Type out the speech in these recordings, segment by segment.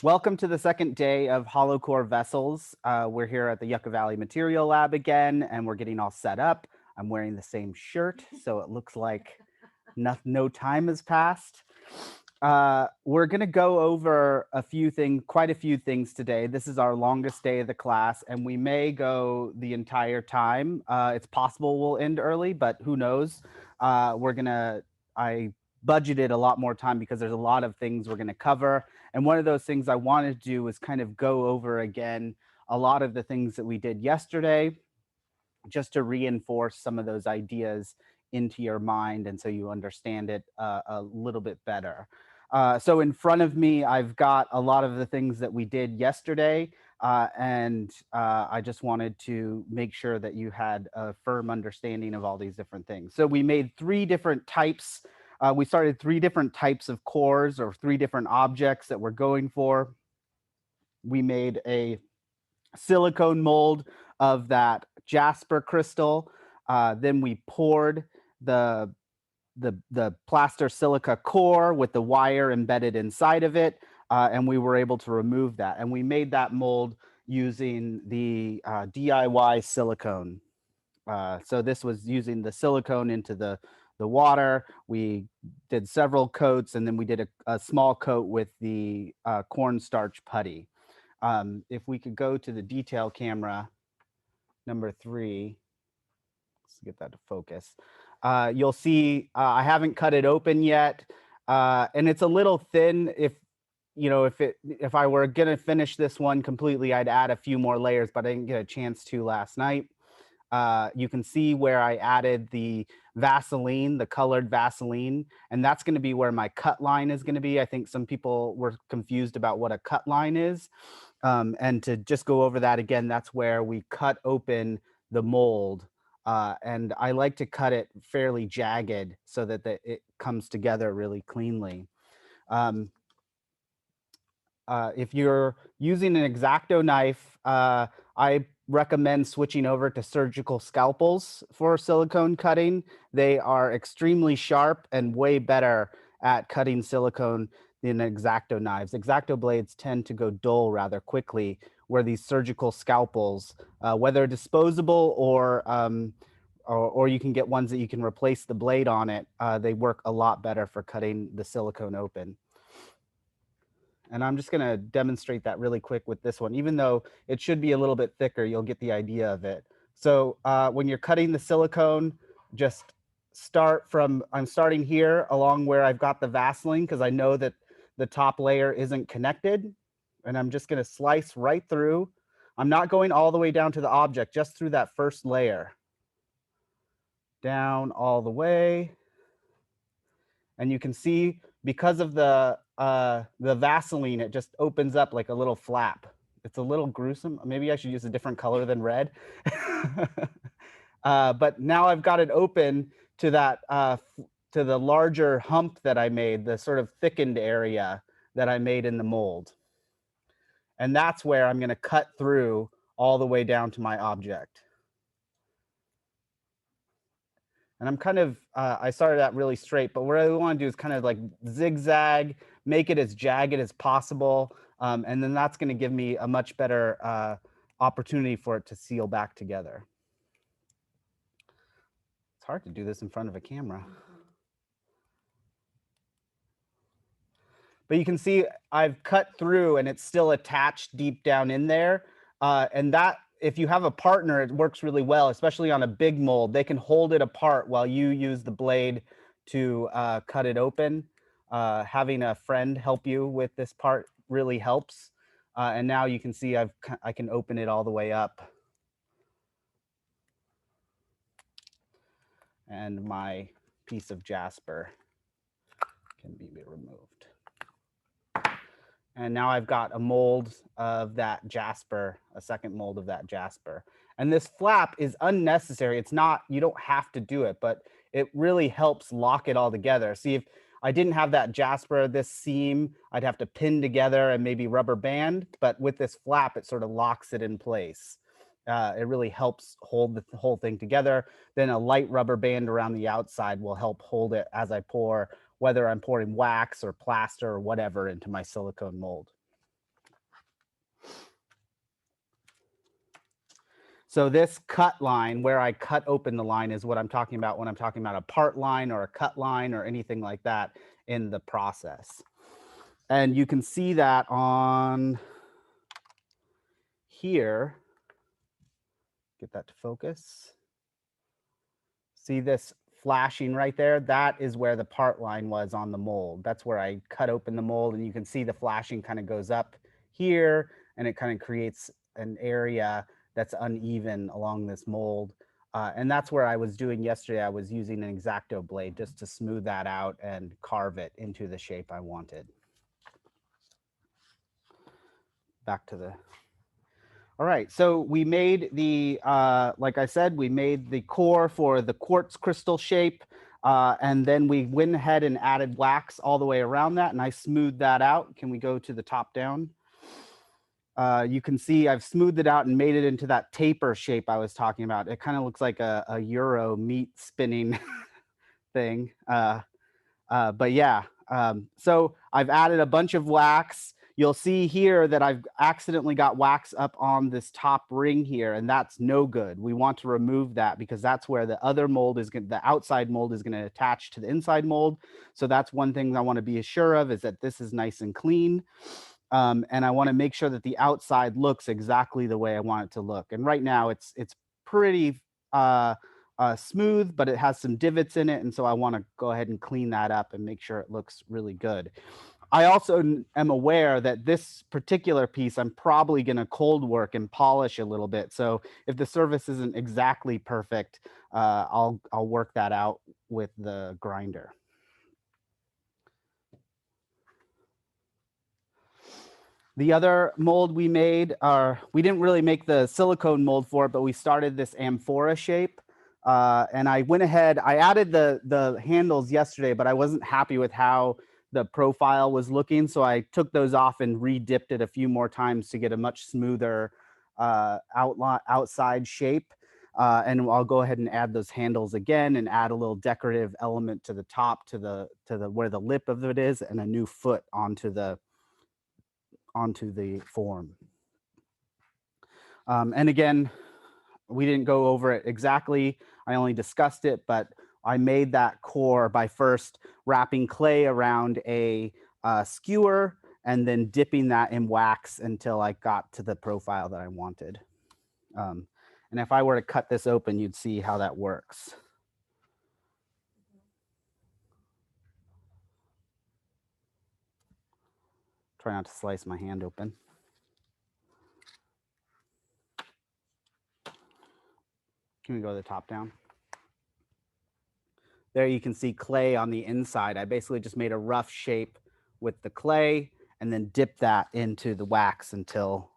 Welcome to the second day of Hollow Core Vessels. We're here at the Yucca Valley Material Lab again, and we're getting all set up. I'm wearing the same shirt, so it looks like no time has passed. We're going to go over quite a few things today. This is our longest day of the class, and we may go the entire time. It's possible we'll end early, but who knows? I budgeted a lot more time because there's a lot of things we're going to cover. And one of those things I wanted to do is kind of go over again a lot of the things that we did yesterday, just to reinforce some of those ideas into your mind and so you understand it a little bit better. So in front of me, I've got a lot of the things that we did yesterday, and I just wanted to make sure that you had a firm understanding of all these different things. So we made three different types. We started three different types of cores or three different objects that we're going for. We made a silicone mold of that jasper crystal. Then we poured the plaster silica core with the wire embedded inside of it, and we were able to remove that. And we made that mold using the DIY silicone. So this was using the silicone into the water. We did several coats, and then we did a small coat with the cornstarch putty. If we could go to the detail camera, number 3, let's get that to focus. You'll see I haven't cut it open yet, and it's a little thin. If I were gonna finish this one completely, I'd add a few more layers, but I didn't get a chance to last night. You can see where I added the Vaseline, the colored Vaseline, and that's going to be where my cut line is going to be. I think some people were confused about what a cut line is. And to just go over that again, that's where we cut open the mold. And I like to cut it fairly jagged so that it comes together really cleanly. If you're using an X-Acto knife, I recommend switching over to surgical scalpels for silicone cutting. They are extremely sharp and way better at cutting silicone than X-Acto knives. X-Acto blades tend to go dull rather quickly, where these surgical scalpels, whether disposable or you can get ones that you can replace the blade on it, they work a lot better for cutting the silicone open. And I'm just going to demonstrate that really quick with this one. Even though it should be a little bit thicker, you'll get the idea of it. So when you're cutting the silicone, just I'm starting here along where I've got the Vaseline, because I know that the top layer isn't connected. And I'm just going to slice right through. I'm not going all the way down to the object, just through that first layer. Down all the way. And you can see, because of the Vaseline, it just opens up like a little flap. It's a little gruesome. Maybe I should use a different color than red. But now I've got it open to that to the larger hump that I made, the sort of thickened area that I made in the mold. And that's where I'm going to cut through all the way down to my object. And I'm kind of, I started out really straight, but what I want to do is kind of like zigzag, make it as jagged as possible. And then that's going to give me a much better opportunity for it to seal back together. It's hard to do this in front of a camera. But you can see I've cut through and it's still attached deep down in there. And that, if you have a partner, it works really well, especially on a big mold. They can hold it apart while you use the blade to cut it open. Having a friend help you with this part really helps. And now you can see I can open it all the way up. And my piece of jasper can be removed. And now I've got a mold of that jasper, a second mold of that jasper. And this flap is unnecessary. It's not, you don't have to do it, but it really helps lock it all together. See, if I didn't have that jasper, this seam, I'd have to pin together and maybe rubber band, but with this flap, it sort of locks it in place. It really helps hold the whole thing together. Then a light rubber band around the outside will help hold it as I pour, whether I'm pouring wax or plaster or whatever into my silicone mold. So this cut line, where I cut open the line, is what I'm talking about when I'm talking about a part line or a cut line or anything like that in the process. And you can see that on here. Get that to focus. See this flashing right there? That is where the part line was on the mold. That's where I cut open the mold, and you can see the flashing kind of goes up here, and it kind of creates an area that's uneven along this mold. And that's where I was doing yesterday. I was using an X-Acto blade just to smooth that out and carve it into the shape I wanted. Back to the all right, so we made the, like I said, we made the core for the quartz crystal shape, and then we went ahead and added wax all the way around that, and I smoothed that out. Can we go to the top down? You can see I've smoothed it out and made it into that taper shape I was talking about. It kind of looks like a Euro meat spinning thing. But yeah, so I've added a bunch of wax. You'll see here that I've accidentally got wax up on this top ring here, and that's no good. We want to remove that because that's where the other mold is going, the outside mold is going to attach to the inside mold. So that's one thing I want to be sure of, is that this is nice and clean. And I want to make sure that the outside looks exactly the way I want it to look. And right now it's pretty smooth, but it has some divots in it. And so I want to go ahead and clean that up and make sure it looks really good. I also am aware that this particular piece, I'm probably going to cold work and polish a little bit. So if the surface isn't exactly perfect, I'll work that out with the grinder. The other mold we made, we didn't really make the silicone mold for it, but we started this amphora shape. And I went ahead, I added the handles yesterday, but I wasn't happy with how the profile was looking. So I took those off and re-dipped it a few more times to get a much smoother outside shape. And I'll go ahead and add those handles again and add a little decorative element to the top, to the where the lip of it is, and a new foot onto the form. And again, we didn't go over it exactly. I only discussed it, but I made that core by first wrapping clay around a skewer and then dipping that in wax until I got to the profile that I wanted. And if I were to cut this open, you'd see how that works. Try not to slice my hand open. Can we go to the top down? There you can see clay on the inside. I basically just made a rough shape with the clay and then dip that into the wax until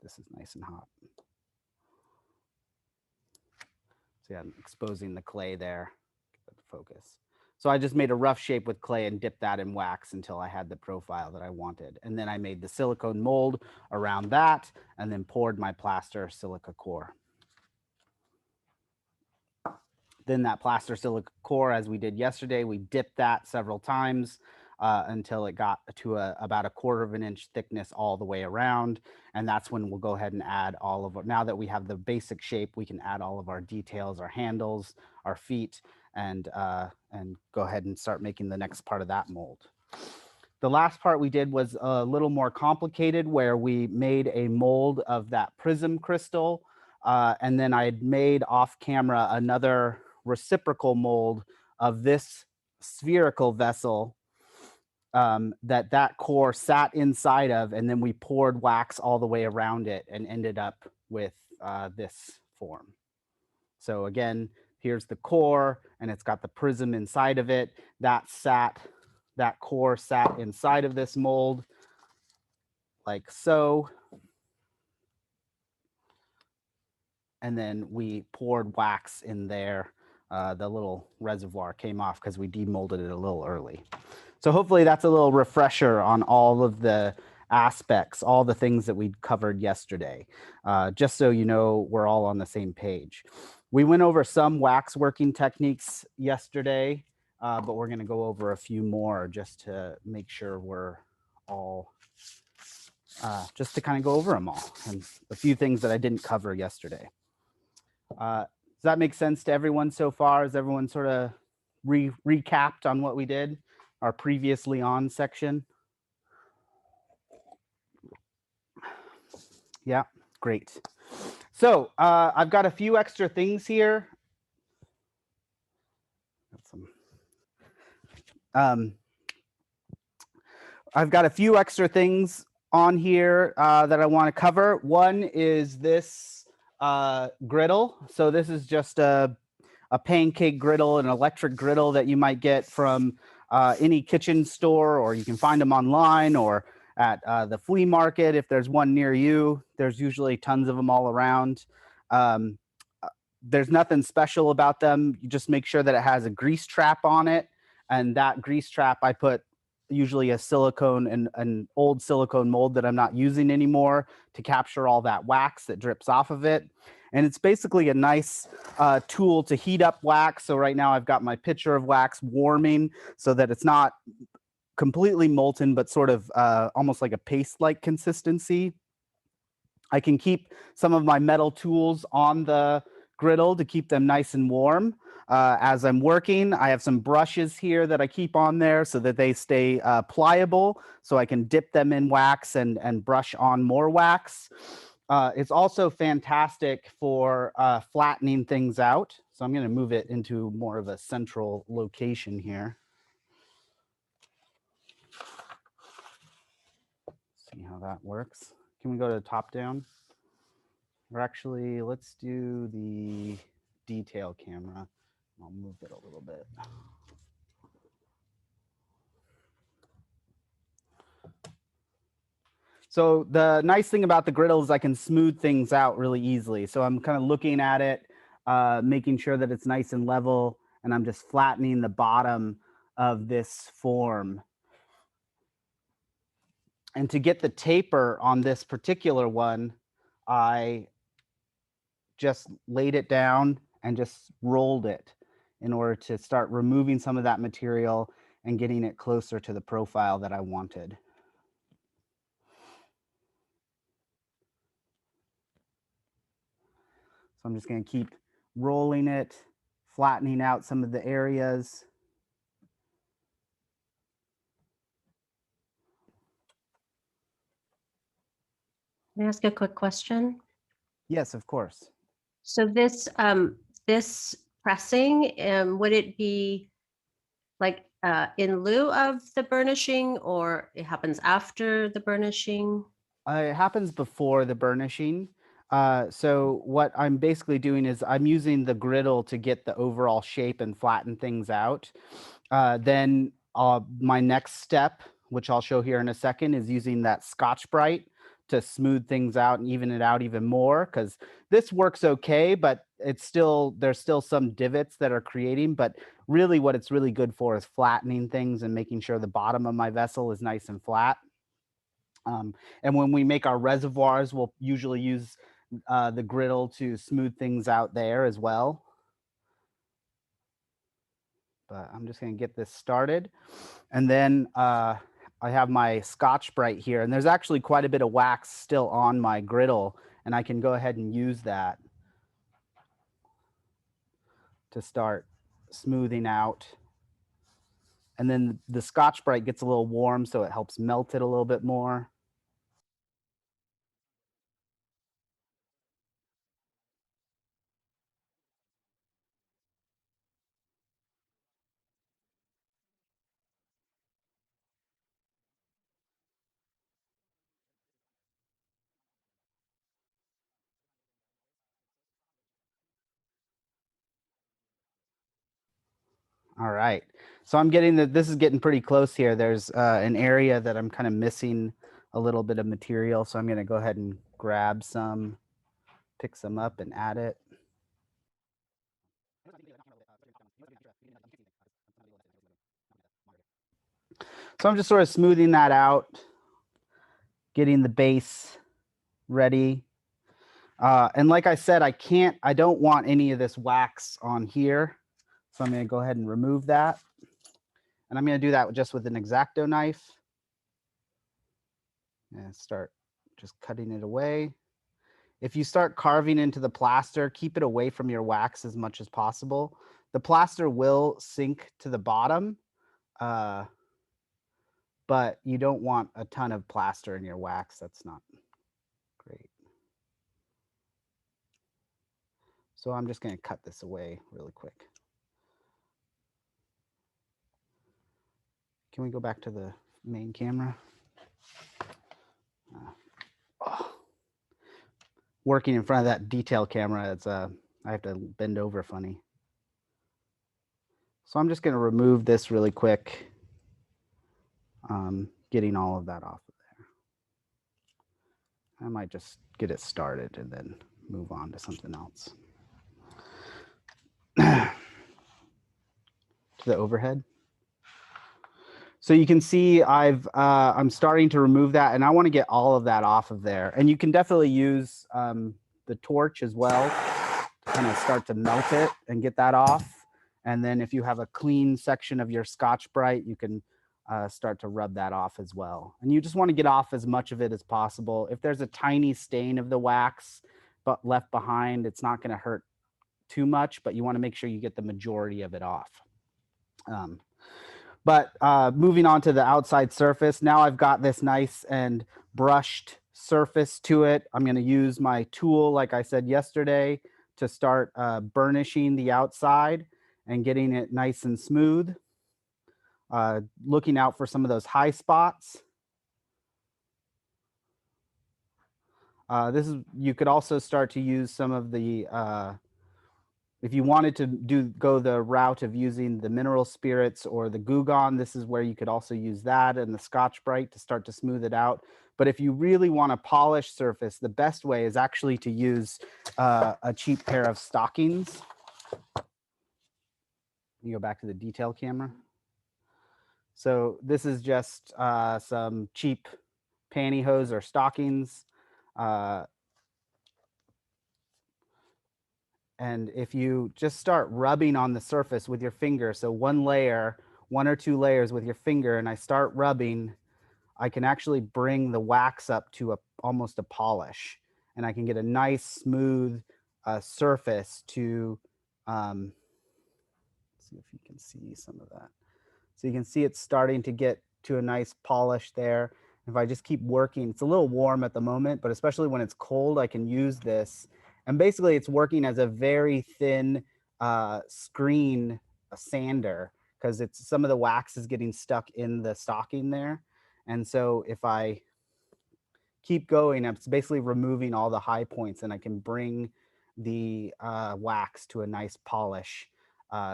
this is nice and hot. So yeah, I'm exposing the clay there. Get the focus. So I just made a rough shape with clay and dipped that in wax until I had the profile that I wanted. And then I made the silicone mold around that and then poured my plaster silica core. Then that plaster silica core, as we did yesterday, we dipped that several times until it got to about 1/4 of an inch thickness all the way around. And that's when we'll go ahead and add all of it. Now that we have the basic shape, we can add all of our details, our handles, our feet, and go ahead and start making the next part of that mold. The last part we did was a little more complicated, where we made a mold of that prism crystal. And then I had made off camera another reciprocal mold of this spherical vessel that core sat inside of, and then we poured wax all the way around it and ended up with this form. So again, here's the core, and it's got the prism inside of it. That core sat inside of this mold like so. And then we poured wax in there. The little reservoir came off because we demolded it a little early. So hopefully that's a little refresher on all of the aspects, all the things that we covered yesterday, just so you know we're all on the same page. We went over some wax working techniques yesterday, but we're going to go over a few more just to make sure we're all, just to kind of go over them all, and a few things that I didn't cover yesterday. Does that make sense to everyone so far? Has everyone sort of recapped on what we did, our previously on section? Yeah, great. So I've got a few extra things here. I've got a few extra things on here that I want to cover. One is this griddle. So this is just a pancake griddle, an electric griddle that you might get from any kitchen store, or you can find them online or at the flea market. If there's one near you, there's usually tons of them all around. Um, there's nothing special about them. You just make sure that it has a grease trap on it. And that grease trap, I put usually a silicone and an old silicone mold that I'm not using anymore to capture all that wax that drips off of it. And it's basically a nice tool to heat up wax. So right now I've got my pitcher of wax warming so that it's not completely molten, but sort of almost like a paste-like consistency. I can keep some of my metal tools on the griddle to keep them nice and warm as I'm working. I have some brushes here that I keep on there so that they stay pliable, so I can dip them in wax and brush on more wax. It's also fantastic for flattening things out. So I'm going to move it into more of a central location here. See how that works. Can we go to top down? Or actually, let's do the detail camera. I'll move it a little bit. So the nice thing about the griddle is I can smooth things out really easily. So I'm kind of looking at it, making sure that it's nice and level, and I'm just flattening the bottom of this form. And to get the taper on this particular one, I just laid it down and just rolled it in order to start removing some of that material and getting it closer to the profile that I wanted. So I'm just going to keep rolling it, flattening out some of the areas. Can I ask a quick question? Yes, of course. So this pressing, would it be like in lieu of the burnishing, or it happens after the burnishing? It happens before the burnishing. So what I'm basically doing is I'm using the griddle to get the overall shape and flatten things out. Then my next step, which I'll show here in a second, is using that Scotch-Brite to smooth things out and even it out even more, because this works okay, but there's still some divots that are creating. But really what it's really good for is flattening things and making sure the bottom of my vessel is nice and flat. And when we make our reservoirs, we'll usually use the griddle to smooth things out there as well. But I'm just going to get this started. And then I have my Scotch-Brite here, and there's actually quite a bit of wax still on my griddle, and I can go ahead and use that to start smoothing out. And then the Scotch-Brite gets a little warm, so it helps melt it a little bit more. All right. So I'm getting this is getting pretty close here. There's an area that I'm kind of missing a little bit of material. So I'm going to go ahead and grab some, pick some up and add it. So I'm just sort of smoothing that out. getting the base ready. And like I said, I don't want any of this wax on here. So I'm going to go ahead and remove that. And I'm going to do that just with an X-Acto knife. And start just cutting it away. If you start carving into the plaster, keep it away from your wax as much as possible. The plaster will sink to the bottom, but you don't want a ton of plaster in your wax. That's not great. So I'm just going to cut this away really quick. Can we go back to the main camera? Working in front of that detail camera, it's I have to bend over funny. So I'm just going to remove this really quick, getting all of that off of there. I might just get it started and then move on to something else. To the overhead. So you can see I'm starting to remove that, and I want to get all of that off of there. And you can definitely use the torch as well to kind of start to melt it and get that off. And then if you have a clean section of your Scotch-Brite, you can start to rub that off as well. And you just want to get off as much of it as possible. If there's a tiny stain of the wax but left behind, it's not going to hurt too much, but you want to make sure you get the majority of it off. But moving on to the outside surface, now I've got this nice and brushed surface to it. I'm going to use my tool, like I said yesterday, to start burnishing the outside and getting it nice and smooth. Looking out for some of those high spots. You could also start to use some of the if you wanted to go the route of using the mineral spirits or the Goo Gone, this is where you could also use that and the Scotch-Brite to start to smooth it out. But if you really want a polished surface, the best way is actually to use a cheap pair of stockings. You go back to the detail camera. So this is just some cheap pantyhose or stockings. And if you just start rubbing on the surface with your finger, so one or two layers with your finger, and I start rubbing, I can actually bring the wax up to almost a polish, and I can get a nice smooth surface to, let's see if you can see some of that. So you can see it's starting to get to a nice polish there. If I just keep working, it's a little warm at the moment, but especially when it's cold, I can use this. And basically it's working as a very thin screen sander, because some of the wax is getting stuck in the stocking there. And so if I keep going, it's basically removing all the high points, and I can bring the wax to a nice polish.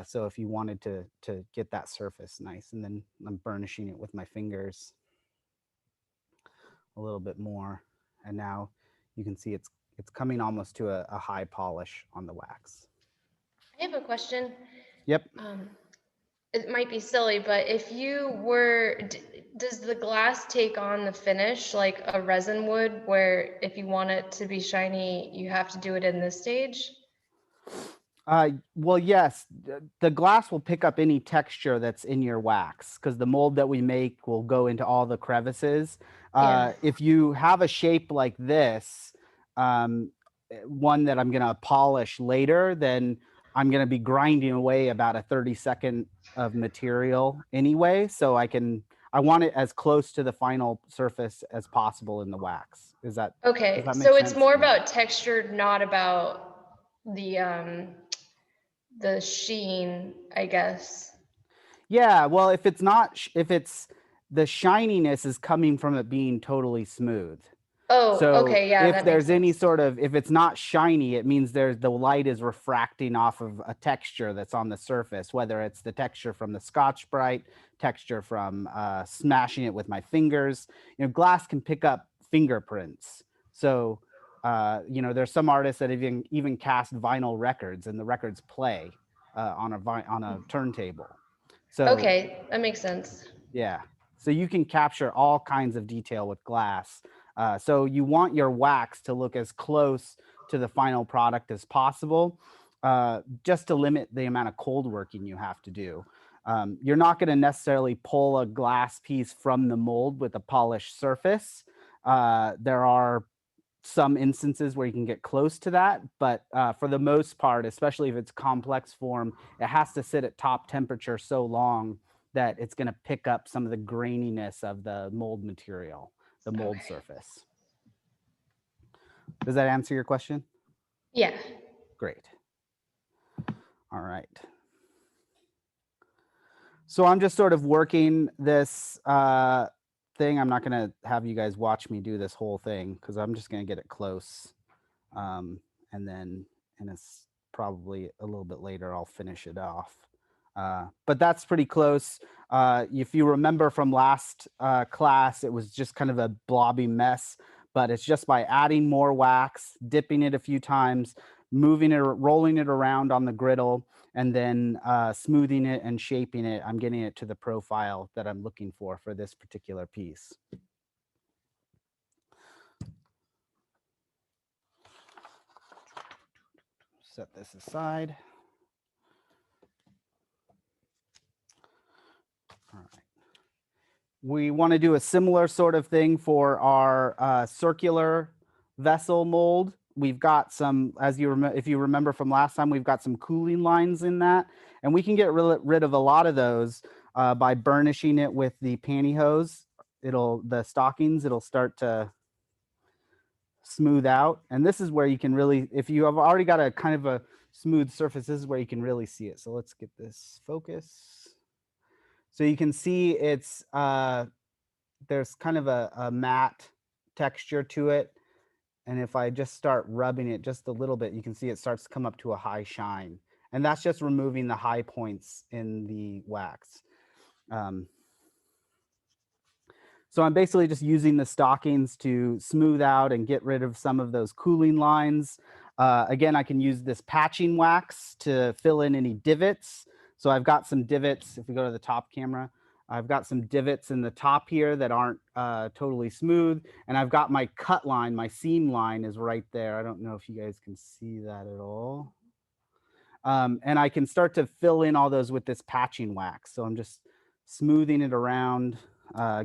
So if you wanted to get that surface nice, and then I'm burnishing it with my fingers a little bit more. And now you can see it's coming almost to a high polish on the wax. I have a question. Yep. It might be silly, but if you does the glass take on the finish like a resin would, where if you want it to be shiny, you have to do it in this stage? Well, yes, the glass will pick up any texture that's in your wax, because the mold that we make will go into all the crevices. If you have a shape like this, one that I'm going to polish later, then I'm going to be grinding away about a 30-second of material anyway. So I want it as close to the final surface as possible in the wax. Is that okay? Does that make So it's sense? more about texture, not about the sheen, I guess. Yeah, well, if it's the shininess is coming from it being totally smooth. Oh, So okay, yeah. if that there's makes any sense. sort of, if it's not shiny, it means the light is refracting off of a texture that's on the surface, whether it's the texture from the Scotch-Brite, texture from smashing it with my fingers. You know, glass can pick up fingerprints. So, you know, there's some artists that even cast vinyl records, and the records play on a turntable. So Okay, that makes sense. yeah, so you can capture all kinds of detail with glass. So you want your wax to look as close to the final product as possible, just to limit the amount of cold working you have to do. You're not going to necessarily pull a glass piece from the mold with a polished surface. There are some instances where you can get close to that, but for the most part, especially if it's complex form, it has to sit at top temperature so long that it's going to pick up some of the graininess of the mold material, the mold Okay. surface. Does that answer your question? Yeah. Great. All right. So I'm just sort of working this thing. I'm not going to have you guys watch me do this whole thing because I'm just going to get it close. And then, and it's probably a little bit later, I'll finish it off. But that's pretty close. If you remember from last class, it was just kind of a blobby mess, but it's just by adding more wax, dipping it a few times, moving it, rolling it around on the griddle, and then smoothing it and shaping it. I'm getting it to the profile that I'm looking for this particular piece. Set this aside. All right. We want to do a similar sort of thing for our circular vessel mold. We've got some, as if you remember from last time, we've got some cooling lines in that, and we can get rid of a lot of those by burnishing it with the pantyhose. The stockings, it'll start to smooth out. And this is where you can really, if you have already got a kind of a smooth surface, this is where you can really see it. So let's get this focus. So you can see it's, there's kind of a matte texture to it. And if I just start rubbing it just a little bit, you can see it starts to come up to a high shine. And that's just removing the high points in the wax. So I'm basically just using the stockings to smooth out and get rid of some of those cooling lines. Again, I can use this patching wax to fill in any divots. So I've got some divots. If we go to the top camera, I've got some divots in the top here that aren't totally smooth. And I've got my cut line, my seam line is right there. I don't know if you guys can see that at all. And I can start to fill in all those with this patching wax. So I'm just smoothing it around,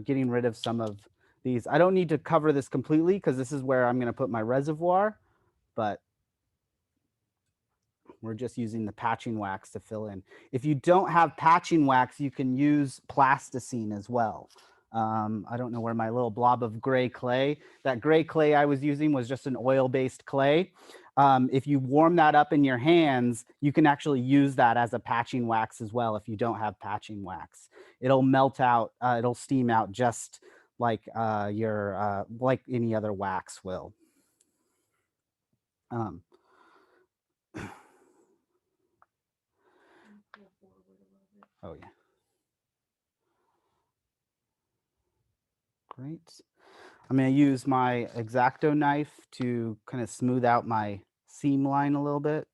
getting rid of some of these. I don't need to cover this completely because this is where I'm going to put my reservoir, but we're just using the patching wax to fill in. If you don't have patching wax, you can use plasticine as well. I don't know where my little blob of gray clay, that gray clay I was using was just an oil-based clay. If you warm that up in your hands, you can actually use that as a patching wax as well if you don't have patching wax. It'll melt out, it'll steam out just like like any other wax will. Oh yeah. Great. I'm going to use my X-Acto knife to kind of smooth out my seam line a little bit.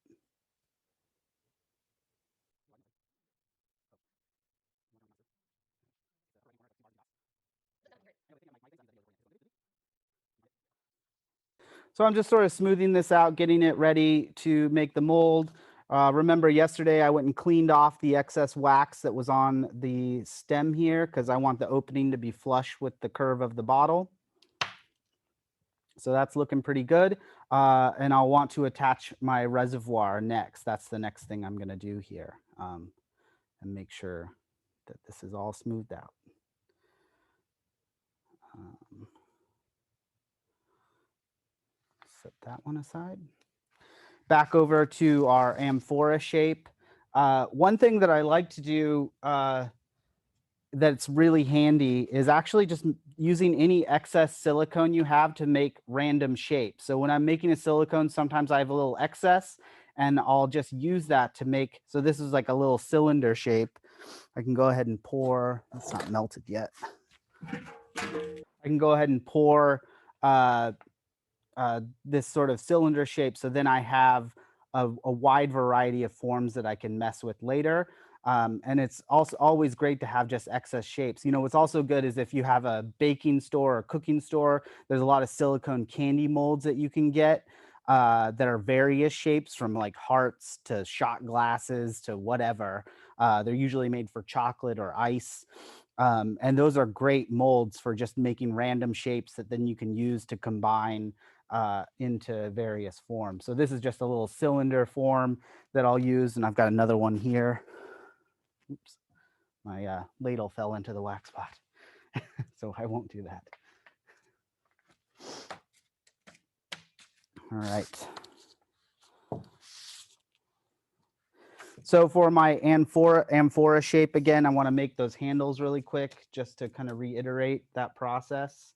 So I'm just sort of smoothing this out, getting it ready to make the mold. Remember yesterday I went and cleaned off the excess wax that was on the stem here because I want the opening to be flush with the curve of the bottle. So that's looking pretty good. And I'll want to attach my reservoir next. That's the next thing I'm going to do here, and make sure that this is all smoothed out. Set that one aside. Back over to our amphora shape. One thing that I like to do that's really handy is actually just using any excess silicone you have to make random shapes. So when I'm making a silicone, sometimes I have a little excess and I'll just use that to make, so this is like a little cylinder shape. I can go ahead and pour, it's not melted yet. I can go ahead and pour this sort of cylinder shape. So then I have a wide variety of forms that I can mess with later. And it's also always great to have just excess shapes. You know, what's also good is if you have a baking store or cooking store, there's a lot of silicone candy molds that you can get that are various shapes from like hearts to shot glasses to whatever. They're usually made for chocolate or ice. And those are great molds for just making random shapes that then you can use to combine into various forms. So this is just a little cylinder form that I'll use, and I've got another one here. Oops, my ladle fell into the wax pot, so I won't do that. All right. So for my amphora shape, again, I want to make those handles really quick just to kind of reiterate that process.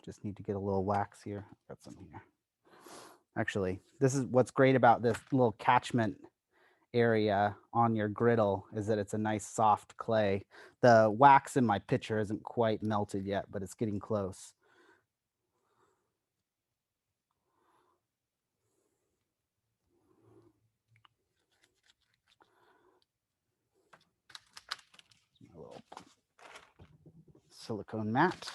Just need to get a little wax here. Got some here. Actually, this is what's great about this little catchment area on your griddle is that it's a nice soft clay. The wax in my pitcher isn't quite melted yet, but it's getting close. My little silicone mat.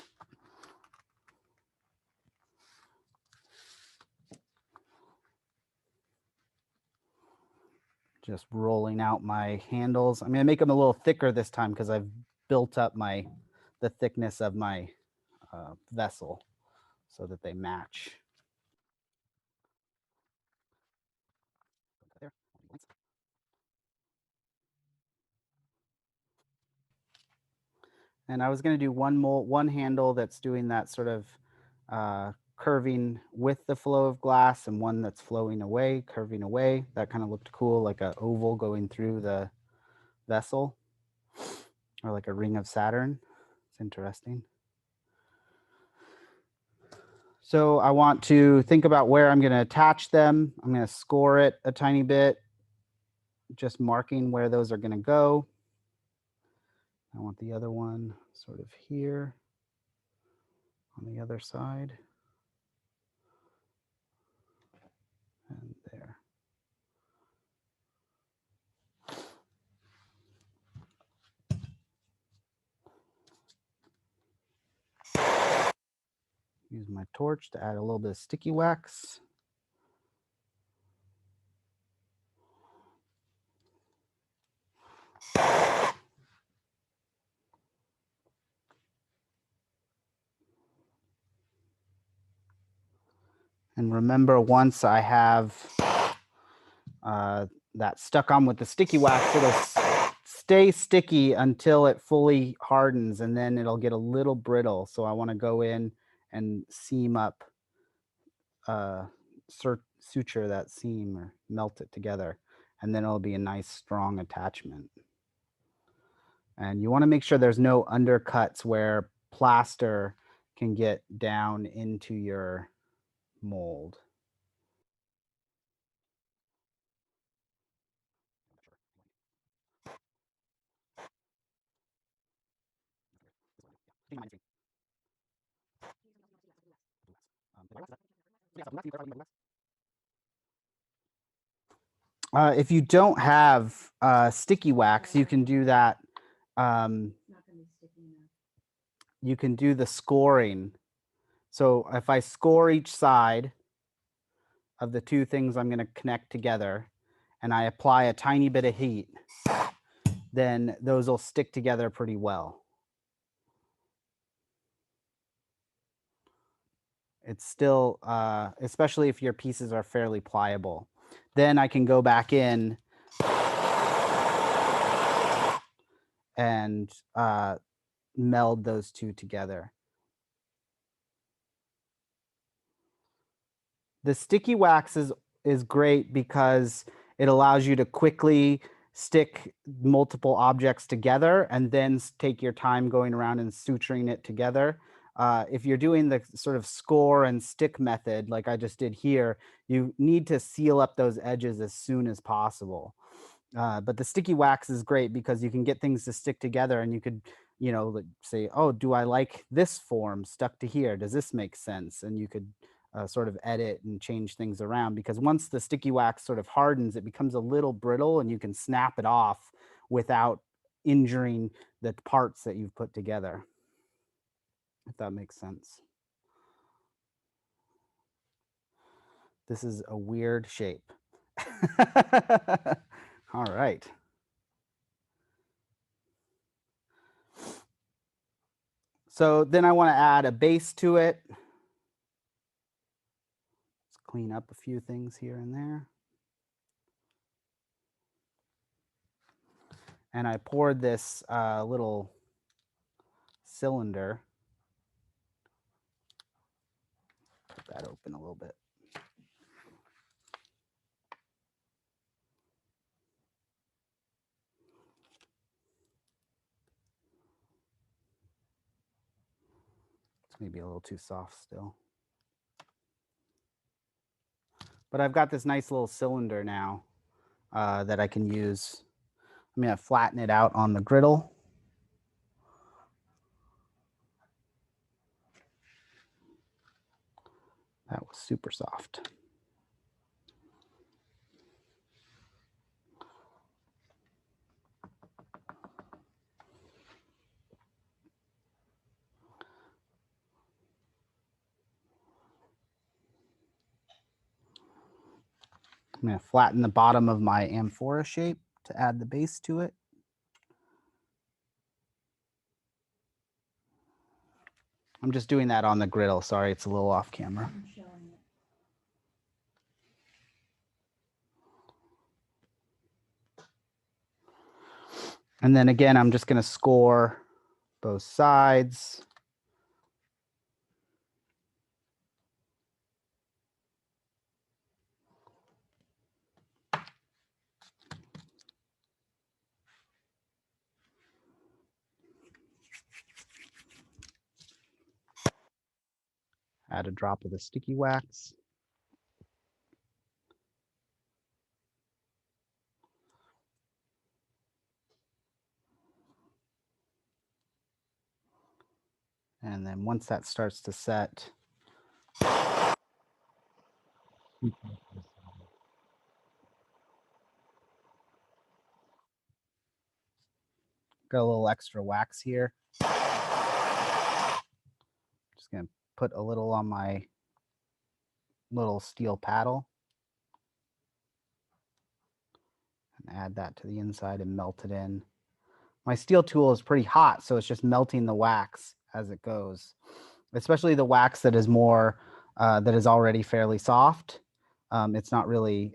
Just rolling out my handles. I'm going to make them a little thicker this time because I've built up the thickness of my vessel so that they match. There. And I was going to do one handle that's doing that sort of curving with the flow of glass, and one that's flowing away, curving away. That kind of looked cool, like an oval going through the vessel, or like a ring of Saturn. It's interesting. So I want to think about where I'm going to attach them. I'm going to score it a tiny bit, just marking where those are going to go. I want the other one sort of here on the other side. And there. Use my torch to add a little bit of sticky wax. And remember, once I have that stuck on with the sticky wax, it'll stay sticky until it fully hardens, and then it'll get a little brittle. So I want to go in and seam up, suture that seam or melt it together, and then it'll be a nice strong attachment. And you want to make sure there's no undercuts where plaster can get down into your mold. If you don't have sticky wax, you can do that. You can do the scoring. So if I score each side of the two things I'm going to connect together, and I apply a tiny bit of heat, then those will stick together pretty well. It's still, especially if your pieces are fairly pliable. Then I can go back in and meld those two together. The sticky wax is great because it allows you to quickly stick multiple objects together and then take your time going around and suturing it together. If you're doing the sort of score and stick method, like I just did here, you need to seal up those edges as soon as possible. But the sticky wax is great because you can get things to stick together, and you could, you know, say, oh, do I like this form stuck to here? Does this make sense? And you could sort of edit and change things around, because once the sticky wax sort of hardens, it becomes a little brittle and you can snap it off without injuring the parts that you've put together, if that makes sense. This is a weird shape. All right. So then I want to add a base to it. Let's clean up a few things here and there. And I poured this little cylinder. Put that open a little bit. It's maybe a little too soft still. But I've got this nice little cylinder now that I can use. I'm going to flatten it out on the griddle. That was super soft. I'm going to flatten the bottom of my amphora shape to add the base to it. I'm just doing that on the griddle. Sorry, it's a little off camera. And then again, I'm just going to score both sides. Add a drop of the sticky wax. And then once that starts to set, got a little extra wax here. Just going to put a little on my little steel paddle and add that to the inside and melt it in. My steel tool is pretty hot, so it's just melting the wax as it goes, especially the wax that is more, that is already fairly soft. It's not really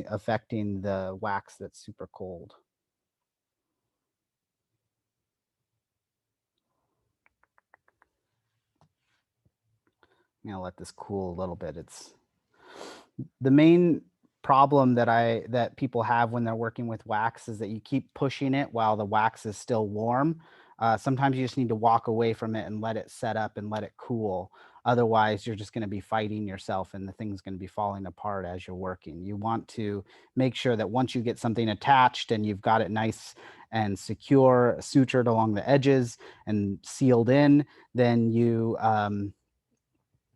affecting the wax that's super cold. I'm gonna let this cool a little bit. It's the main problem that people have when they're working with wax is that you keep pushing it while the wax is still warm. Sometimes you just need to walk away from it and let it set up and let it cool. Otherwise, you're just going to be fighting yourself and the thing's going to be falling apart as you're working. You want to make sure that once you get something attached and you've got it nice and secure, sutured along the edges and sealed in, then you kind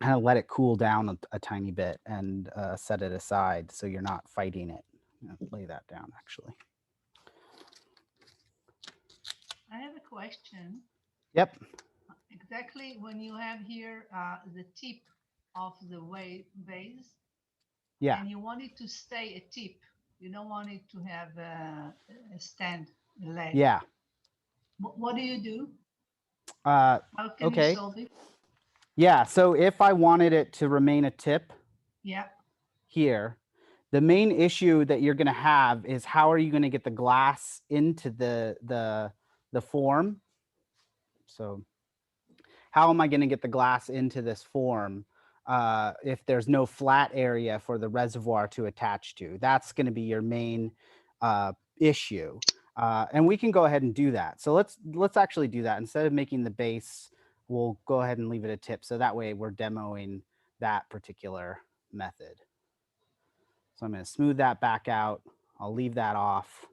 of let it cool down a tiny bit and set it aside so you're not fighting it. I'm gonna lay that down actually. I have a question. Yep. Exactly when you have here the tip of the base, Yeah. and you want it to stay a tip, you don't want it to have a stand, a leg. Yeah. What do you do? How can you solve it? Yeah. So if I wanted it to remain a tip, yeah, here, the main issue that you're going to have is how are you going to get the glass into the form? So how am I going to get the glass into this form if there's no flat area for the reservoir to attach to? That's going to be your main issue. And we can go ahead and do that. So let's actually do that. Instead of making the base, we'll go ahead and leave it a tip. So that way we're demoing that particular method. So I'm going to smooth that back out. I'll leave that off.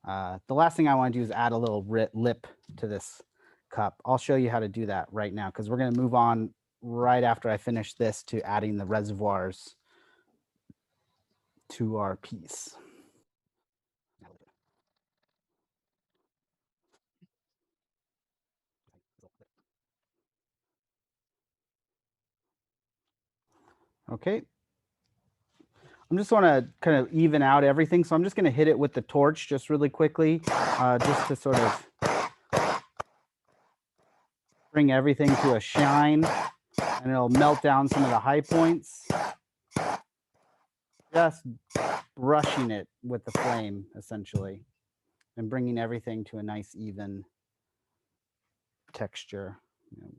The last thing I want to do is add a little lip to this cup. I'll show you how to do that right now because we're going to move on right after I finish this to adding the reservoirs to our piece. Okay. I'm just want to kind of even out everything. So I'm just going to hit it with the torch just really quickly, just to sort of bring everything to a shine, and it'll melt down some of the high points. Just brushing it with the flame, essentially, and bringing everything to a nice even texture.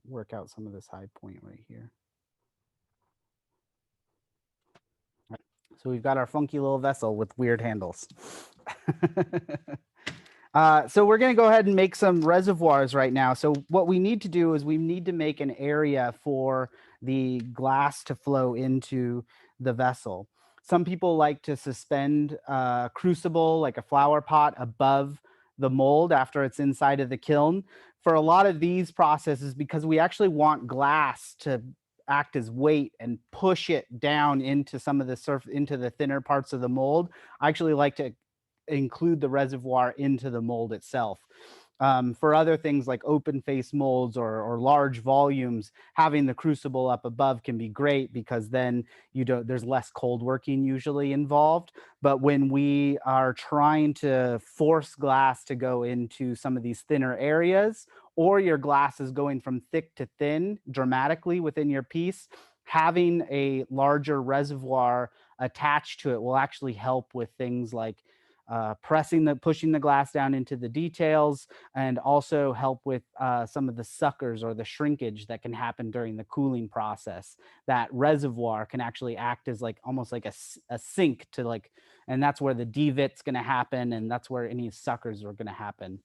Work out some of this high point right here. So we've got our funky little vessel with weird handles. So we're going to go ahead and make some reservoirs right now. So what we need to do is we need to make an area for the glass to flow into the vessel. Some people like to suspend a crucible, like a flower pot, above the mold after it's inside of the kiln. For a lot of these processes, because we actually want glass to act as weight and push it down into some of the into the thinner parts of the mold, I actually like to include the reservoir into the mold itself. For other things like open face molds or large volumes, having the crucible up above can be great because then there's less cold working usually involved. But when we are trying to force glass to go into some of these thinner areas, or your glass is going from thick to thin dramatically within your piece, having a larger reservoir attached to it will actually help with things like pushing the glass down into the details, and also help with some of the suckers or the shrinkage that can happen during the cooling process. That reservoir can actually act as like almost like a sink to like, and that's where the devit's going to happen, and that's where any suckers are going to happen.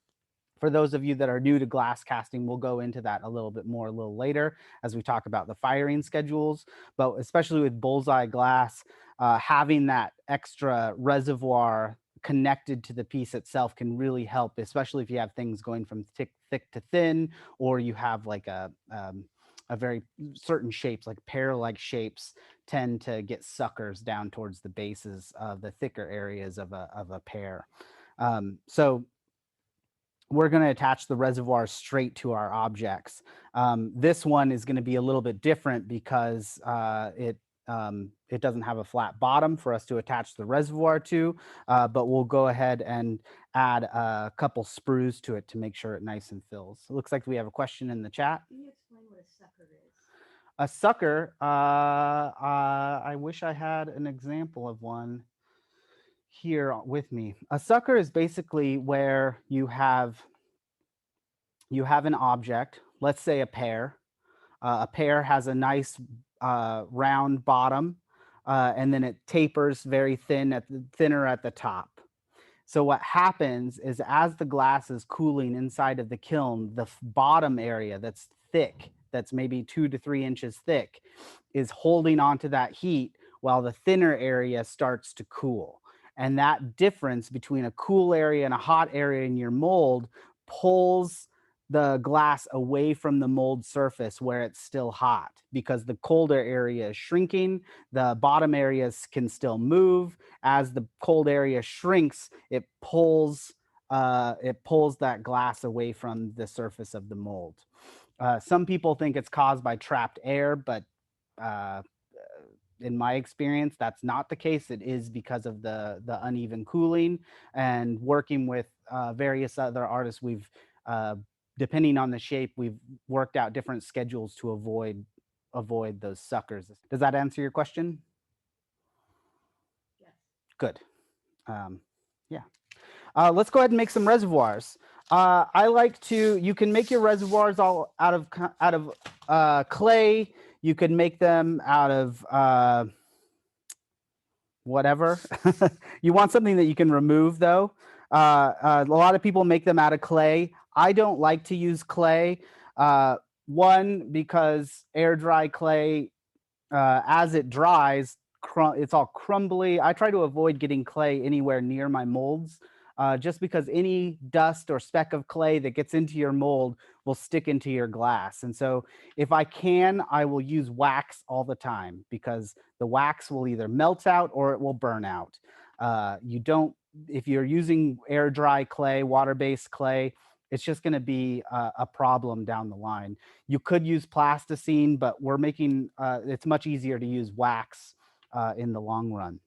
For those of you that are new to glass casting, we'll go into that a little bit more a little later as we talk about the firing schedules. But especially with bullseye glass, having that extra reservoir connected to the piece itself can really help, especially if you have things going from thick to thin, or you have like a very certain shapes, like pear-like shapes tend to get suckers down towards the bases of the thicker areas of a pear. So we're going to attach the reservoir straight to our objects. This one is going to be a little bit different because it doesn't have a flat bottom for us to attach the reservoir to, but we'll go ahead and add a couple sprues to it to make sure it nice and fills. It looks like we have a question in the chat. Can you explain what a sucker is? A sucker, I wish I had an example of one here with me. A sucker is basically where you have an object, let's say a pear. A pear has a nice round bottom, and then it tapers very thinner at the top. So what happens is as the glass is cooling inside of the kiln, the bottom area that's thick, that's maybe 2 to 3 inches thick, is holding onto that heat while the thinner area starts to cool. And that difference between a cool area and a hot area in your mold pulls the glass away from the mold surface where it's still hot, because the colder area is shrinking, the bottom areas can still move. As the cold area shrinks, it pulls that glass away from the surface of the mold. Some people think it's caused by trapped air, but in my experience, that's not the case. It is because of the uneven cooling. And working with various other artists, we've depending on the shape, we've worked out different schedules to avoid those suckers. Does that answer your question? Yes. Good. Yeah. Let's go ahead and make some reservoirs. You can make your reservoirs all out of clay. You could make them out of whatever. You want something that you can remove though. A lot of people make them out of clay. I don't like to use clay. One, because air dry clay, as it dries, it's all crumbly. I try to avoid getting clay anywhere near my molds just because any dust or speck of clay that gets into your mold will stick into your glass. And so if I can, I will use wax all the time because the wax will either melt out or it will burn out. You don't, if you're using air dry clay, water-based clay, it's just going to be a problem down the line. You could use plasticine, but we're making, it's much easier to use wax in the long run.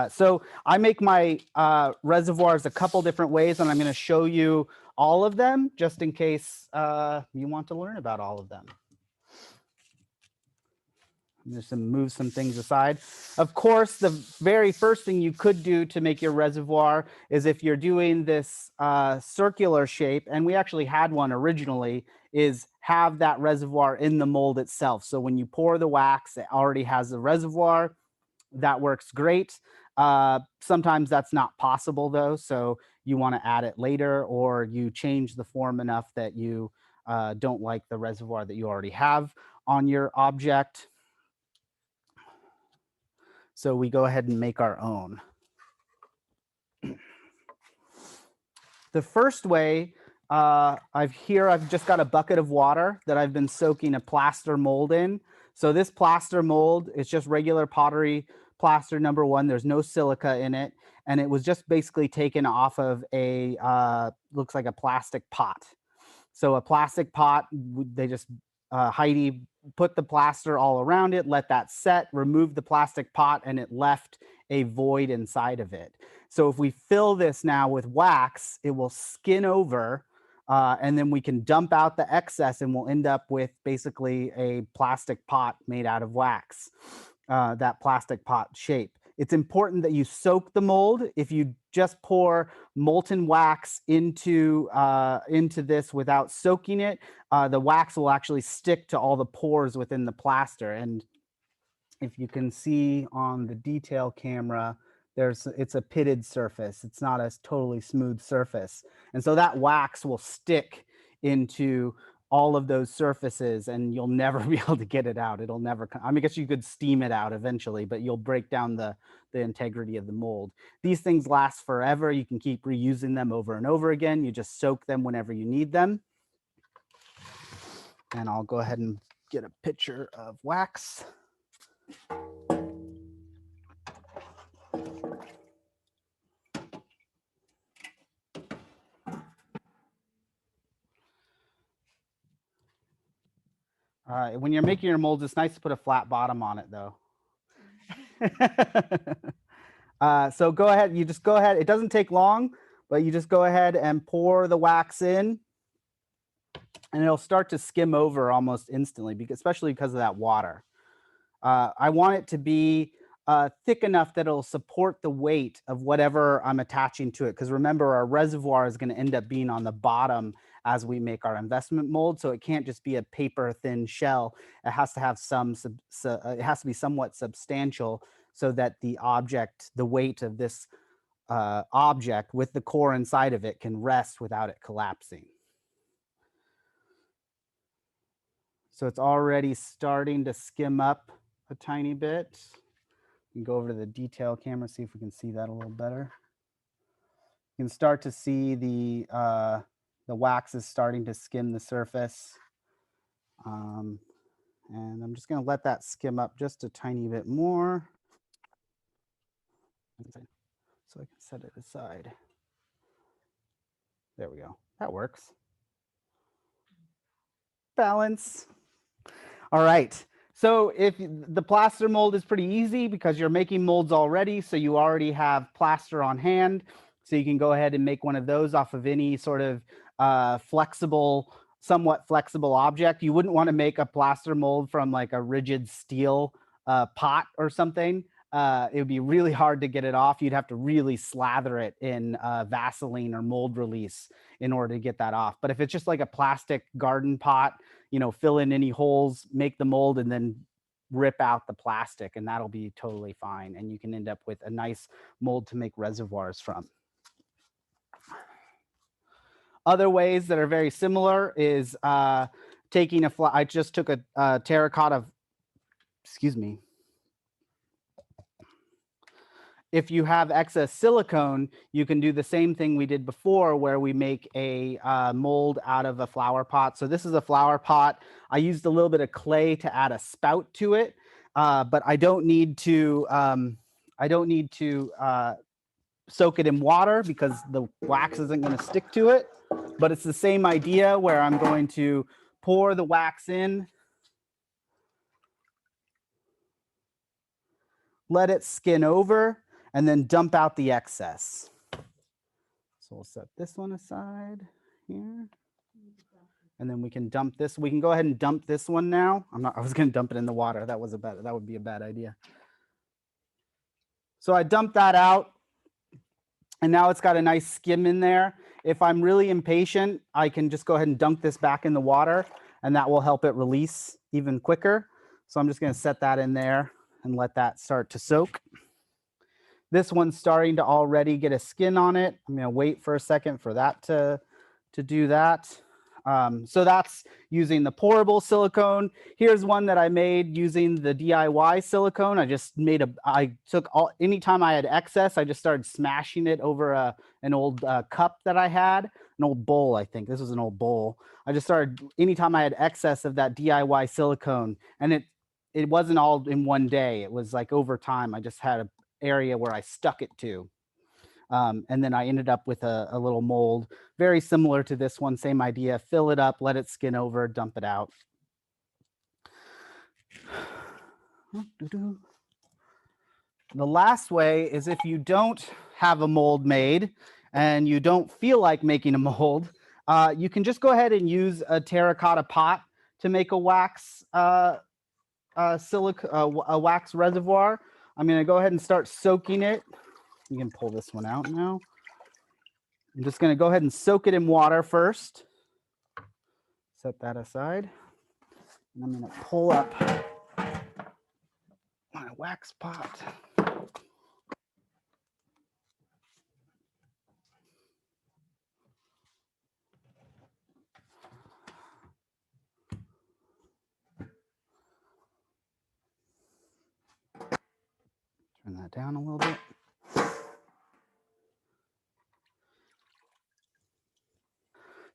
So I make my reservoirs a couple different ways, and I'm going to show you all of them just in case you want to learn about all of them. Just to move some things aside. Of course, the very first thing you could do to make your reservoir is if you're doing this circular shape, and we actually had one originally, is have that reservoir in the mold itself. So when you pour the wax, it already has the reservoir. That works great. Sometimes that's not possible though. So you want to add it later, or you change the form enough that you don't like the reservoir that you already have on your object. So we go ahead and make our own. The first way, I've just got a bucket of water that I've been soaking a plaster mold in. So this plaster mold is just regular pottery plaster number 1. There's no silica in it. And it was just basically taken off of a, looks like a plastic pot. So a plastic pot, they just, Heidi put the plaster all around it, let that set, remove the plastic pot, and it left a void inside of it. So if we fill this now with wax, it will skin over, and then we can dump out the excess and we'll end up with basically a plastic pot made out of wax, that plastic pot shape. It's important that you soak the mold. If you just pour molten wax into this without soaking it, the wax will actually stick to all the pores within the plaster. And if you can see on the detail camera, it's a pitted surface. It's not a totally smooth surface. And so that wax will stick into all of those surfaces and you'll never be able to get it out. It'll never come. I mean, I guess you could steam it out eventually, but you'll break down the integrity of the mold. These things last forever. You can keep reusing them over and over again. You just soak them whenever you need them. And I'll go ahead and get a picture of wax. When you're making your molds, it's nice to put a flat bottom on it though. So go ahead, you just go ahead. It doesn't take long, but you just go ahead and pour the wax in and it'll start to skim over almost instantly, especially because of that water. I want it to be thick enough that it'll support the weight of whatever I'm attaching to it. Because remember, our reservoir is going to end up being on the bottom as we make our investment mold. So it can't just be a paper thin shell. It has to have it has to be somewhat substantial so that the object, the weight of this object with the core inside of it can rest without it collapsing. So it's already starting to skim up a tiny bit. You can go over to the detail camera, see if we can see that a little better. You can start to see the wax is starting to skim the surface. And I'm just going to let that skim up just a tiny bit more. So I can set it aside. There we go. That works. Balance. All right. So if the plaster mold is pretty easy because you're making molds already, so you already have plaster on hand. So you can go ahead and make one of those off of any sort of somewhat flexible object. You wouldn't want to make a plaster mold from like a rigid steel pot or something. It would be really hard to get it off. You'd have to really slather it in Vaseline or mold release in order to get that off. But if it's just like a plastic garden pot, you know, fill in any holes, make the mold, and then rip out the plastic, and that'll be totally fine. And you can end up with a nice mold to make reservoirs from. Other ways that are very similar is taking I just took a terracotta, excuse me. if you have excess silicone, you can do the same thing we did before where we make a mold out of a flower pot. So this is a flower pot. I used a little bit of clay to add a spout to it, but I don't need to soak it in water because the wax isn't going to stick to it. But it's the same idea where I'm going to pour the wax in, let it skin over, and then dump out the excess. So we'll set this one aside here. And then we can dump this. We can go ahead and dump this one now. I was going to dump it in the water. That would be a bad idea. So I dumped that out. And now it's got a nice skim in there. If I'm really impatient, I can just go ahead and dunk this back in the water, and that will help it release even quicker. So I'm just going to set that in there and let that start to soak. This one's starting to already get a skin on it. I'm going to wait for a second for that to do that. So that's using the pourable silicone. Here's one that I made using the DIY silicone. Anytime I had excess, I just started smashing it over an old cup that I had, an old bowl, I think. This was an old bowl. I just started, anytime I had excess of that DIY silicone, and it wasn't all in one day. It was like over time, I just had an area where I stuck it to. And then I ended up with a little mold, very similar to this one, same idea, fill it up, let it skin over, dump it out. The last way is if you don't have a mold made and you don't feel like making a mold, you can just go ahead and use a terracotta pot to make a wax a wax reservoir. I'm going to go ahead and start soaking it. You can pull this one out now. I'm just going to go ahead and soak it in water first. Set that aside. And I'm going to pull up my wax pot. Turn that down a little bit.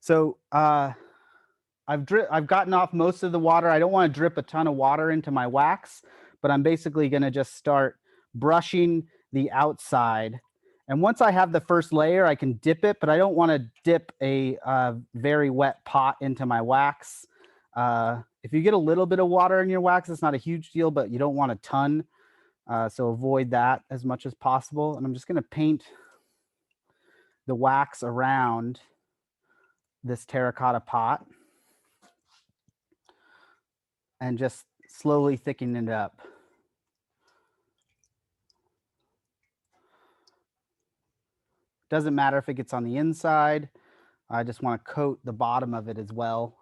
So I've gotten off most of the water. I don't want to drip a ton of water into my wax, but I'm basically going to just start brushing the outside. And once I have the first layer, I can dip it, but I don't want to dip a very wet pot into my wax. If you get a little bit of water in your wax, it's not a huge deal, but you don't want a ton. So avoid that as much as possible. And I'm just going to paint the wax around this terracotta pot and just slowly thicken it up. Doesn't matter if it gets on the inside. I just want to coat the bottom of it as well.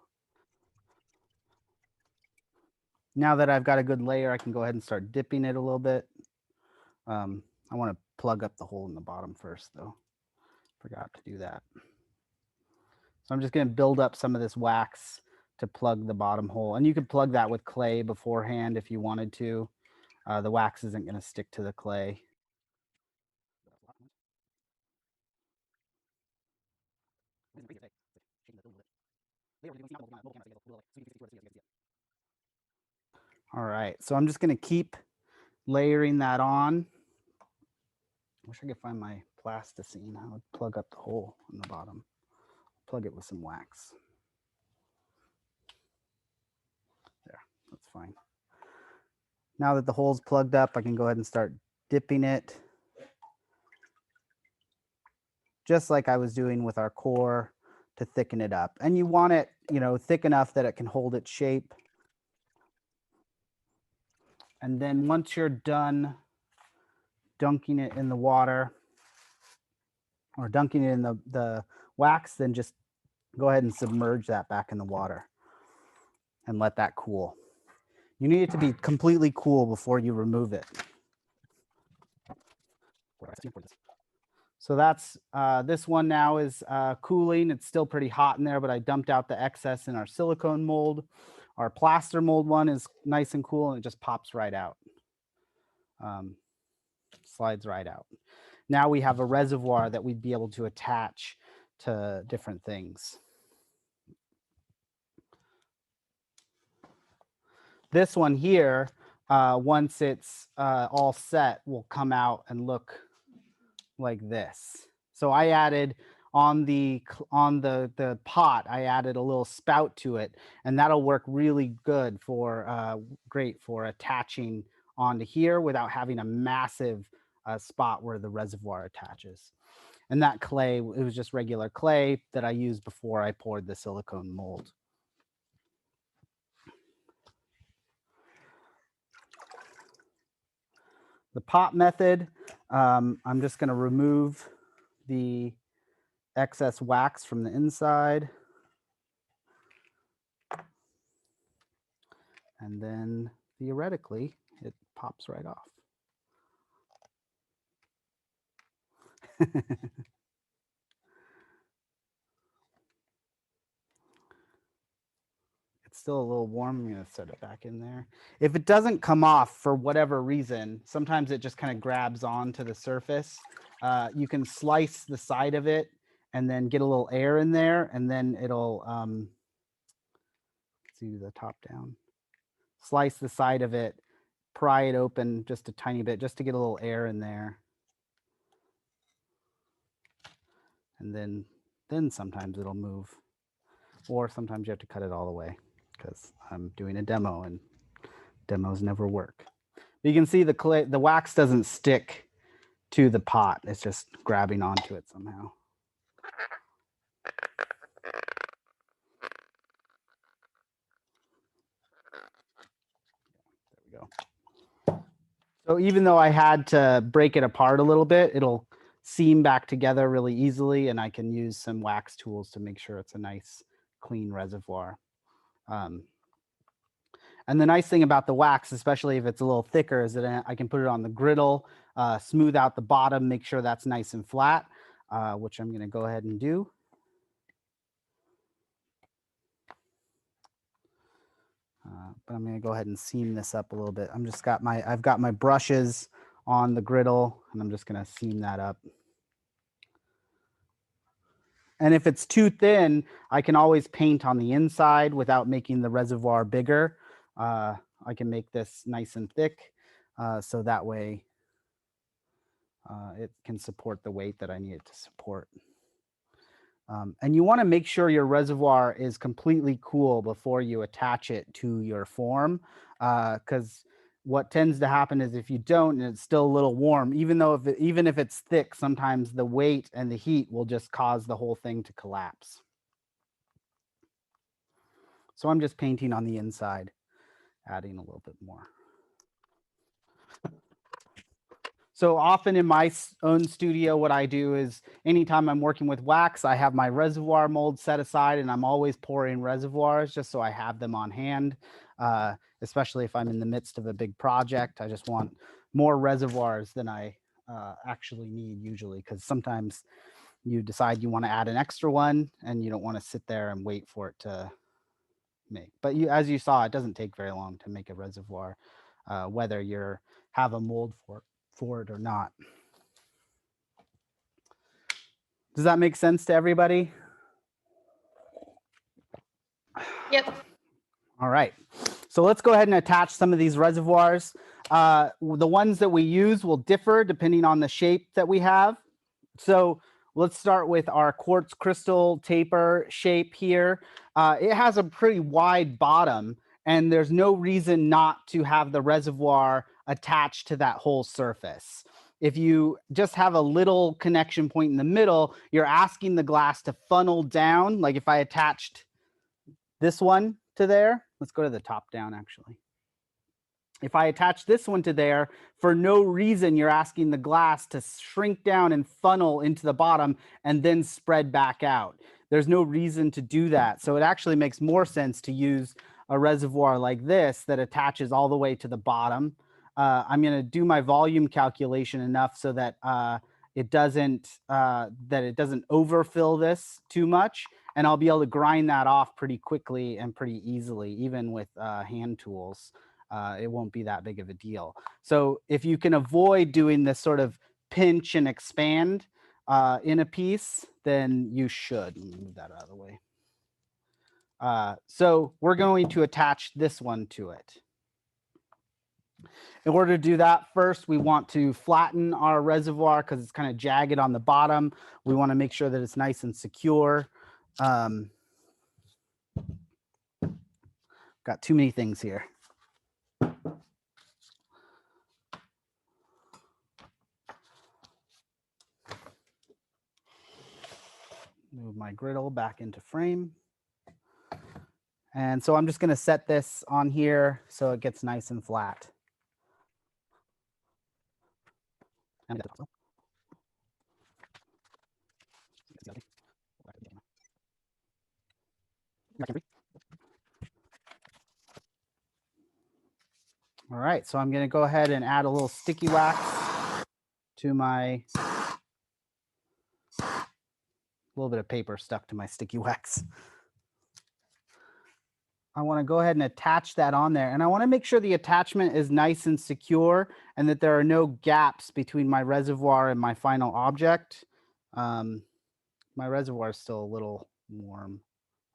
Now that I've got a good layer, I can go ahead and start dipping it a little bit. I want to plug up the hole in the bottom first, though. Forgot to do that. So I'm just going to build up some of this wax to plug the bottom hole. And you could plug that with clay beforehand if you wanted to. The wax isn't going to stick to the clay. All right, so I'm just going to keep layering that on. I wish I could find my plasticine. I would plug up the hole in the bottom. Plug it with some wax. There, that's fine. Now that the hole's plugged up, I can go ahead and start dipping it. Just like I was doing with our core to thicken it up. And you want it, thick enough that it can hold its shape. And then once you're done dunking it in the water or dunking it in the wax, then just go ahead and submerge that back in the water and let that cool. You need it to be completely cool before you remove it. So that's this one now is cooling. It's still pretty hot in there, but I dumped out the excess in our silicone mold. Our plaster mold one is nice and cool and it just pops right out. slides right out. Now we have a reservoir that we'd be able to attach to different things. This one here, once it's all set, will come out and look like this. So I added on the pot, I added a little spout to it, and that'll work really good for great for attaching onto here without having a massive spot where the reservoir attaches. And that clay, it was just regular clay that I used before I poured the silicone mold. The pot method, I'm just going to remove the excess wax from the inside. And then theoretically, it pops right off. It's still a little warm. I'm going to set it back in there. If it doesn't come off for whatever reason, sometimes it just kind of grabs onto the surface. You can slice the side of it and then get a little air in there, and then it'll, let's do the top down. Slice the side of it, pry it open just a tiny bit, just to get a little air in there. And then sometimes it'll move, or sometimes you have to cut it all the way because I'm doing a demo and demos never work. But you can see the wax doesn't stick to the pot. It's just grabbing onto it somehow. There we go. So even though I had to break it apart a little bit, it'll seam back together really easily, and I can use some wax tools to make sure it's a nice clean reservoir. And the nice thing about the wax, especially if it's a little thicker, is that I can put it on the griddle, smooth out the bottom, make sure that's nice and flat, which I'm going to go ahead and do. But I'm going to go ahead and seam this up a little bit. I've got my brushes on the griddle, and I'm just going to seam that up. And if it's too thin, I can always paint on the inside without making the reservoir bigger. I can make this nice and thick, so that way it can support the weight that I need it to support. And you want to make sure your reservoir is completely cool before you attach it to your form, because what tends to happen is if you don't and it's still a little warm, even if it's thick, sometimes the weight and the heat will just cause the whole thing to collapse. So I'm just painting on the inside, adding a little bit more. So often in my own studio, what I do is anytime I'm working with wax, I have my reservoir mold set aside, and I'm always pouring reservoirs just so I have them on hand, especially if I'm in the midst of a big project. I just want more reservoirs than I actually need usually, because sometimes you decide you want to add an extra one and you don't want to sit there and wait for it to make. But as you saw, it doesn't take very long to make a reservoir, whether you have a mold for it or not. Does that make sense to everybody? Yep. All right. So let's go ahead and attach some of these reservoirs. The ones that we use will differ depending on the shape that we have. So let's start with our quartz crystal taper shape here. It has a pretty wide bottom, and there's no reason not to have the reservoir attached to that whole surface. If you just have a little connection point in the middle, you're asking the glass to funnel down. Like if I attached this one to there, let's go to the top down actually. If I attach this one to there, for no reason, you're asking the glass to shrink down and funnel into the bottom and then spread back out. There's no reason to do that. So it actually makes more sense to use a reservoir like this that attaches all the way to the bottom. I'm going to do my volume calculation enough so that it doesn't overfill this too much, and I'll be able to grind that off pretty quickly and pretty easily, even with hand tools. it won't be that big of a deal. So if you can avoid doing this sort of pinch and expand in a piece, then you should. Let me move that out of the way. So we're going to attach this one to it. In order to do that, first we want to flatten our reservoir because it's kind of jagged on the bottom. We want to make sure that it's nice and secure. Got too many things here. Move my griddle back into frame. And so I'm just going to set this on here so it gets nice and flat. All right, so I'm going to go ahead and add a little sticky wax to my, a little bit of paper stuck to my sticky wax. I want to go ahead and attach that on there. And I want to make sure the attachment is nice and secure and that there are no gaps between my reservoir and my final object. My reservoir is still a little warm,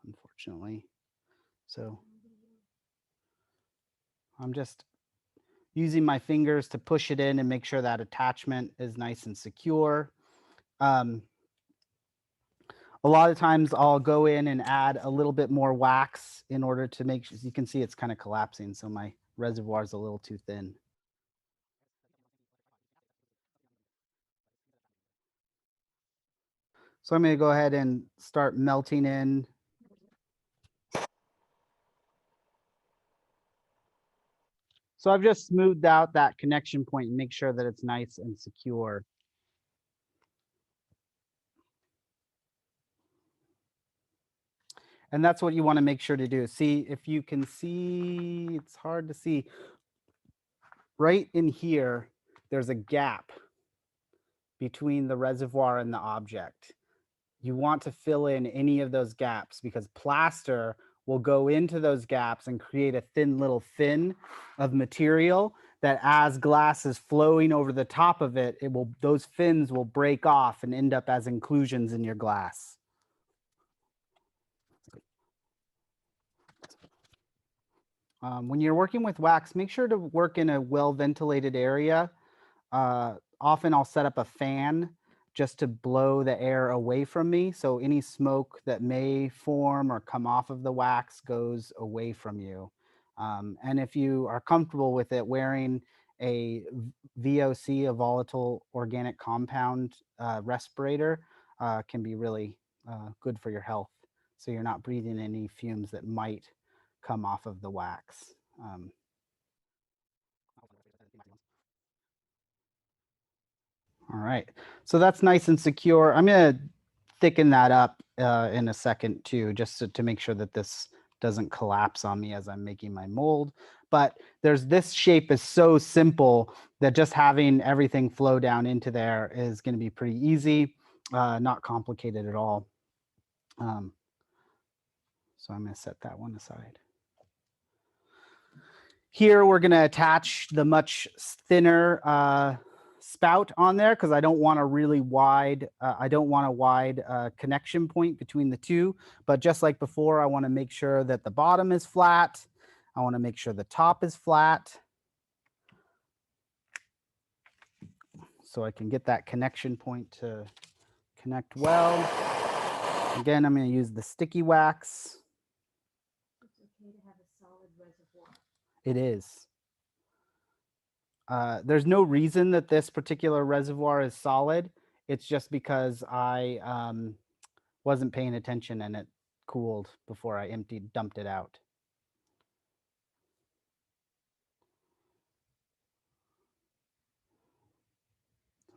unfortunately. So I'm just using my fingers to push it in and make sure that attachment is nice and secure. A lot of times I'll go in and add a little bit more wax in order to make sure, you can see it's kind of collapsing. So my reservoir is a little too thin. So I'm going to go ahead and start melting in. So I've just smoothed out that connection point and make sure that it's nice and secure. And that's what you want to make sure to do. See, if you can see, it's hard to see. Right in here, there's a gap between the reservoir and the object. You want to fill in any of those gaps because plaster will go into those gaps and create a thin little fin of material that as glass is flowing over the top of it, those fins will break off and end up as inclusions in your glass. When you're working with wax, make sure to work in a well-ventilated area. Often I'll set up a fan just to blow the air away from me. So any smoke that may form or come off of the wax goes away from you. And if you are comfortable with it, wearing a VOC, a volatile organic compound respirator can be really good for your health. So you're not breathing any fumes that might come off of the wax. All right, so that's nice and secure. I'm gonna thicken that up in a second too, just to make sure that this doesn't collapse on me as I'm making my mold. But this shape is so simple that just having everything flow down into there is gonna be pretty easy, not complicated at all. So I'm gonna set that one aside. Here, we're going to attach the much thinner spout on there because I don't want a really wide, connection point between the two. But just like before, I want to make sure that the bottom is flat. I want to make sure the top is flat. So I can get that connection point to connect well. Again, I'm going to use the sticky wax. It's okay to have a solid reservoir. It is. There's no reason that this particular reservoir is solid. It's just because I wasn't paying attention and it cooled before I dumped it out.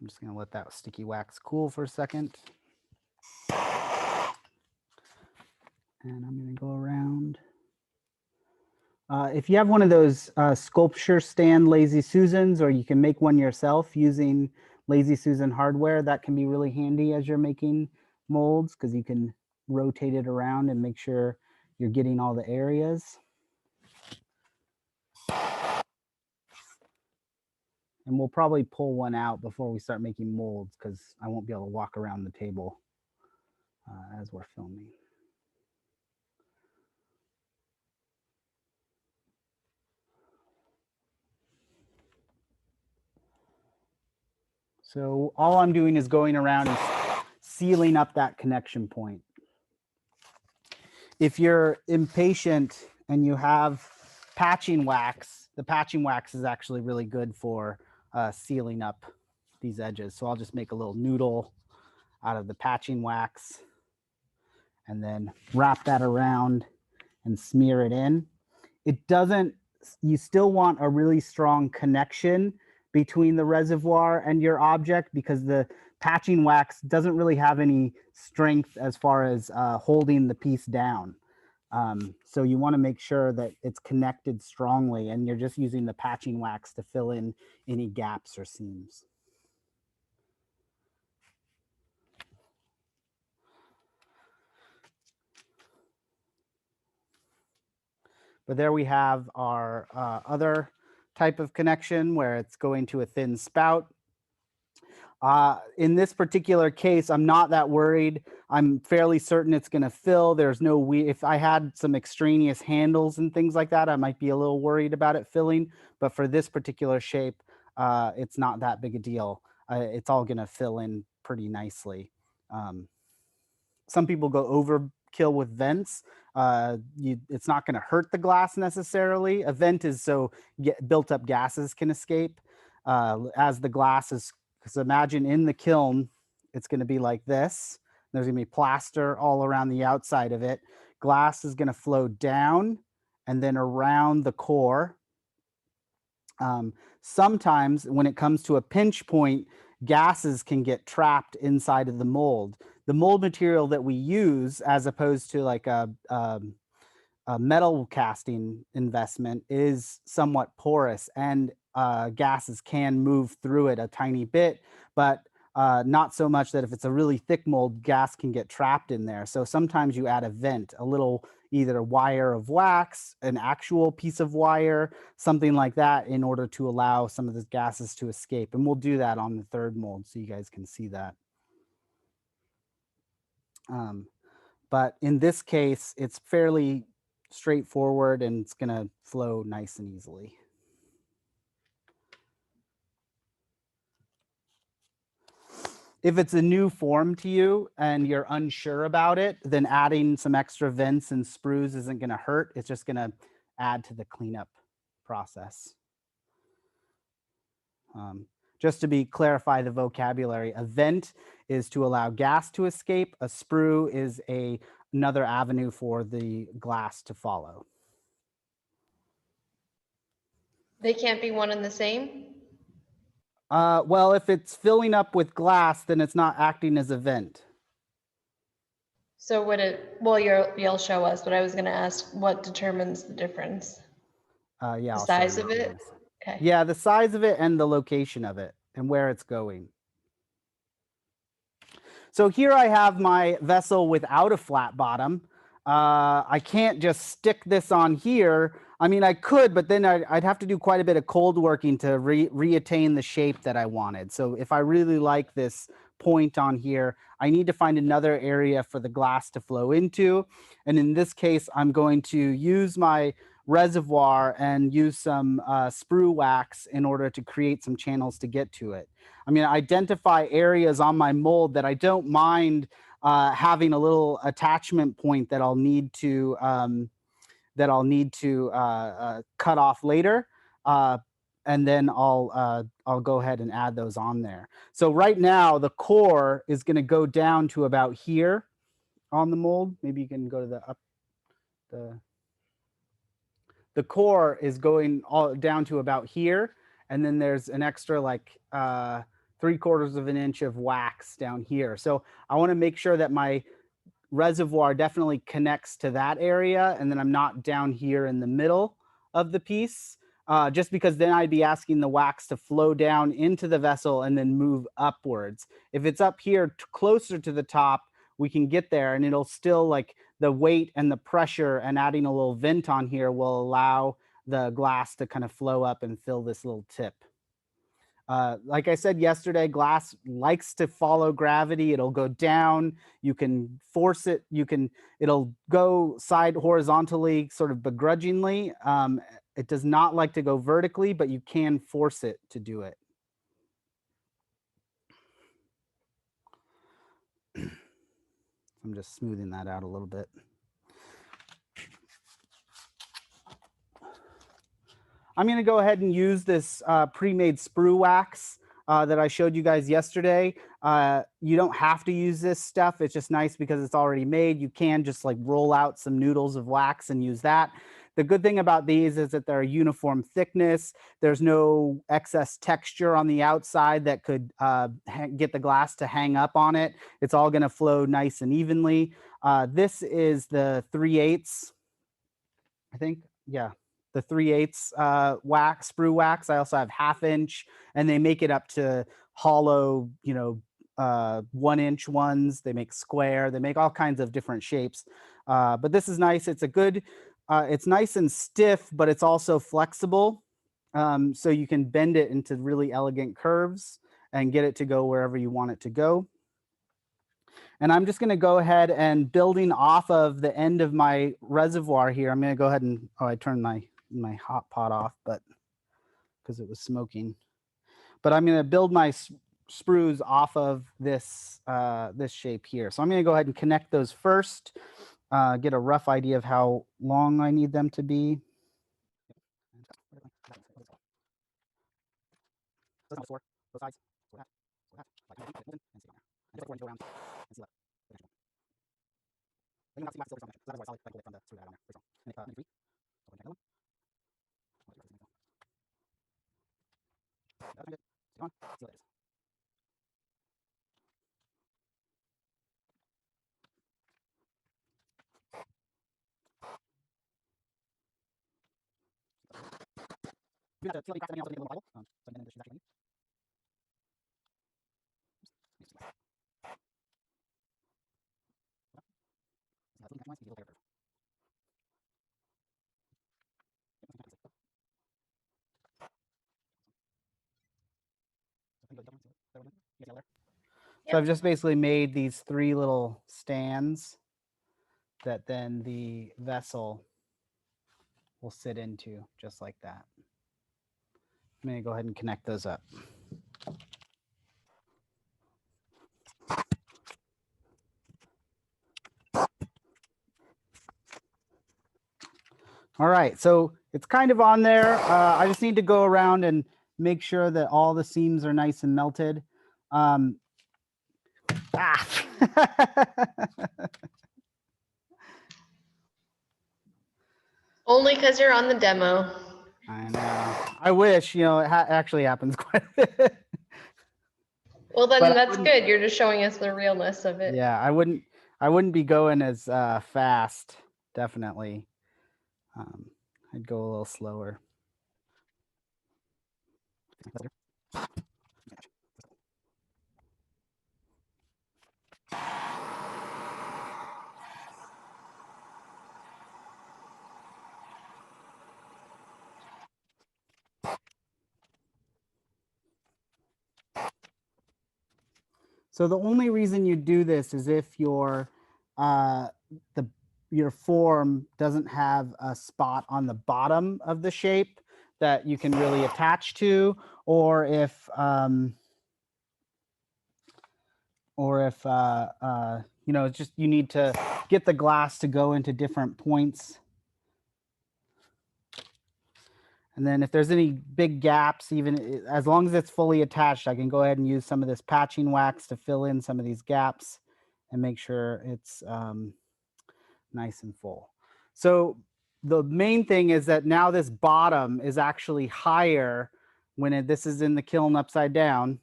I'm just going to let that sticky wax cool for a second. And I'm going to go around. If you have one of those sculpture stand Lazy Susans, or you can make one yourself using Lazy Susan hardware, that can be really handy as you're making molds because you can rotate it around and make sure you're getting all the areas. And we'll probably pull one out before we start making molds because I won't be able to walk around the table as we're filming. So all I'm doing is going around and sealing up that connection point. If you're impatient and you have patching wax, the patching wax is actually really good for sealing up these edges. So I'll just make a little noodle out of the patching wax and then wrap that around and smear it in. It doesn't, you still want a really strong connection between the reservoir and your object because the patching wax doesn't really have any strength as far as holding the piece down. So you want to make sure that it's connected strongly and you're just using the patching wax to fill in any gaps or seams. But there we have our other type of connection where it's going to a thin spout. In this particular case, I'm not that worried. I'm fairly certain it's going to fill. There's no, if I had some extraneous handles and things like that, I might be a little worried about it filling. But for this particular shape, it's not that big a deal. It's all going to fill in pretty nicely. Some people go overkill with vents. It's not going to hurt the glass necessarily. A vent is so built up gases can escape as the glass is. Because imagine in the kiln, it's going to be like this. There's going to be plaster all around the outside of it. Glass is going to flow down and then around the core. Sometimes when it comes to a pinch point, gases can get trapped inside of the mold. The mold material that we use, as opposed to like a metal casting investment, is somewhat porous and gases can move through it a tiny bit, but not so much that if it's a really thick mold, gas can get trapped in there. So sometimes you add a vent, a little either a wire of wax, an actual piece of wire, something like that in order to allow some of the gases to escape. And we'll do that on the third mold so you guys can see that. But in this case, it's fairly straightforward and it's going to flow nice and easily. If it's a new form to you and you're unsure about it, then adding some extra vents and sprues isn't going to hurt. It's just going to add to the cleanup process. Just to clarify the vocabulary, a vent is to allow gas to escape. A sprue is another avenue for the glass to follow. They can't be one and the same? Well, if it's filling up with glass, then it's not acting as a vent. So would it, well, you'll show us, but I was gonna ask what determines the difference? Yeah, The I'll show size you of in a it? minute. Okay. Yeah, the size of it and the location of it and where it's going. So here I have my vessel without a flat bottom. I can't just stick this on here. I mean, I could, but then I'd have to do quite a bit of cold working to reattain the shape that I wanted. So if I really like this point on here, I need to find another area for the glass to flow into. And in this case, I'm going to use my reservoir and use some sprue wax in order to create some channels to get to it. I'm going to identify areas on my mold that I don't mind having a little attachment point that I'll need to cut off later, and then I'll go ahead and add those on there. So right now the core is going to go down to about here on the mold. Maybe you can go to the core is going all down to about here, and then there's an extra like 3/4 of an inch of wax down here. So I want to make sure that my reservoir definitely connects to that area, and then I'm not down here in the middle of the piece, just because then I'd be asking the wax to flow down into the vessel and then move upwards. If it's up here closer to the top, we can get there and it'll still, like, the weight and the pressure and adding a little vent on here will allow the glass to kind of flow up and fill this little tip. Like I said yesterday, glass likes to follow gravity. It'll go down. You can force it. It'll go side horizontally, sort of begrudgingly. It does not like to go vertically, but you can force it to do it. I'm just smoothing that out a little bit. I'm going to go ahead and use this pre-made sprue wax that I showed you guys yesterday. You don't have to use this stuff. It's just nice because it's already made. You can just like roll out some noodles of wax and use that. The good thing about these is that they're a uniform thickness. There's no excess texture on the outside that could get the glass to hang up on it. It's all going to flow nice and evenly. This is the 3/8, I think. Yeah, the 3/8 wax, sprue wax. I also have 1/2 inch, and they make it up to hollow, 1-inch ones. They make square. They make all kinds of different shapes. But this is nice. It's a good. It's nice and stiff, but it's also flexible. So you can bend it into really elegant curves and get it to go wherever you want it to go. And I'm just going to go ahead and building off of the end of my reservoir here. I'm going to go ahead and, I turned my hot pot off, but because it was smoking. But I'm going to build my sprues off of this, this shape here. So I'm going to go ahead and connect those first. Get a rough idea of how long I need them to be. So I've just basically made these 3 little stands that then the vessel will sit into, just like that. I'm going to go ahead and connect those up. All right, so it's kind of on there. I just need to go around and make sure that all the seams are nice and melted. Only because you're on the demo. I know. I wish, it actually happens quite a bit. Well, then But I that's wouldn't- good. You're just showing us the realness of it. Yeah, I wouldn't be going as fast, definitely. I'd go a little slower. So the only reason you do this is if your form doesn't have a spot on the bottom of the shape that you can really attach to, or if it's just you need to get the glass to go into different points. And then if there's any big gaps, even as long as it's fully attached, I can go ahead and use some of this patching wax to fill in some of these gaps and make sure it's nice and full. So the main thing is that now this bottom is actually higher when this is in the kiln upside down.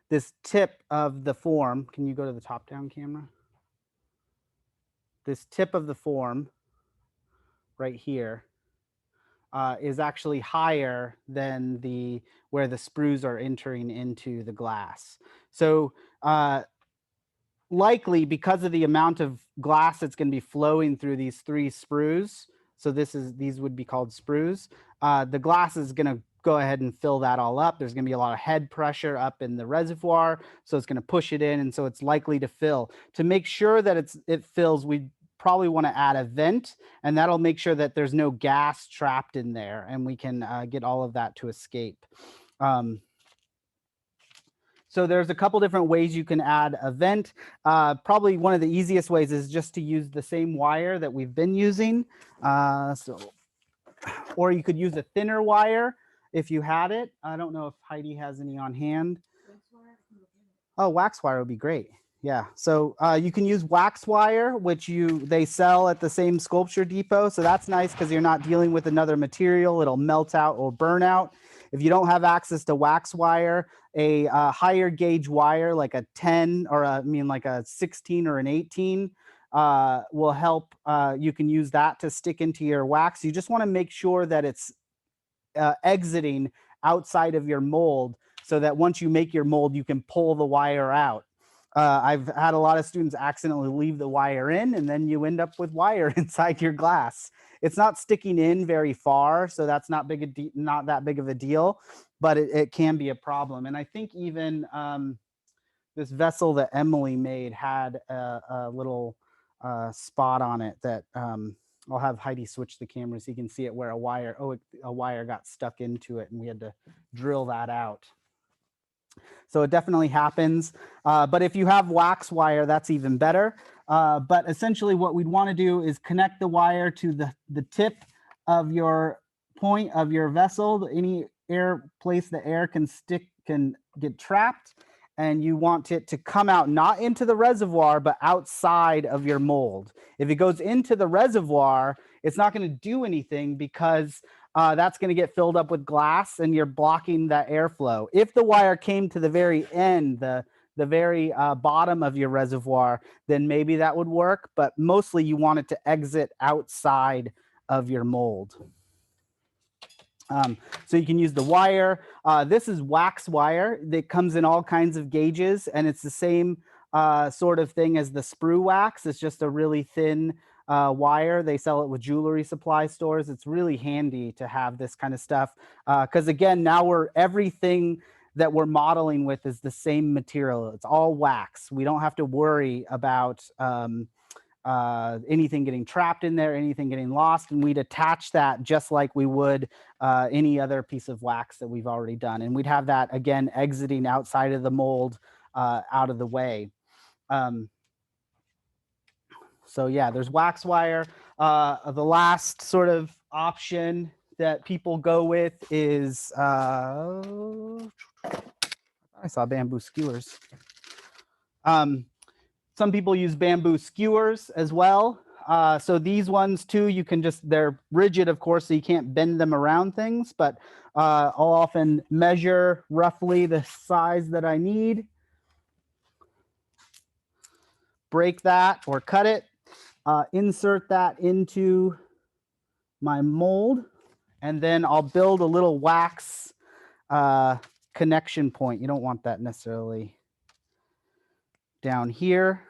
This tip of the form, can you go to the top down camera? This tip of the form right here is actually higher than where the sprues are entering into the glass. So likely because of the amount of glass that's going to be flowing through these 3 sprues, so these would be called sprues, the glass is going to go ahead and fill that all up. There's going to be a lot of head pressure up in the reservoir, so it's going to push it in, and so it's likely to fill. To make sure that it fills, we probably want to add a vent, and that'll make sure that there's no gas trapped in there, and we can get all of that to escape. So there's a couple different ways you can add a vent. Probably one of the easiest ways is just to use the same wire that we've been using. Or you could use a thinner wire if you had it. I don't know if Heidi has any on hand. Oh, wax wire would be great. Yeah, so you can use wax wire, which they sell at the same Sculpture Depot. So that's nice because you're not dealing with another material. It'll melt out or burn out. If you don't have access to wax wire, a higher gauge wire like a 10 or like a 16 or an 18 will help. You can use that to stick into your wax. You just want to make sure that it's exiting outside of your mold so that once you make your mold, you can pull the wire out. I've had a lot of students accidentally leave the wire in, and then you end up with wire inside your glass. It's not sticking in very far, so that's not that big of a deal, but it can be a problem. And I think even this vessel that Emily made had a little spot on it that I'll have Heidi switch the camera so you can see it where a wire got stuck into it, and we had to drill that out. So it definitely happens. But if you have wax wire, that's even better. But essentially what we'd want to do is connect the wire to the tip of your point of your vessel. Any place the air can get trapped. And you want it to come out not into the reservoir, but outside of your mold. If it goes into the reservoir, it's not going to do anything because that's going to get filled up with glass and you're blocking that airflow. If the wire came to the very end, the very bottom of your reservoir, then maybe that would work. But mostly you want it to exit outside of your mold. So you can use the wire. This is wax wire that comes in all kinds of gauges, and it's the same sort of thing as the sprue wax. It's just a really thin wire. They sell it with jewelry supply stores. It's really handy to have this kind of stuff because again, now everything that we're modeling with is the same material. It's all wax. We don't have to worry about anything getting trapped in there, anything getting lost, and we'd attach that just like we would any other piece of wax that we've already done. And we'd have that, again, exiting outside of the mold, out of the way. So yeah, there's wax wire. The last sort of option that people go with is, I saw bamboo skewers. Some people use bamboo skewers as well. So these ones too, they're rigid, of course, so you can't bend them around things, but I'll often measure roughly the size that I need, break that or cut it, insert that into my mold, and then I'll build a little wax connection point. You don't want that necessarily down here.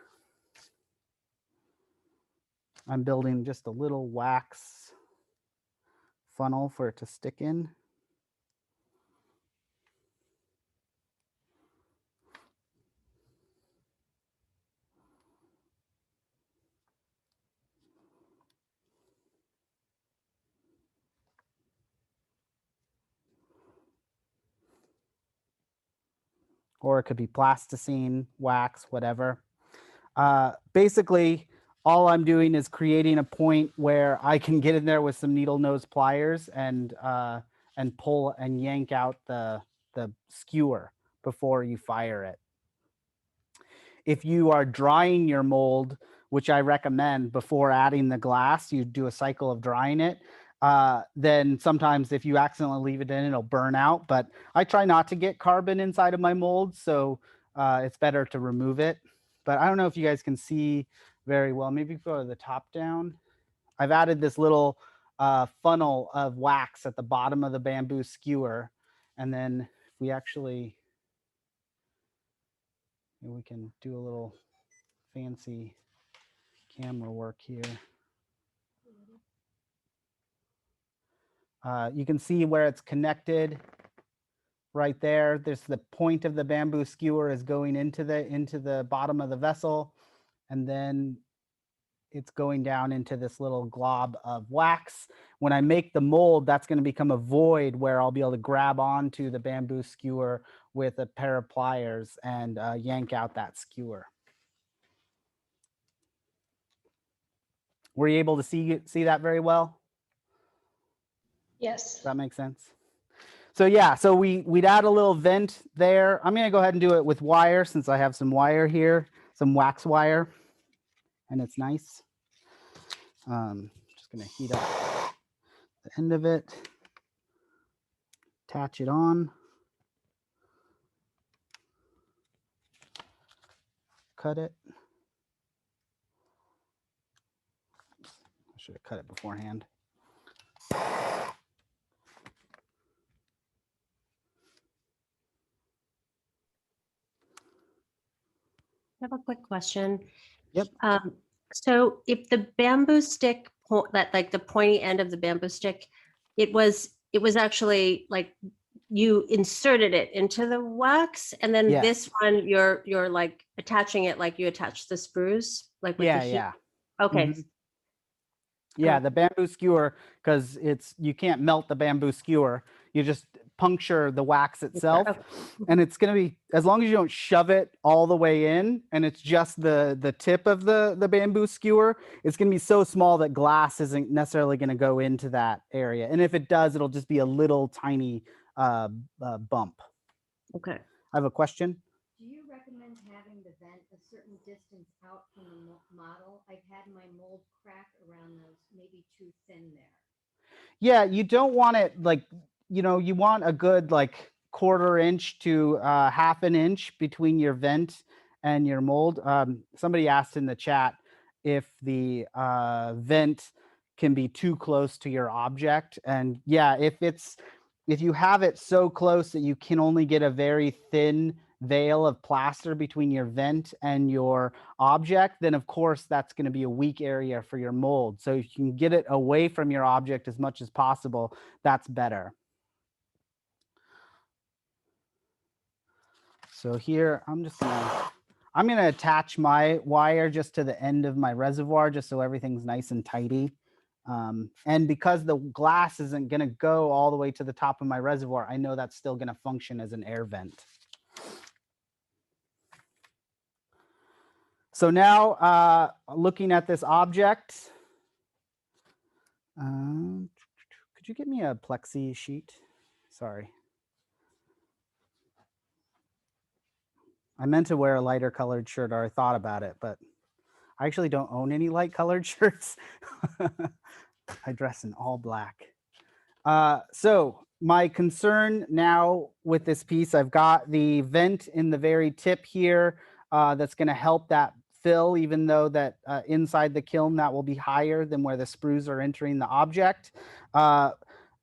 I'm building just a little wax funnel for it to stick in. Or it could be plasticine, wax, whatever. Basically, all I'm doing is creating a point where I can get in there with some needle nose pliers and pull and yank out the skewer before you fire it. If you are drying your mold, which I recommend before adding the glass, you do a cycle of drying it. Then sometimes if you accidentally leave it in, it'll burn out. But I try not to get carbon inside of my mold, so it's better to remove it. But I don't know if you guys can see very well. Maybe go to the top down. I've added this little funnel of wax at the bottom of the bamboo skewer. And then if we actually, we can do a little fancy camera work here. You can see where it's connected right there. There's the point of the bamboo skewer is going into the bottom of the vessel, and then it's going down into this little glob of wax. When I make the mold, that's going to become a void where I'll be able to grab onto the bamboo skewer with a pair of pliers and yank out that skewer. Were you able to see that very well? Yes. Does that make sense? So yeah, so we'd add a little vent there. I'm gonna go ahead and do it with wire since I have some wire here, some wax wire, and it's nice. Just gonna heat up the end of it, attach it on, cut it. I should have cut it beforehand. I have a quick question. Yep. So if the bamboo stick, that like the pointy end of the bamboo stick, it was actually like you inserted it into the wax, and then Yes. this one you're like attaching it like you attach the sprues, like with Yeah, the heat. yeah. Okay. Mhm. Yeah, Cool. the bamboo skewer, because you can't melt the bamboo skewer. You just puncture the wax itself, Okay. and it's going to be, as long as you don't shove it all the way in, and it's just the tip of the bamboo skewer, it's going to be so small that glass isn't necessarily going to go into that area. And if it does, it'll just be a little tiny bump. Okay. I have a question. Do you recommend having the vent a certain distance out from the model? I've had my mold crack around those, maybe too thin there. Yeah, you don't want it like, you want a good like 1/4 inch to 1/2 an inch between your vent and your mold. Somebody asked in the chat if the vent can be too close to your object. And yeah, if you have it so close that you can only get a very thin veil of plaster between your vent and your object, then of course that's going to be a weak area for your mold. So if you can get it away from your object as much as possible, that's better. So here, I'm gonna attach my wire just to the end of my reservoir, just so everything's nice and tidy. And because the glass isn't gonna go all the way to the top of my reservoir, I know that's still gonna function as an air vent. So now, looking at this object, could you get me a plexi sheet? Sorry. I meant to wear a lighter colored shirt, or I thought about it, but I actually don't own any light colored shirts. I dress in all black. So my concern now with this piece, I've got the vent in the very tip here that's going to help that fill, even though that inside the kiln that will be higher than where the sprues are entering the object.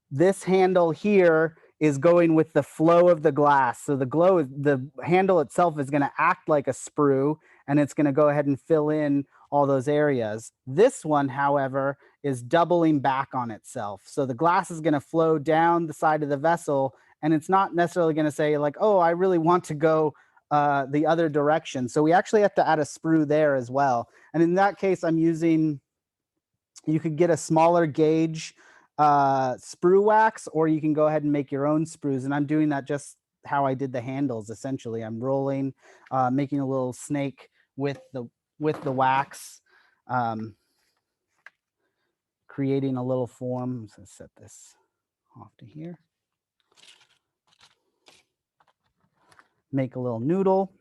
This handle here is going with the flow of the glass. So the handle itself is going to act like a sprue, and it's going to go ahead and fill in all those areas. This one, however, is doubling back on itself. So the glass is going to flow down the side of the vessel, and it's not necessarily going to say like, oh, I really want to go the other direction. So we actually have to add a sprue there as well. And in that case, you could get a smaller gauge sprue wax, or you can go ahead and make your own sprues. And I'm doing that just how I did the handles. Essentially, I'm rolling, making a little snake with the wax, creating a little form. I'm just gonna set this off to here. Make a little noodle.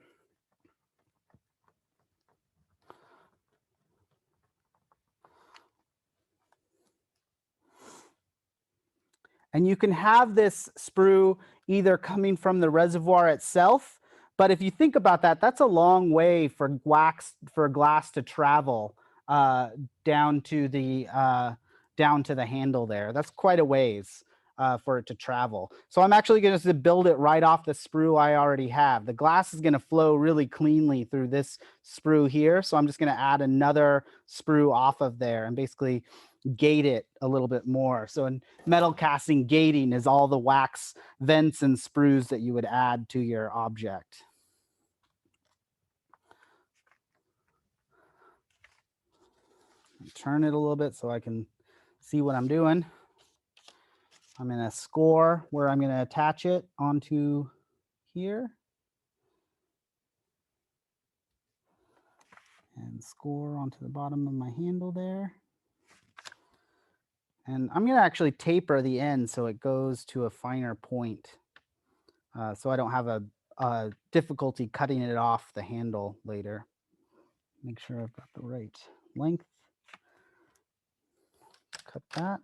And you can have this sprue either coming from the reservoir itself, but if you think about that, that's a long way for glass to travel down to the handle there. That's quite a ways for it to travel. So I'm actually going to build it right off the sprue I already have. The glass is going to flow really cleanly through this sprue here. So I'm just going to add another sprue off of there and basically gate it a little bit more. So in metal casting, gating is all the wax vents and sprues that you would add to your object. Turn it a little bit so I can see what I'm doing. I'm going to score where I'm going to attach it onto here. And score onto the bottom of my handle there. And I'm going to actually taper the end so it goes to a finer point. So I don't have a difficulty cutting it off the handle later. Make sure I've got the right length. Cut that.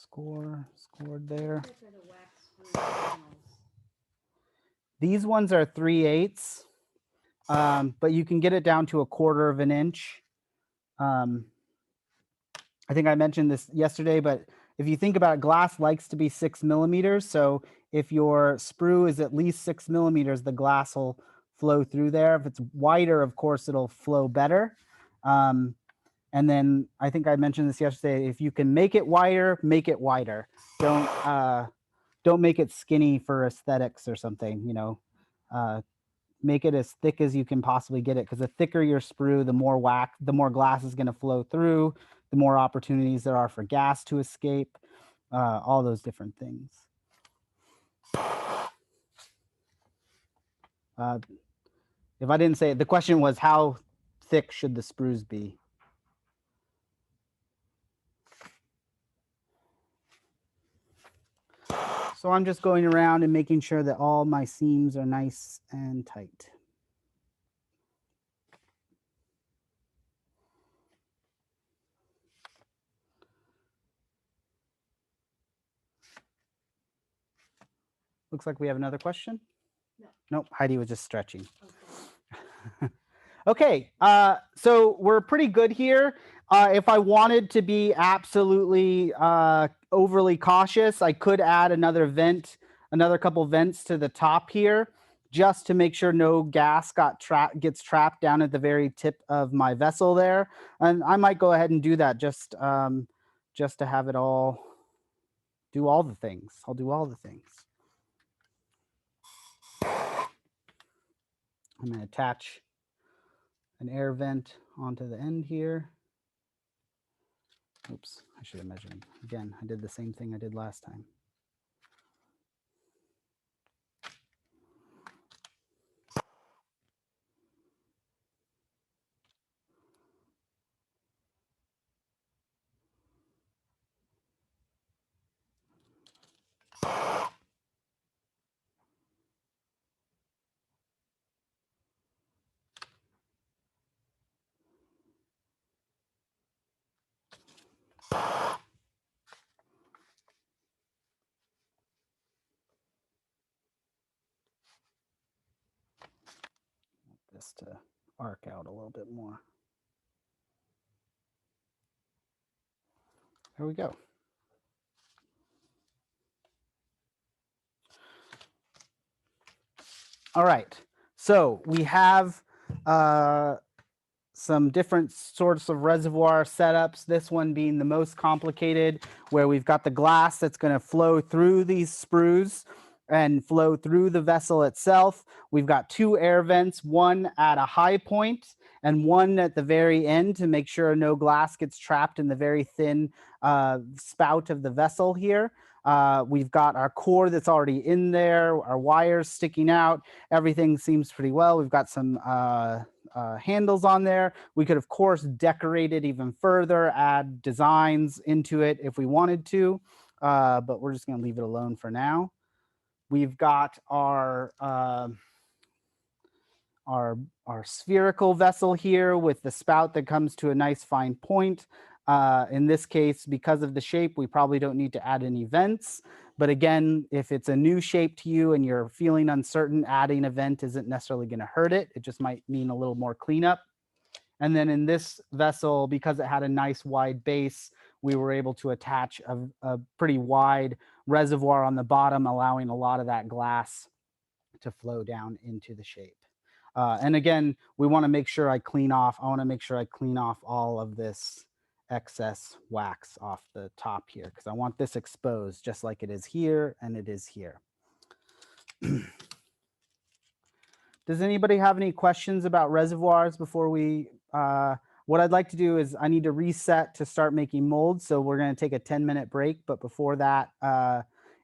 Scored there. Those are the wax sprue panels. These ones are 3/8, but you can get it down to 1/4 of an inch. I think I mentioned this yesterday, but if you think about it, glass likes to be 6 millimeters. So if your sprue is at least 6 millimeters, the glass will flow through there. If it's wider, of course, it'll flow better. And then I think I mentioned this yesterday. If you can make it wider, make it wider. Don't make it skinny for aesthetics or something. You know, make it as thick as you can possibly get it. Because the thicker your sprue, the more glass is going to flow through. The more opportunities there are for gas to escape. All those different things. If I didn't say it, the question was how thick should the sprues be? So I'm just going around and making sure that all my seams are nice and tight. Looks like we have another question. No. Nope, Heidi was just stretching. Okay. Okay, so we're pretty good here. If I wanted to be absolutely overly cautious, I could add another couple vents to the top here, just to make sure no gas gets trapped down at the very tip of my vessel there. And I might go ahead and do that just to have it all do all the things. I'll do all the things. I'm going to attach an air vent onto the end here. Oops, I should have measured. Again, I did the same thing I did last time. This to arc out a little bit more. There we go. All right, so we have some different sorts of reservoir setups. This one being the most complicated, where we've got the glass that's going to flow through these sprues and flow through the vessel itself. We've got 2 air vents, one at a high point and one at the very end to make sure no glass gets trapped in the very thin spout of the vessel here. We've got our core that's already in there, our wires sticking out. Everything seems pretty well. We've got some handles on there. We could, of course, decorate it even further, add designs into it if we wanted to, but we're just going to leave it alone for now. We've got our spherical vessel here with the spout that comes to a nice fine point. In this case, because of the shape, we probably don't need to add any vents. But again, if it's a new shape to you and you're feeling uncertain, adding a vent isn't necessarily going to hurt it. It just might mean a little more cleanup. And then in this vessel, because it had a nice wide base, we were able to attach a pretty wide reservoir on the bottom, allowing a lot of that glass to flow down into the shape. And again, we want to make sure I clean off all of this excess wax off the top here, because I want this exposed just like it is here and it is here. Does anybody have any questions about reservoirs before we, what I'd like to do is I need to reset to start making molds. So we're going to take a 10-minute break. But before that,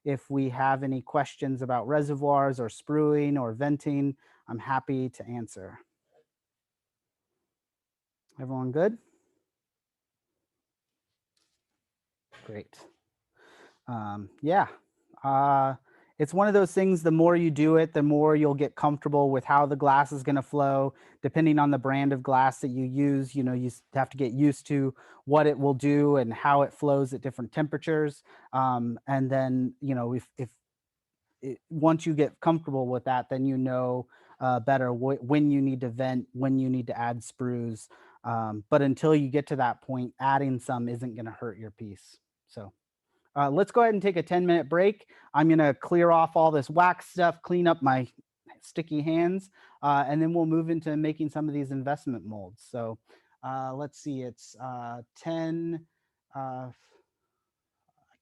if we have any questions about reservoirs or sprueing or venting, I'm happy to answer. Everyone good? Great. Yeah. It's one of those things, the more you do it, the more you'll get comfortable with how the glass is going to flow. Depending on the brand of glass that you use, you know, you have to get used to what it will do and how it flows at different temperatures. And then, you know, once you get comfortable with that, then you know better when you need to vent, when you need to add sprues. But until you get to that point, adding some isn't going to hurt your piece. So. Let's go ahead and take a 10-minute break. I'm going to clear off all this wax stuff, clean up my sticky hands, and then we'll move into making some of these investment molds. So let's see, it's 10, I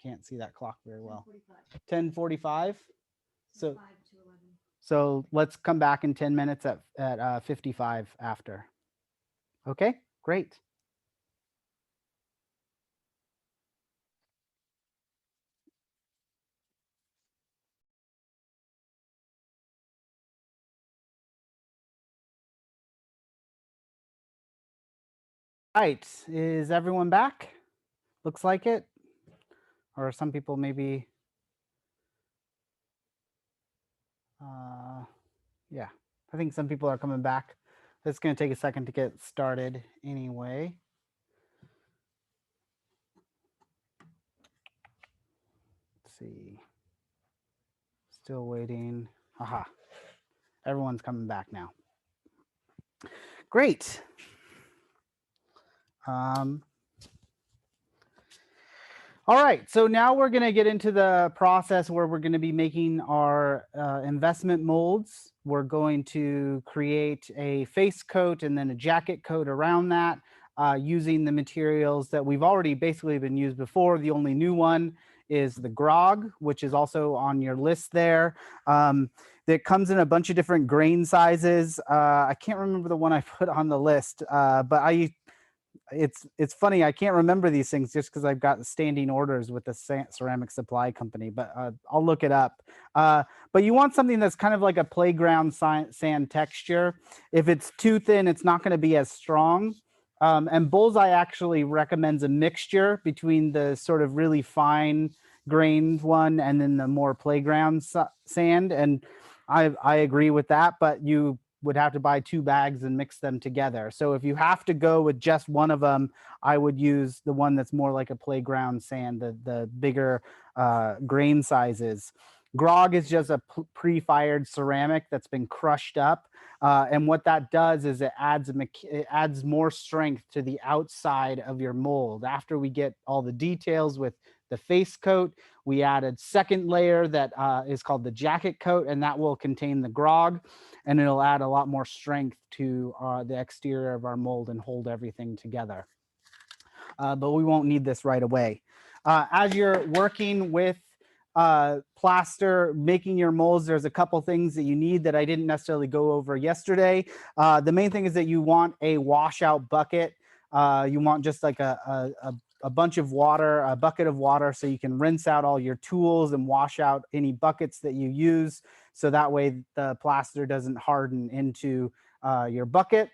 can't see that clock very well. 10:45. So let's come back in 10 minutes at 55 after. Okay, great. All right, is everyone back? Looks like it. Or some people maybe, yeah, I think some people are coming back. It's going to take a second to get started anyway. Let's see. Still waiting. Aha. Everyone's coming back now. Great. All right, so now we're going to get into the process where we're going to be making our investment molds. We're going to create a face coat and then a jacket coat around that using the materials that we've already basically been used before. The only new one is the grog, which is also on your list there. That comes in a bunch of different grain sizes. I can't remember the one I put on the list, but it's funny, I can't remember these things just because I've got standing orders with the ceramic supply company, but I'll look it up. But you want something that's kind of like a playground sand texture. If it's too thin, it's not going to be as strong. And Bullseye actually recommends a mixture between the sort of really fine grained one and then the more playground sand. And I agree with that, but you would have to buy 2 bags and mix them together. So if you have to go with just one of them, I would use the one that's more like a playground sand, the bigger grain sizes. Grog is just a pre-fired ceramic that's been crushed up. And what that does is it adds more strength to the outside of your mold. After we get all the details with the face coat, we added second layer that is called the jacket coat, and that will contain the grog, and it'll add a lot more strength to the exterior of our mold and hold everything together. But we won't need this right away. As you're working with plaster, making your molds, there's a couple things that you need that I didn't necessarily go over yesterday. The main thing is that you want a washout bucket. You want just like a bunch of water, a bucket of water, so you can rinse out all your tools and wash out any buckets that you use. So that way the plaster doesn't harden into your bucket.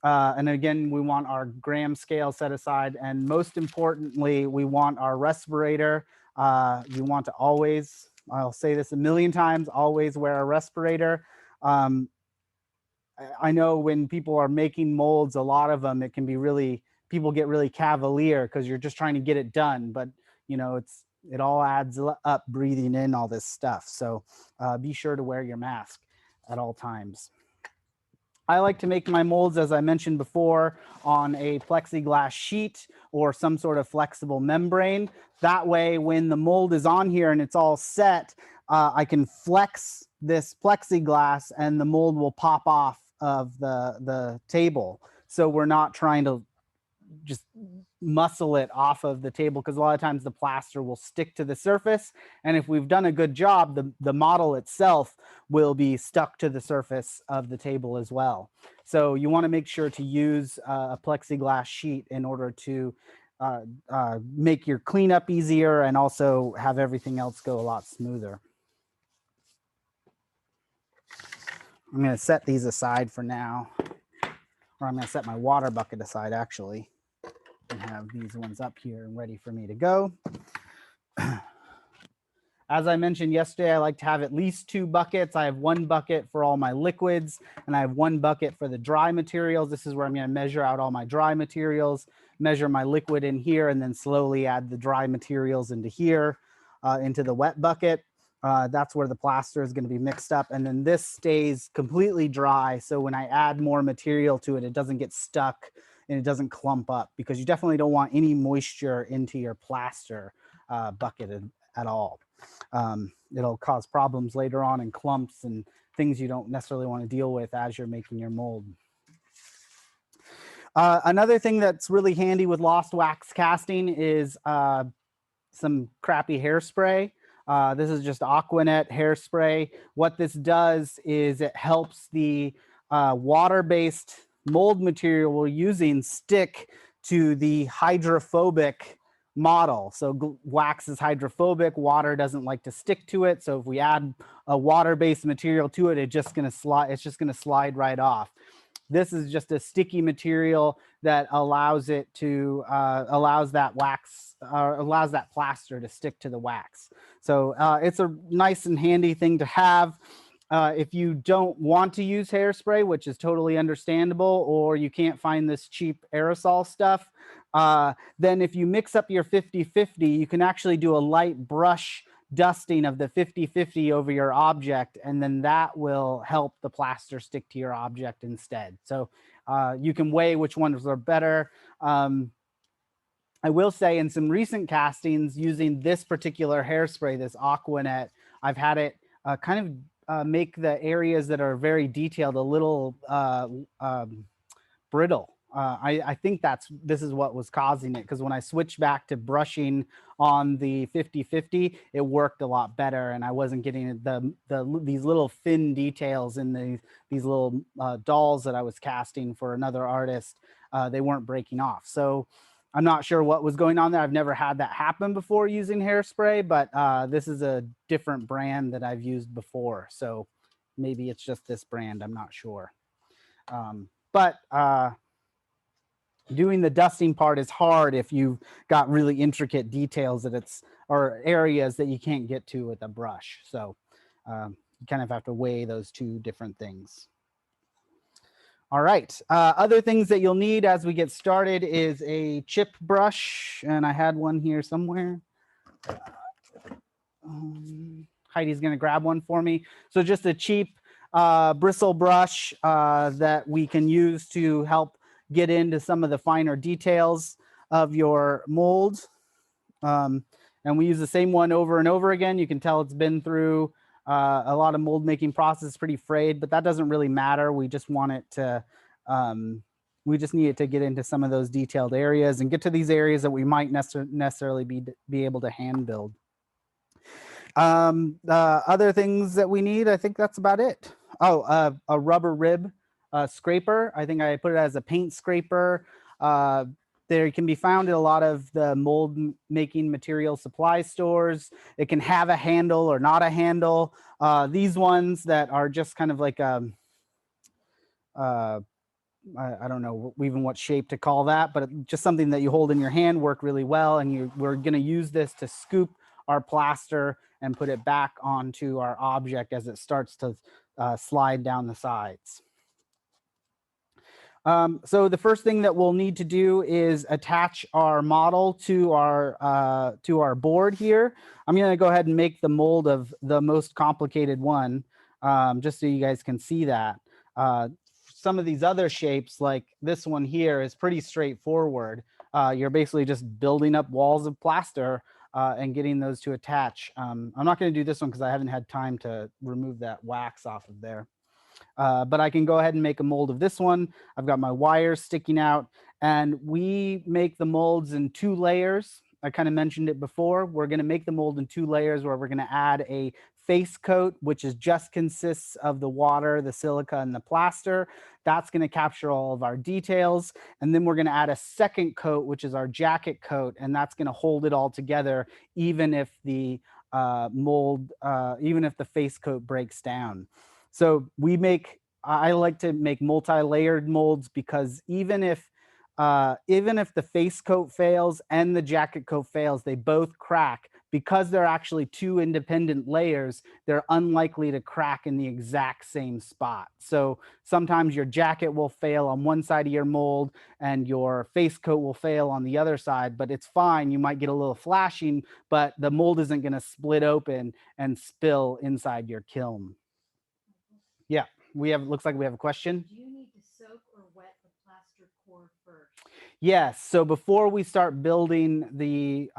And again, we want our gram scale set aside. And most importantly, we want our respirator. You want to always, I'll say this a million times, always wear a respirator. I know when people are making molds, a lot of them, it can be really, people get really cavalier because you're just trying to get it done. But, you know, it all adds up breathing in all this stuff. So be sure to wear your mask at all times. I like to make my molds, as I mentioned before, on a plexiglass sheet or some sort of flexible membrane. That way, when the mold is on here and it's all set, I can flex this plexiglass and the mold will pop off of the table. So we're not trying to just muscle it off of the table, because a lot of times the plaster will stick to the surface, and if we've done a good job, the model itself will be stuck to the surface of the table as well. So you want to make sure to use a plexiglass sheet in order to make your cleanup easier and also have everything else go a lot smoother. I'm going to set these aside for now, or I'm going to set my water bucket aside actually, and have these ones up here and ready for me to go. As I mentioned yesterday, I like to have at least 2 buckets. I have 1 bucket for all my liquids, and I have 1 bucket for the dry materials. This is where I'm going to measure out all my dry materials, measure my liquid in here, and then slowly add the dry materials into here, into the wet bucket. That's where the plaster is going to be mixed up. And then this stays completely dry. So when I add more material to it, it doesn't get stuck and it doesn't clump up, because you definitely don't want any moisture into your plaster bucket at all. It'll cause problems later on and clumps and things you don't necessarily want to deal with as you're making your mold. Another thing that's really handy with lost wax casting is some crappy hairspray. This is just Aquanet hairspray. What this does is it helps the water-based mold material we're using stick to the hydrophobic model. So wax is hydrophobic, water doesn't like to stick to it. So if we add a water-based material to it, it's just going to slide right off. This is just a sticky material that allows it to allows that plaster to stick to the wax. So it's a nice and handy thing to have. If you don't want to use hairspray, which is totally understandable, or you can't find this cheap aerosol stuff, then if you mix up your 50-50, you can actually do a light brush dusting of the 50-50 over your object, and then that will help the plaster stick to your object instead. So you can weigh which ones are better. I will say in some recent castings using this particular hairspray, this Aquanet, I've had it kind of make the areas that are very detailed a little brittle. I think this is what was causing it, because when I switched back to brushing on the 50-50, it worked a lot better, and I wasn't getting these little thin details in these little dolls that I was casting for another artist. They weren't breaking off. So I'm not sure what was going on there. I've never had that happen before using hairspray, but this is a different brand that I've used before. So maybe it's just this brand, I'm not sure. But doing the dusting part is hard if you've got really intricate details or areas that you can't get to with a brush. So you kind of have to weigh those 2 different things. All right, other things that you'll need as we get started is a chip brush, and I had one here somewhere. Heidi's gonna grab one for me. So just a cheap bristle brush that we can use to help get into some of the finer details of your mold. And we use the same one over and over again. You can tell it's been through a lot of mold making process, pretty frayed, but that doesn't really matter. We just want it to, we just need it to get into some of those detailed areas and get to these areas that we might necessarily be able to hand build. Other things that we need, I think that's about it. Oh, a rubber rib scraper. I think I put it as a paint scraper. They can be found in a lot of the mold making material supply stores. It can have a handle or not a handle. These ones that are just kind of like I don't know even what shape to call that, but just something that you hold in your hand work really well. And we're going to use this to scoop our plaster and put it back onto our object as it starts to slide down the sides. So the first thing that we'll need to do is attach our model to our board here. I'm going to go ahead and make the mold of the most complicated one, just so you guys can see that. some of these other shapes, like this one here, is pretty straightforward. You're basically just building up walls of plaster and getting those to attach. I'm not going to do this one because I haven't had time to remove that wax off of there. But I can go ahead and make a mold of this one. I've got my wires sticking out, and we make the molds in 2 layers. I kind of mentioned it before. We're going to make the mold in 2 layers where we're going to add a face coat, which is just consists of the water, the silica, and the plaster. That's going to capture all of our details. And then we're going to add a second coat, which is our jacket coat, and that's going to hold it all together, even if the even if the face coat breaks down. So I like to make multi-layered molds because even if the face coat fails and the jacket coat fails, they both crack. Because they're actually 2 independent layers, they're unlikely to crack in the exact same spot. So sometimes your jacket will fail on one side of your mold and your face coat will fail on the other side, but it's fine. You might get a little flashing, but the mold isn't going to split open and spill inside your kiln. Yeah, looks like we have a question. Do you need to soak or wet the plaster core first? Yes. So before we start building the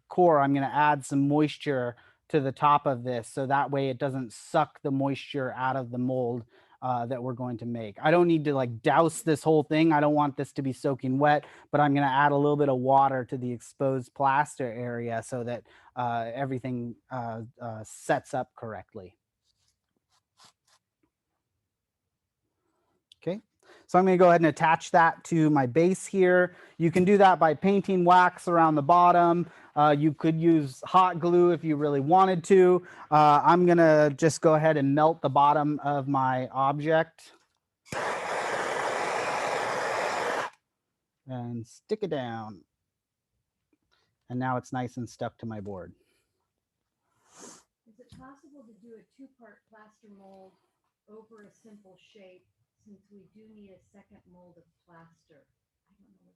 core, I'm going to add some moisture to the top of this, so that way it doesn't suck the moisture out of the mold that we're going to make. I don't need to like douse this whole thing. I don't want this to be soaking wet, but I'm going to add a little bit of water to the exposed plaster area so that everything sets up correctly. Okay. So I'm going to go ahead and attach that to my base here. You can do that by painting wax around the bottom. You could use hot glue if you really wanted to. I'm going to just go ahead and melt the bottom of my object and stick it down. And now it's nice and stuck to my board. Is it possible to do a 2-part plaster mold over a simple shape, since we do need a second mold of plaster? I don't know what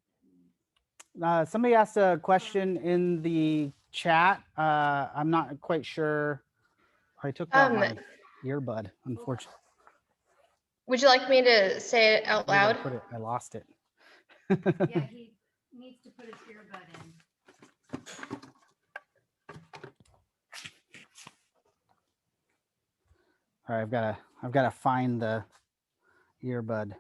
that means. Somebody asked a question in the chat. I'm not quite sure. I took out my earbud, unfortunately. Would you like me to say it out Where did I loud? put it? I lost it. Yeah, he needs to put his earbud in. All right, I've got to find the earbud.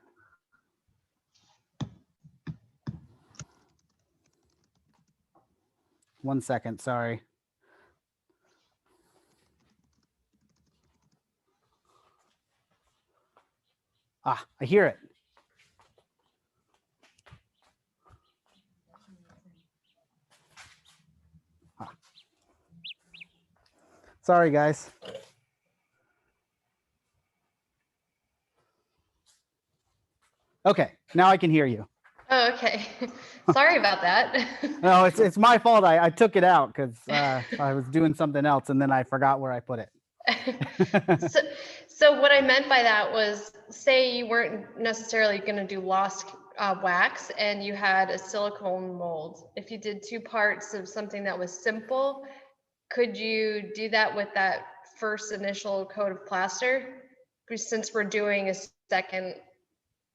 One second, sorry. Ah, I hear it. Ah. Sorry, guys. Okay, now I can hear you. Oh, okay. Sorry about that. No, it's my fault. I took it out because I was doing something else and then I forgot where I put it. So what I meant by that was, say you weren't necessarily going to do lost wax and you had a silicone mold. If you did 2 parts of something that was simple, could you do that with that first initial coat of plaster? Since we're doing a second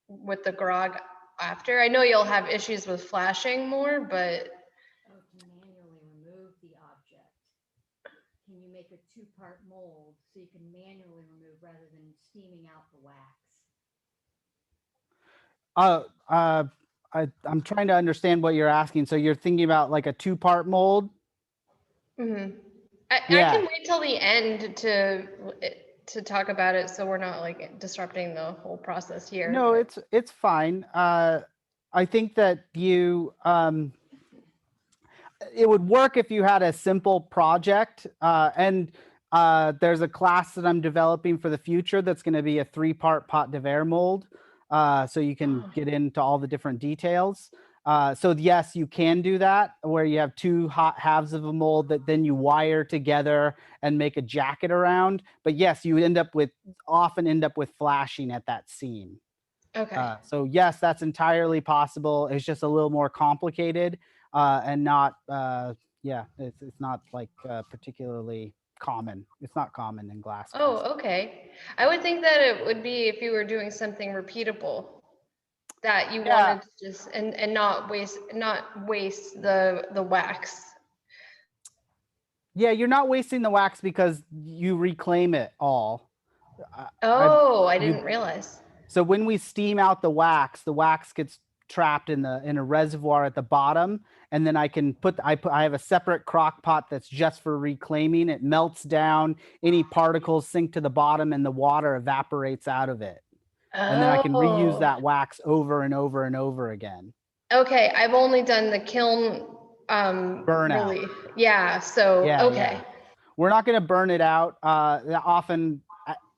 with the grog after. I know you'll have issues with flashing more, but Oh, to manually remove the object. Can you make a 2-part mold so you can manually remove rather than steaming out the wax? I'm trying to understand what you're asking. So you're thinking about like a 2-part mold? I Yeah. can wait till the end to talk about it, so we're not like disrupting the whole process here. No, it's fine. I think that it would work if you had a simple project, and there's a class that I'm developing for the future that's going to be a 3-part Pâte de Verre mold, so you can get into all the different details. So yes, you can do that where you have 2 hot halves of a mold that then you wire together and make a jacket around. But yes, you often end up with flashing at that seam. Okay. So yes, that's entirely possible. It's just a little more complicated and not, it's not like particularly common. It's not common in glass. Oh, casting. okay. I would think that it would be if you were doing something repeatable, that you Yeah. wanted to just and not waste the wax. Yeah, you're not wasting the wax because you reclaim it all. Oh, I you- didn't realize. So when we steam out the wax gets trapped in a reservoir at the bottom, and then I have a separate crock pot that's just for reclaiming. It melts down, any particles sink to the bottom, and the water evaporates out of it. And then I can reuse Oh. that wax over and over and over again. Okay, I've only done the kiln Burnout. relief. Yeah, so Yeah, okay. We're not going to burn it out. That often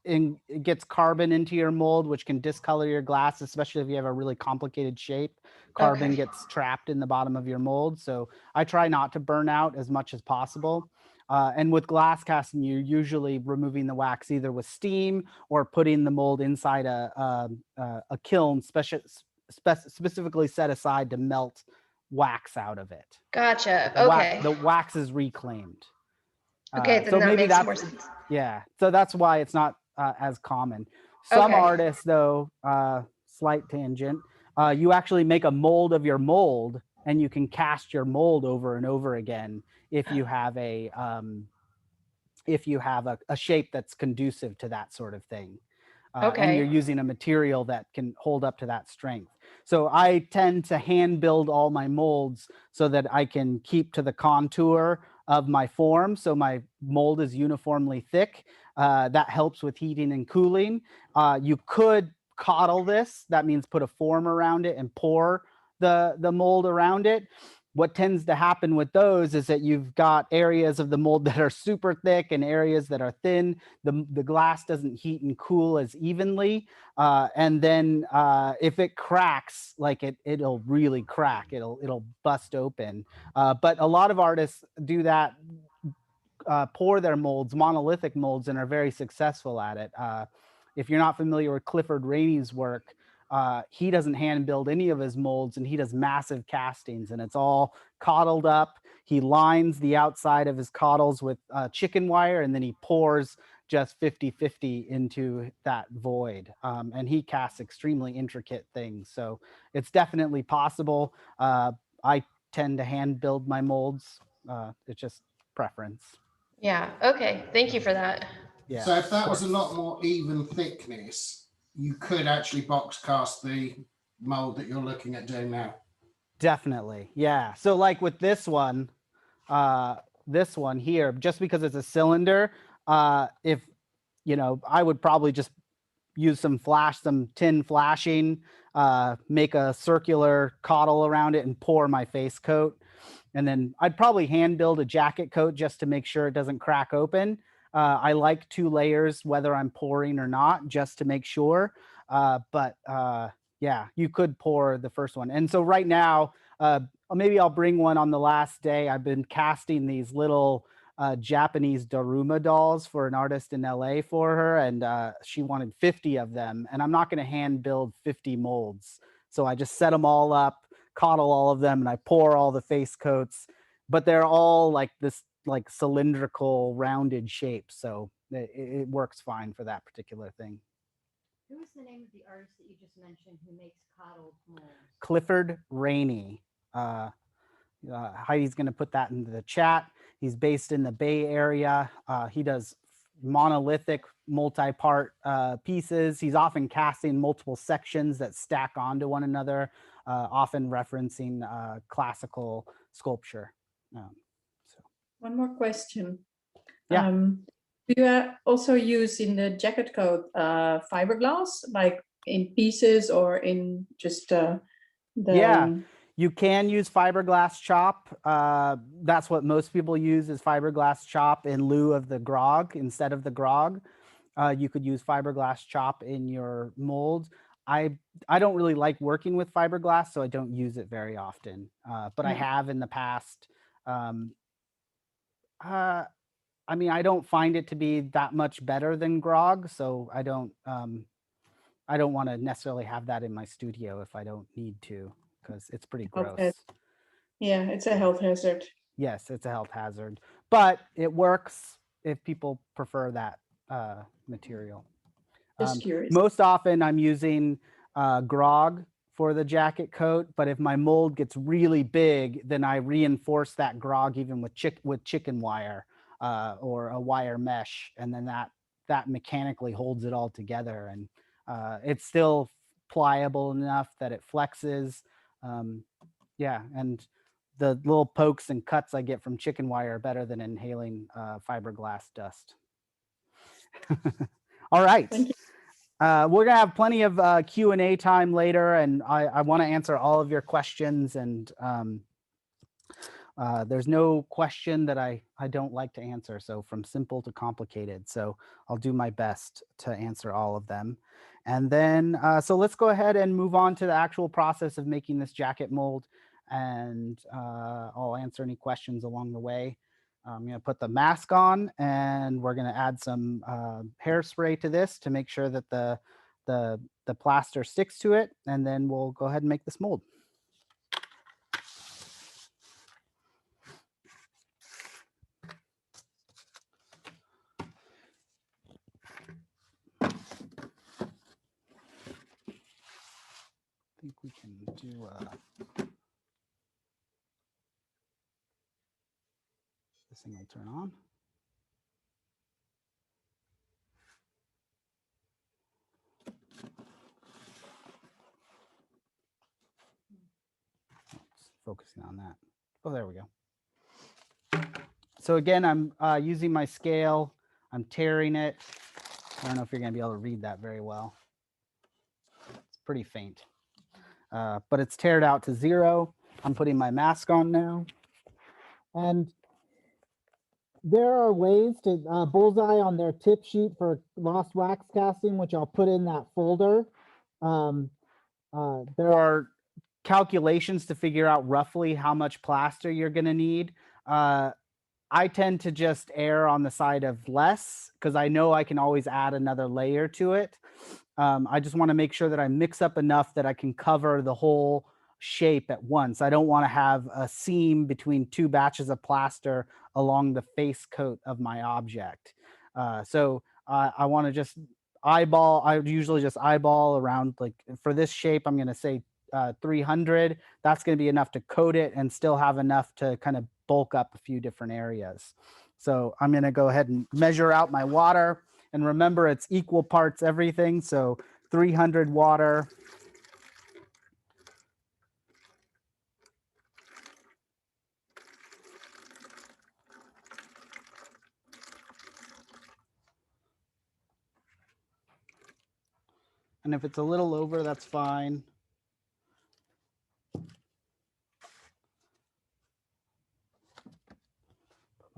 it gets carbon into your mold, which can discolor your glass, especially if you have a really complicated shape. Carbon Okay. gets trapped in the bottom of your mold. So I try not to burn out as much as possible. And with glass casting, you're usually removing the wax either with steam or putting the mold inside a kiln specifically set aside to melt wax out of it. Gotcha. The Okay. the wax is reclaimed. Okay, then So that maybe makes that's more sense. yeah. So that's why it's not as common. Some Okay. artists, though, slight tangent, you actually make a mold of your mold, and you can cast your mold over and over again if you have a shape that's conducive to that sort of thing. And you're Okay. using a material that can hold up to that strength. So I tend to hand build all my molds so that I can keep to the contour of my form. So my mold is uniformly thick. That helps with heating and cooling. You could coddle this. That means put a form around it and pour the mold around it. What tends to happen with those is that you've got areas of the mold that are super thick and areas that are thin. The glass doesn't heat and cool as evenly. And then if it cracks, like it'll really crack. It'll bust open. But a lot of artists do that, pour their molds, monolithic molds, and are very successful at it. If you're not familiar with Clifford Rainey's work, he doesn't hand build any of his molds, and he does massive castings, and it's all coddled up. He lines the outside of his coddles with chicken wire, and then he pours just 50-50 into that void. And he casts extremely intricate things. So it's definitely possible. I tend to hand build my molds. It's just preference. Yeah. Okay. Thank you for that. Yeah. So if that was a lot more even thickness, you could actually box cast the mold that you're looking at doing now. Definitely. Yeah. So like with this one here, just because it's a cylinder, if, I would probably just use some tin flashing, make a circular coddle around it and pour my face coat. And then I'd probably hand build a jacket coat just to make sure it doesn't crack open. I like 2 layers, whether I'm pouring or not, just to make sure. Yeah, you could pour the first one. And so right now, maybe I'll bring one on the last day. I've been casting these little Japanese Daruma dolls for an artist in LA for her, and she wanted 50 of them. And I'm not going to hand build 50 molds. So I just set them all up, coddle all of them, and I pour all the face coats, but they're all like this like cylindrical rounded shape. So it works fine for that particular thing. Who is the name of the artist that you just mentioned who makes coddled molds? Clifford Rainey. Heidi's going to put that into the chat. He's based in the Bay Area. He does monolithic multi-part pieces. He's often casting multiple sections that stack onto one another, often referencing classical sculpture. One more question. Yeah. Do you also use in the jacket coat fiberglass, like in pieces or in just Yeah, you can use fiberglass chop. That's what most people use is fiberglass chop in lieu of the grog. Instead of the grog, you could use fiberglass chop in your mold. I don't really like working with fiberglass, so I don't use it very often. But I have in the past. I mean, I don't find it to be that much better than grog, so I don't want to necessarily have that in my studio if I don't need to, because it's pretty gross. Okay. Yeah, it's a health hazard. Yes, it's a health hazard, but it works. if people prefer that material. Just curious. Most often I'm using grog for the jacket coat, but if my mold gets really big, then I reinforce that grog even with chicken wire or a wire mesh, and then that mechanically holds it all together, and it's still pliable enough that it flexes. Yeah, and the little pokes and cuts I get from chicken wire are better than inhaling fiberglass dust. All right. Thank you. We're gonna have plenty of Q&A time later, and I want to answer all of your questions, and there's no question that I don't like to answer, so from simple to complicated. So I'll do my best to answer all of them. And then, so let's go ahead and move on to the actual process of making this jacket mold, and I'll answer any questions along the way. I'm going to put the mask on, and we're going to add some hairspray to this to make sure that the plaster sticks to it, and then we'll go ahead and make this mold. I think we can do this thing will turn on. It's focusing on that. Oh, there we go. So again, I'm using my scale. I'm tearing it. I don't know if you're going to be able to read that very well. It's pretty faint, but it's teared out to 0. I'm putting my mask on now. And there are ways to bullseye on their tip sheet for lost wax casting, which I'll put in that folder. There are calculations to figure out roughly how much plaster you're going to need. I tend to just err on the side of less because I know I can always add another layer to it. I just want to make sure that I mix up enough that I can cover the whole shape at once. I don't want to have a seam between 2 batches of plaster along the face coat of my object. So I want to just eyeball. I usually just eyeball around, like for this shape, I'm going to say 300. That's going to be enough to coat it and still have enough to kind of bulk up a few different areas. So I'm going to go ahead and measure out my water. And remember, it's equal parts everything. So 300 water. And if it's a little over, that's fine. Put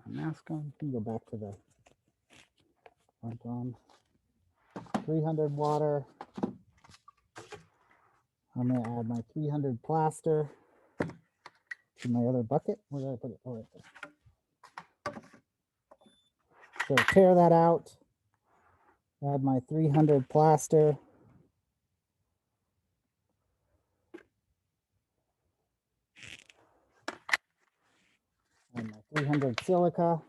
my mask on. Let me go back to the front on. 300 water. I'm going to add my 300 plaster to my other bucket. Where did I put it? Oh, right there. So tear that out. Add my 300 plaster. And my 300 silica.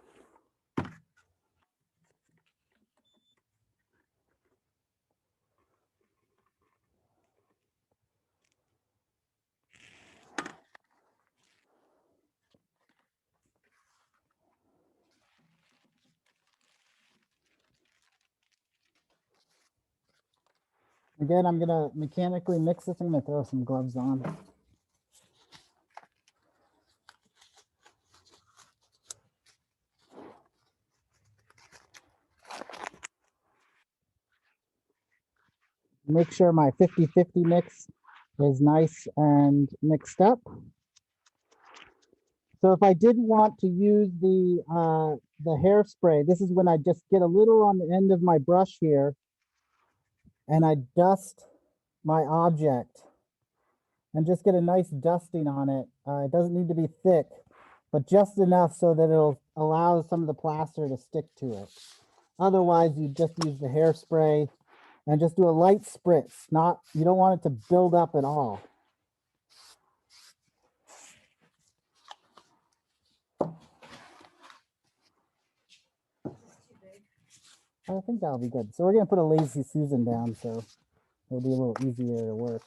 Again, I'm gonna mechanically mix this. I'm gonna throw some gloves on. Make sure my 50-50 mix is nice and mixed up. So if I didn't want to use the hairspray, this is when I just get a little on the end of my brush here and I dust my object and just get a nice dusting on it. It doesn't need to be thick, but just enough so that it'll allow some of the plaster to stick to it. Otherwise, you just use the hairspray and just do a light spritz. You don't want it to build up at all. I think that'll be good. So we're gonna put a lazy Susan down, so it'll be a little easier to work.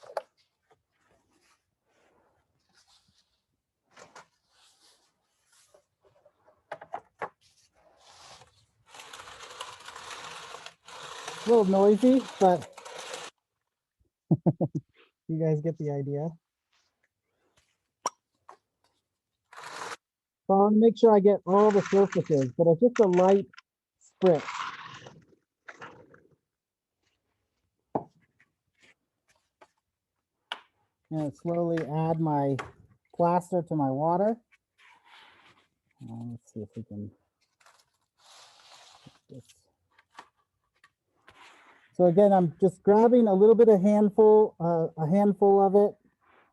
A little noisy, but you guys get the idea. So I want to make sure I get all the surfaces, but it's just a light spritz. And slowly add my plaster to my water. Let's see if we can get this. So again, I'm just grabbing a little bit of handful of it,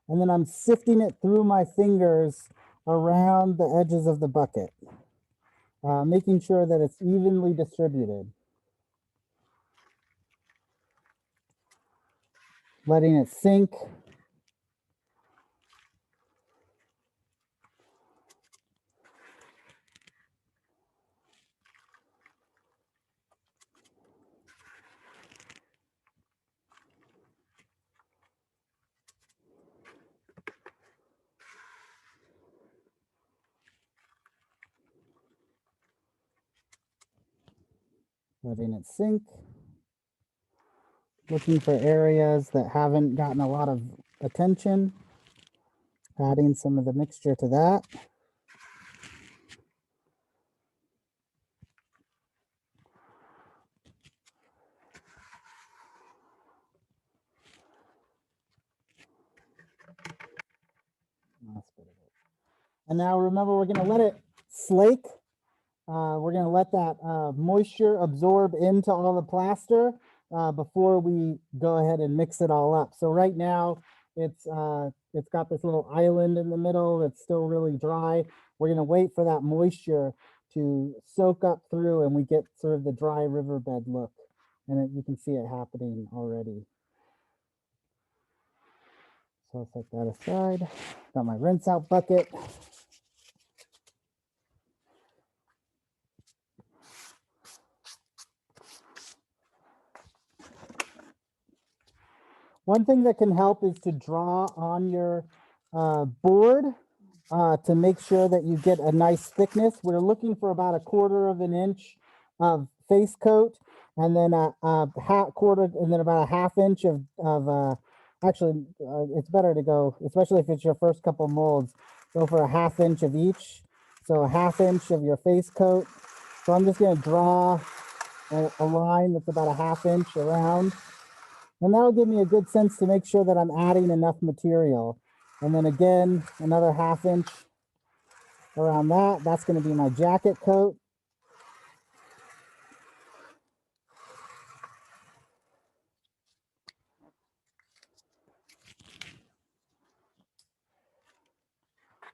and then I'm sifting it through my fingers around the edges of the bucket, making sure that it's evenly distributed. Letting it sink. Letting it sink. Looking for areas that haven't gotten a lot of attention. Adding some of the mixture to that. And now remember, we're going to let it slake. We're going to let that moisture absorb into all the plaster before we go ahead and mix it all up. So right now it's got this little island in the middle. It's still really dry. We're going to wait for that moisture to soak up through and we get sort of the dry riverbed look. And you can see it happening already. So I'll set that aside. Got my rinse out bucket. One thing that can help is to draw on your board to make sure that you get a nice thickness. We're looking for about 1/4 of an inch of face coat, and then a quarter, and then about a 1/2 inch of actually, it's better to go, especially if it's your first couple molds, go for a 1/2 inch of each. So a 1/2 inch of your face coat. So I'm just going to draw a line that's about a 1/2 inch around. And that'll give me a good sense to make sure that I'm adding enough material. And then again, another 1/2 inch around that. That's going to be my jacket coat.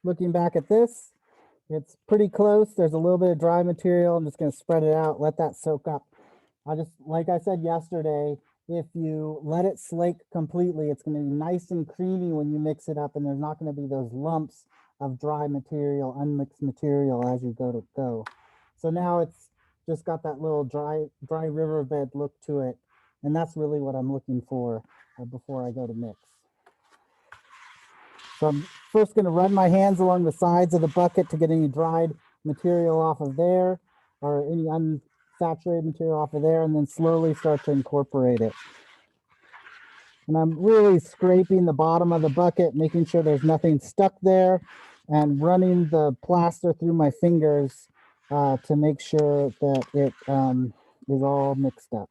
Looking back at this, it's pretty close. There's a little bit of dry material. I'm just going to spread it out, let that soak up. Like I said yesterday, if you let it slake completely, it's going to be nice and creamy when you mix it up, and there's not going to be those lumps of dry material, unmixed material as you go. So now it's just got that little dry riverbed look to it, and that's really what I'm looking for before I go to mix. So I'm first going to run my hands along the sides of the bucket to get any dried material off of there, or any unsaturated material off of there, and then slowly start to incorporate it. And I'm really scraping the bottom of the bucket, making sure there's nothing stuck there, and running the plaster through my fingers to make sure that it is all mixed up.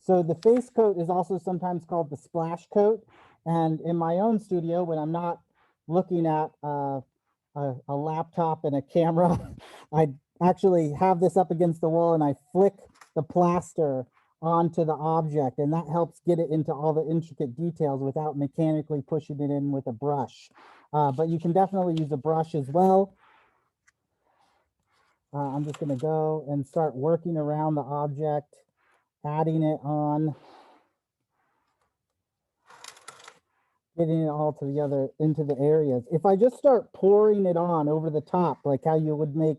So the face coat is also sometimes called the splash coat. And in my own studio, when I'm not looking at a laptop and a camera, I actually have this up against the wall and I flick the plaster onto the object, and that helps get it into all the intricate details without mechanically pushing it in with a brush. But you can definitely use a brush as well. I'm just going to go and start working around the object, adding it on. getting it all to the other, into the areas. If I just start pouring it on over the top, like how you would make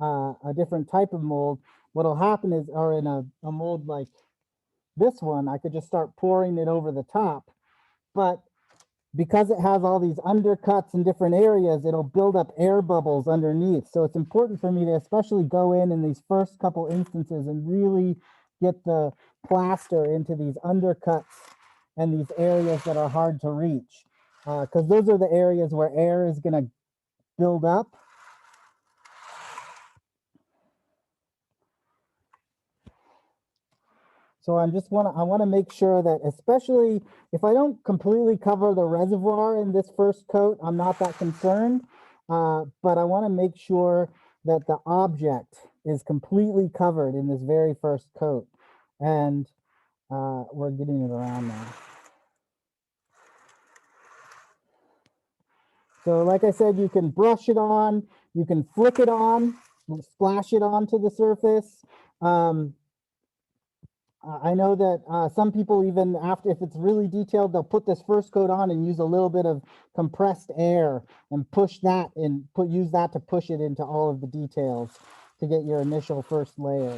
a different type of mold, what'll happen is, or in a mold like this one, I could just start pouring it over the top. But because it has all these undercuts in different areas, it'll build up air bubbles underneath. So it's important for me to especially go in these first couple instances and really get the plaster into these undercuts and these areas that are hard to reach. Because those are the areas where air is going to build up. So I want to make sure that, especially if I don't completely cover the reservoir in this first coat, I'm not that concerned. But I want to make sure that the object is completely covered in this very first coat. And we're getting it around now. So like I said, you can brush it on, you can flick it on, splash it onto the surface. I know that some people, even after, if it's really detailed, they'll put this first coat on and use a little bit of compressed air and push that and use that to push it into all of the details to get your initial first layer.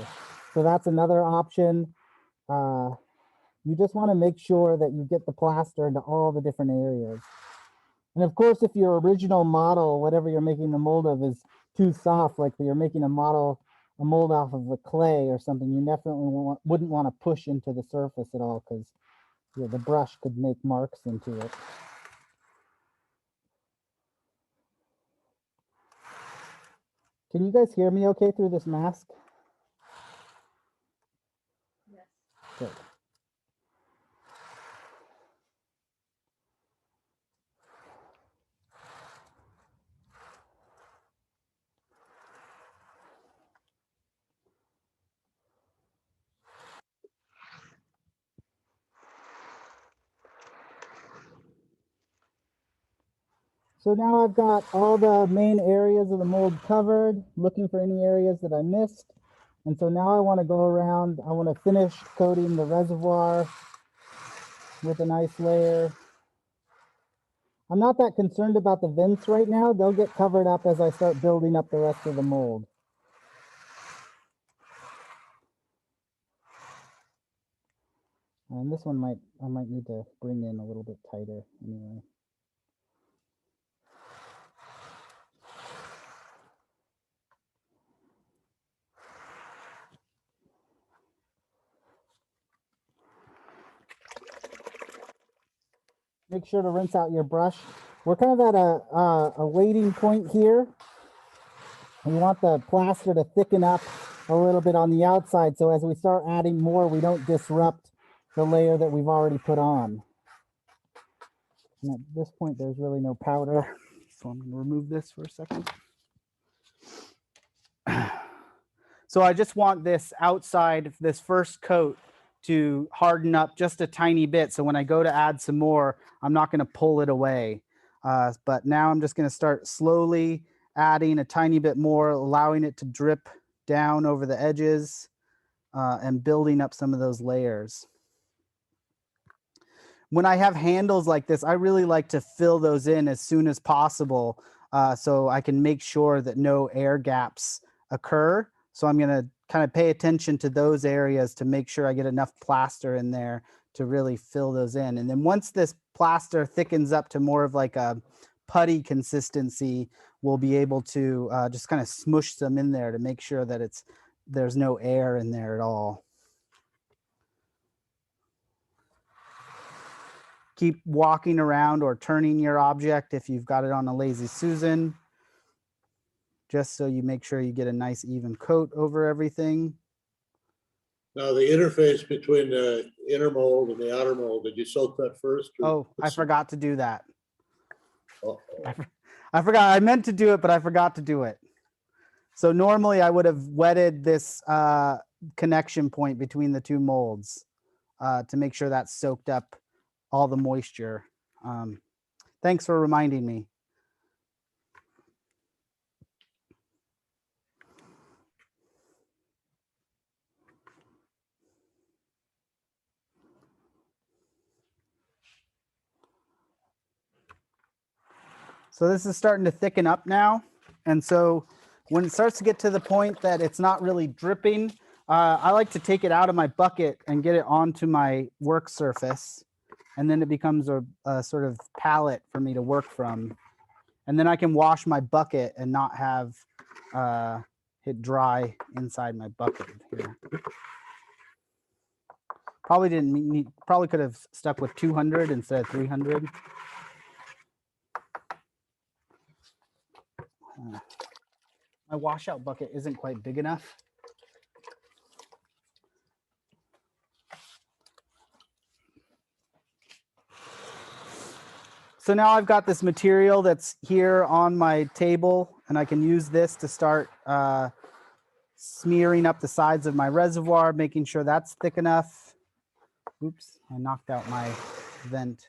So that's another option. You just want to make sure that you get the plaster into all the different areas. And of course, if your original model, whatever you're making the mold of, is too soft, like you're making a mold off of the clay or something, you definitely wouldn't want to push into the surface at all, because the brush could make marks into it. Can you guys hear me okay through this mask? Yes. Good. So now I've got all the main areas of the mold covered, looking for any areas that I missed. And so now I want to go around, I want to finish coating the reservoir with a nice layer. I'm not that concerned about the vents right now. They'll get covered up as I start building up the rest of the mold. And this one I might need to bring in a little bit tighter anyway. Make sure to rinse out your brush. We're kind of at a waiting point here. We want the plaster to thicken up a little bit on the outside, so as we start adding more, we don't disrupt the layer that we've already put on. And at this point, there's really no powder. So I'm going to remove this for a second. So I just want this outside, this first coat, to harden up just a tiny bit. So when I go to add some more, I'm not going to pull it away. But now I'm just going to start slowly adding a tiny bit more, allowing it to drip down over the edges and building up some of those layers. When I have handles like this, I really like to fill those in as soon as possible so I can make sure that no air gaps occur. So I'm going to kind of pay attention to those areas to make sure I get enough plaster in there to really fill those in. And then once this plaster thickens up to more of like a putty consistency, we'll be able to just kind of smush them in there to make sure that there's no air in there at all. Keep walking around or turning your object if you've got it on a Lazy Susan, just so you make sure you get a nice even coat over everything. Now, the interface between the inner mold and the outer mold, did you soak that first? Oh, I forgot to do that. Uh-oh. I forgot. I meant to do it, but I forgot to do it. So normally I would have wetted this connection point between the two molds to make sure that's soaked up all the moisture. Thanks for reminding me. So this is starting to thicken up now. And so when it starts to get to the point that it's not really dripping, I like to take it out of my bucket and get it onto my work surface. And then it becomes a sort of palette for me to work from. And then I can wash my bucket and not have it dry inside my bucket here. Probably didn't need, probably could have stuck with 200 instead of 300. My washout bucket isn't quite big enough. So now I've got this material that's here on my table, and I can use this to start smearing up the sides of my reservoir, making sure that's thick enough. Oops, I knocked out my vent.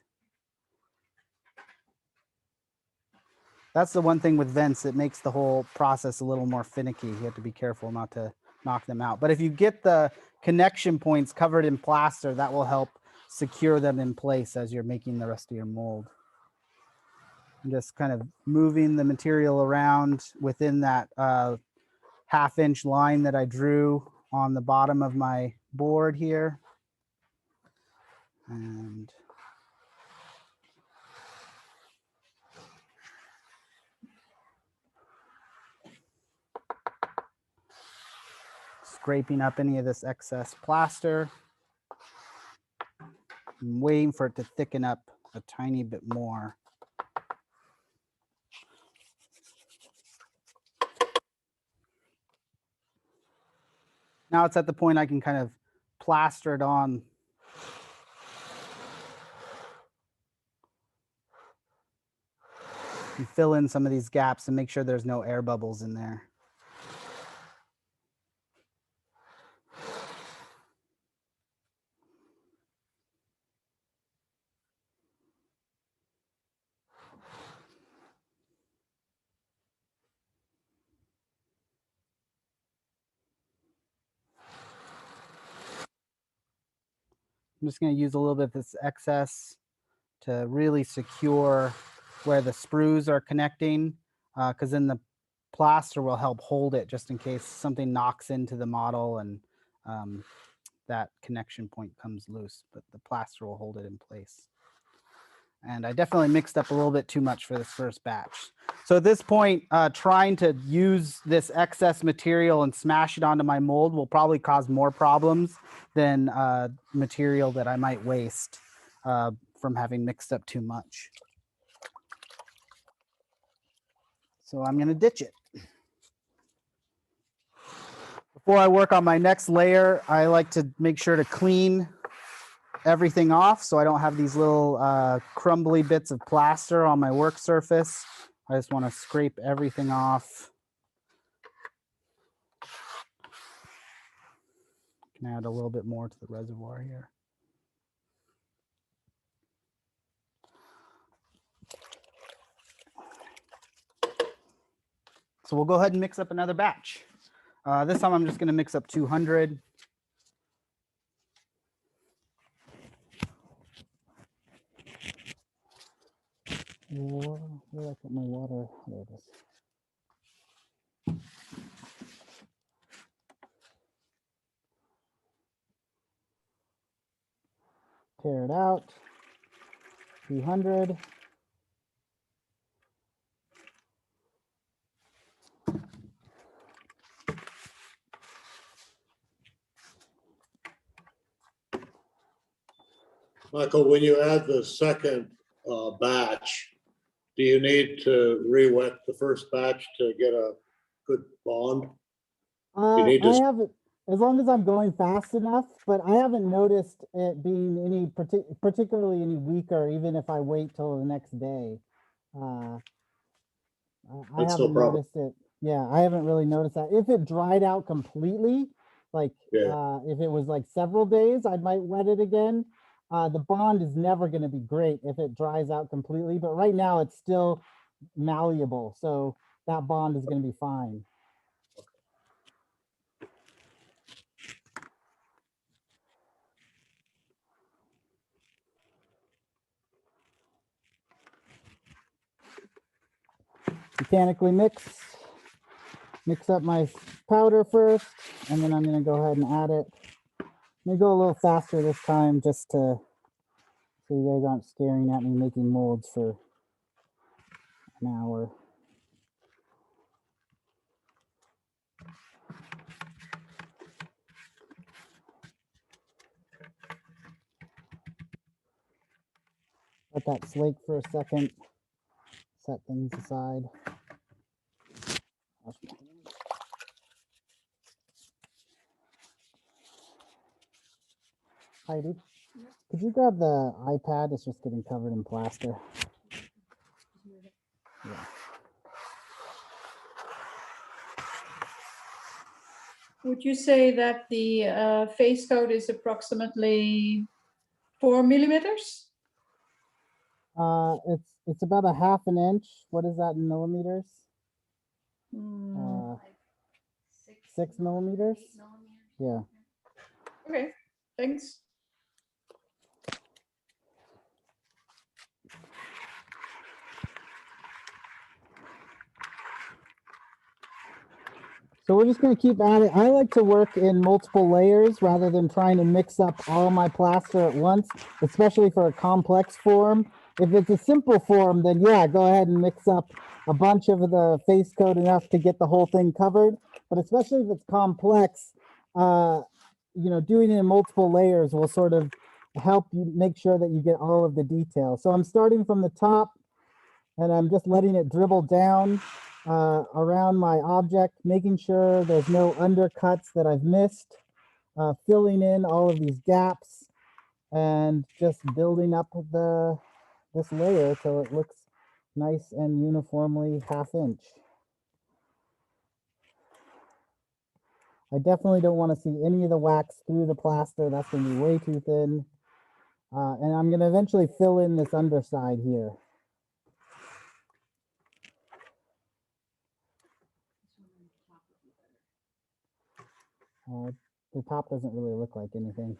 That's the one thing with vents, it makes the whole process a little more finicky. You have to be careful not to knock them out. But if you get the connection points covered in plaster, that will help secure them in place as you're making the rest of your mold. I'm just kind of moving the material around within that half-inch line that I drew on the bottom of my board here. And scraping up any of this excess plaster. I'm waiting for it to thicken up a tiny bit more. Now it's at the point I can kind of plaster it on. And fill in some of these gaps and make sure there's no air bubbles in there. I'm just going to use a little bit of this excess to really secure where the sprues are connecting, because then the plaster will help hold it just in case something knocks into the model and that connection point comes loose, but the plaster will hold it in place. And I definitely mixed up a little bit too much for this first batch. So at this point, trying to use this excess material and smash it onto my mold will probably cause more problems than material that I might waste from having mixed up too much. So I'm gonna ditch it. Before I work on my next layer, I like to make sure to clean everything off so I don't have these little crumbly bits of plaster on my work surface. I just want to scrape everything off. Can add a little bit more to the reservoir here. So we'll go ahead and mix up another batch. This time I'm just going to mix up 200. Where did I put my water? There it is. Tear it out. 200. Michael, when you add the second batch, do you need to re-wet the first batch to get a good bond? You need I to- haven't, as long as I'm going fast enough, but I haven't noticed it being any particularly any weaker, even if I wait till the next day. I That's no haven't problem. noticed it. Yeah, I haven't really noticed that. If it dried out completely, like if it was like several days, I might wet it again. The bond is never going to be great if it dries out completely, but right now it's still malleable, so that bond is going to be fine. mechanically mix up my powder first, and then I'm going to go ahead and add it. Let me go a little faster this time just to so you guys aren't staring at me making molds for an hour. Let that slake for a second. Set things aside. Heidi, could you grab the iPad? It's just getting covered in plaster. Yeah. Would you say that the face coat is approximately 4 millimeters? It's about a half an inch. What is that in millimeters? Hmm, 6 millimeters. 8 millimeters. Yeah. okay, thanks. So we're just going to keep at it. I like to work in multiple layers rather than trying to mix up all my plaster at once, especially for a complex form. If it's a simple form, then yeah, go ahead and mix up a bunch of the face coat enough to get the whole thing covered. But especially if it's complex, you know, doing it in multiple layers will sort of help you make sure that you get all of the detail. So I'm starting from the top and I'm just letting it dribble down around my object, making sure there's no undercuts that I've missed, filling in all of these gaps, and just building up this layer till it looks nice and uniformly ½ inch. I definitely don't want to see any of the wax through the plaster. That's going to be way too thin. And I'm going to eventually fill in this underside here. The top doesn't really look like anything.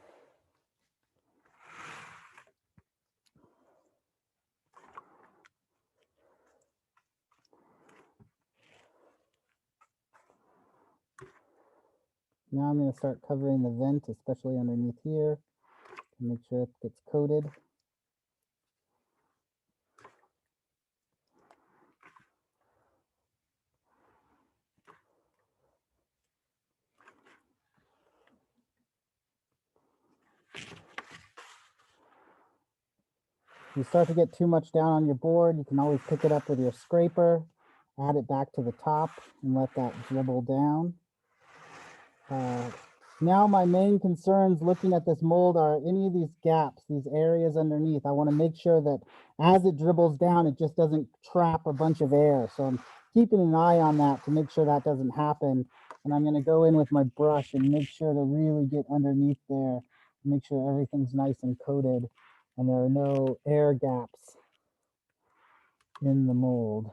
Now I'm going to start covering the vent, especially underneath here, to make sure it gets coated. If you start to get too much down on your board, you can always pick it up with your scraper, add it back to the top, and let that dribble down. Now my main concerns looking at this mold are any of these gaps, these areas underneath. I want to make sure that as it dribbles down, it just doesn't trap a bunch of air. So I'm keeping an eye on that to make sure that doesn't happen. And I'm going to go in with my brush and make sure to really get underneath there, make sure everything's nice and coated and there are no air gaps in the mold.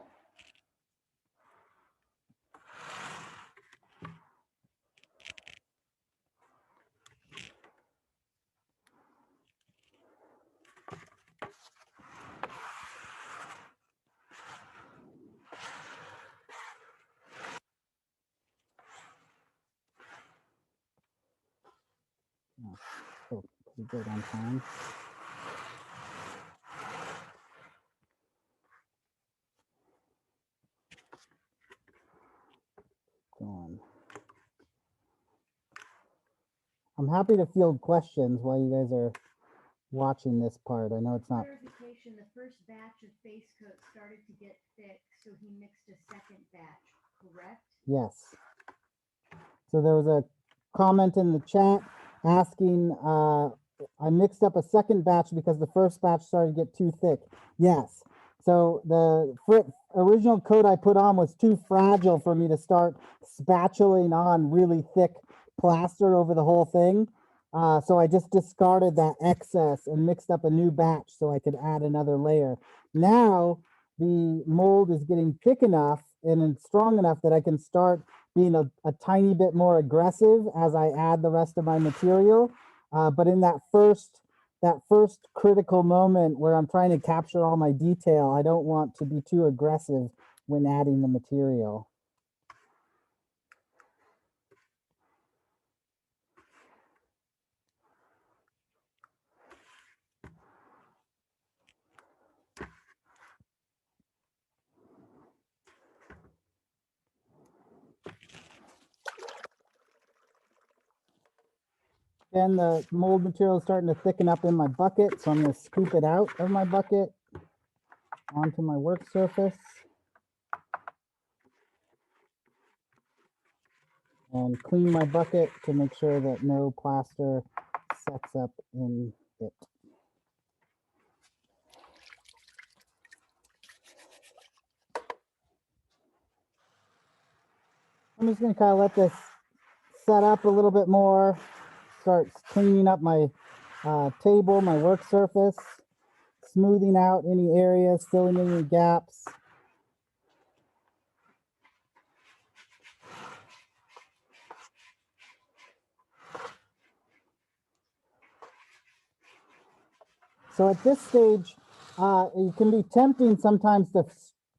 Oh, pretty good on time. Going. I'm happy to field questions while you guys are watching this part. I know it's not. Clarification, the first batch of face coat started to get thick, so he mixed a second batch, correct? Yes. So there was a comment in the chat asking, I mixed up a second batch because the first batch started to get too thick. Yes. So the original coat I put on was too fragile for me to start spatulaing on really thick plaster over the whole thing. So I just discarded that excess and mixed up a new batch so I could add another layer. Now the mold is getting thick enough and strong enough that I can start being a tiny bit more aggressive as I add the rest of my material. But in that first critical moment where I'm trying to capture all my detail, I don't want to be too aggressive when adding the material. Then the mold material is starting to thicken up in my bucket, so I'm going to scoop it out of my bucket onto my work surface. And clean my bucket to make sure that no plaster sets up in it. I'm just going to kind of let this set up a little bit more, start cleaning up my table, my work surface, smoothing out any areas, filling in any gaps. So at this stage, it can be tempting sometimes to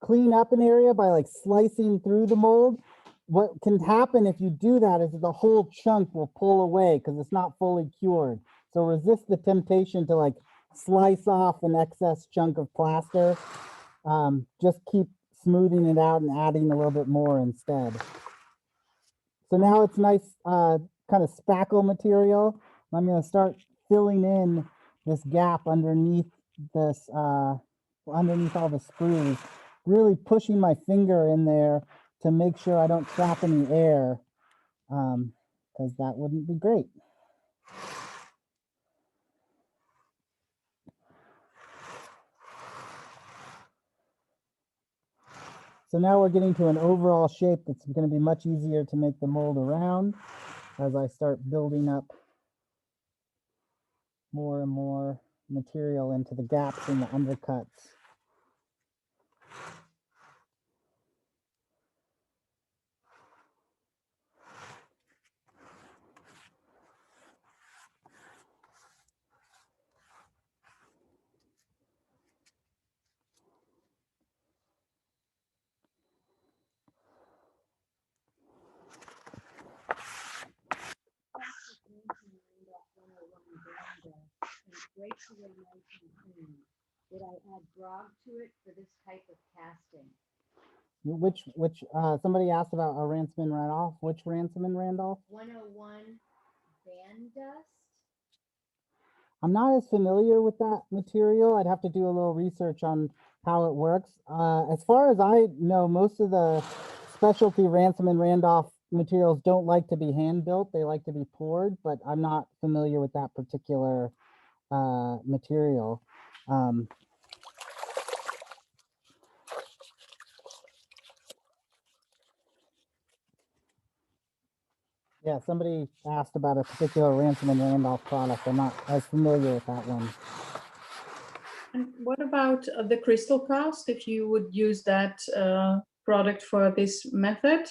clean up an area by like slicing through the mold. What can happen if you do that is the whole chunk will pull away because it's not fully cured. So resist the temptation to like slice off an excess chunk of plaster. Just keep smoothing it out and adding a little bit more instead. So now it's nice kind of spackle material. I'm going to start filling in this gap underneath this, underneath all the screws, really pushing my finger in there to make sure I don't trap any air, because that wouldn't be great. So now we're getting to an overall shape that's going to be much easier to make the mold around as I start building up more and more material into the gaps and the undercuts. Breaks away nice and clean. Would I add grog to it for this type of casting? Which somebody asked about a Ransome Randolph. Which Ransome Randolph? 101 Van Dust. I'm not as familiar with that material. I'd have to do a little research on how it works. As far as I know, most of the specialty Ransome Randolph materials don't like to be hand built. They like to be poured, but I'm not familiar with that particular material. Yeah, somebody asked about a particular Ransome Randolph product. I'm not as familiar with that one. And what about the crystal cast? If you would use that product for this method?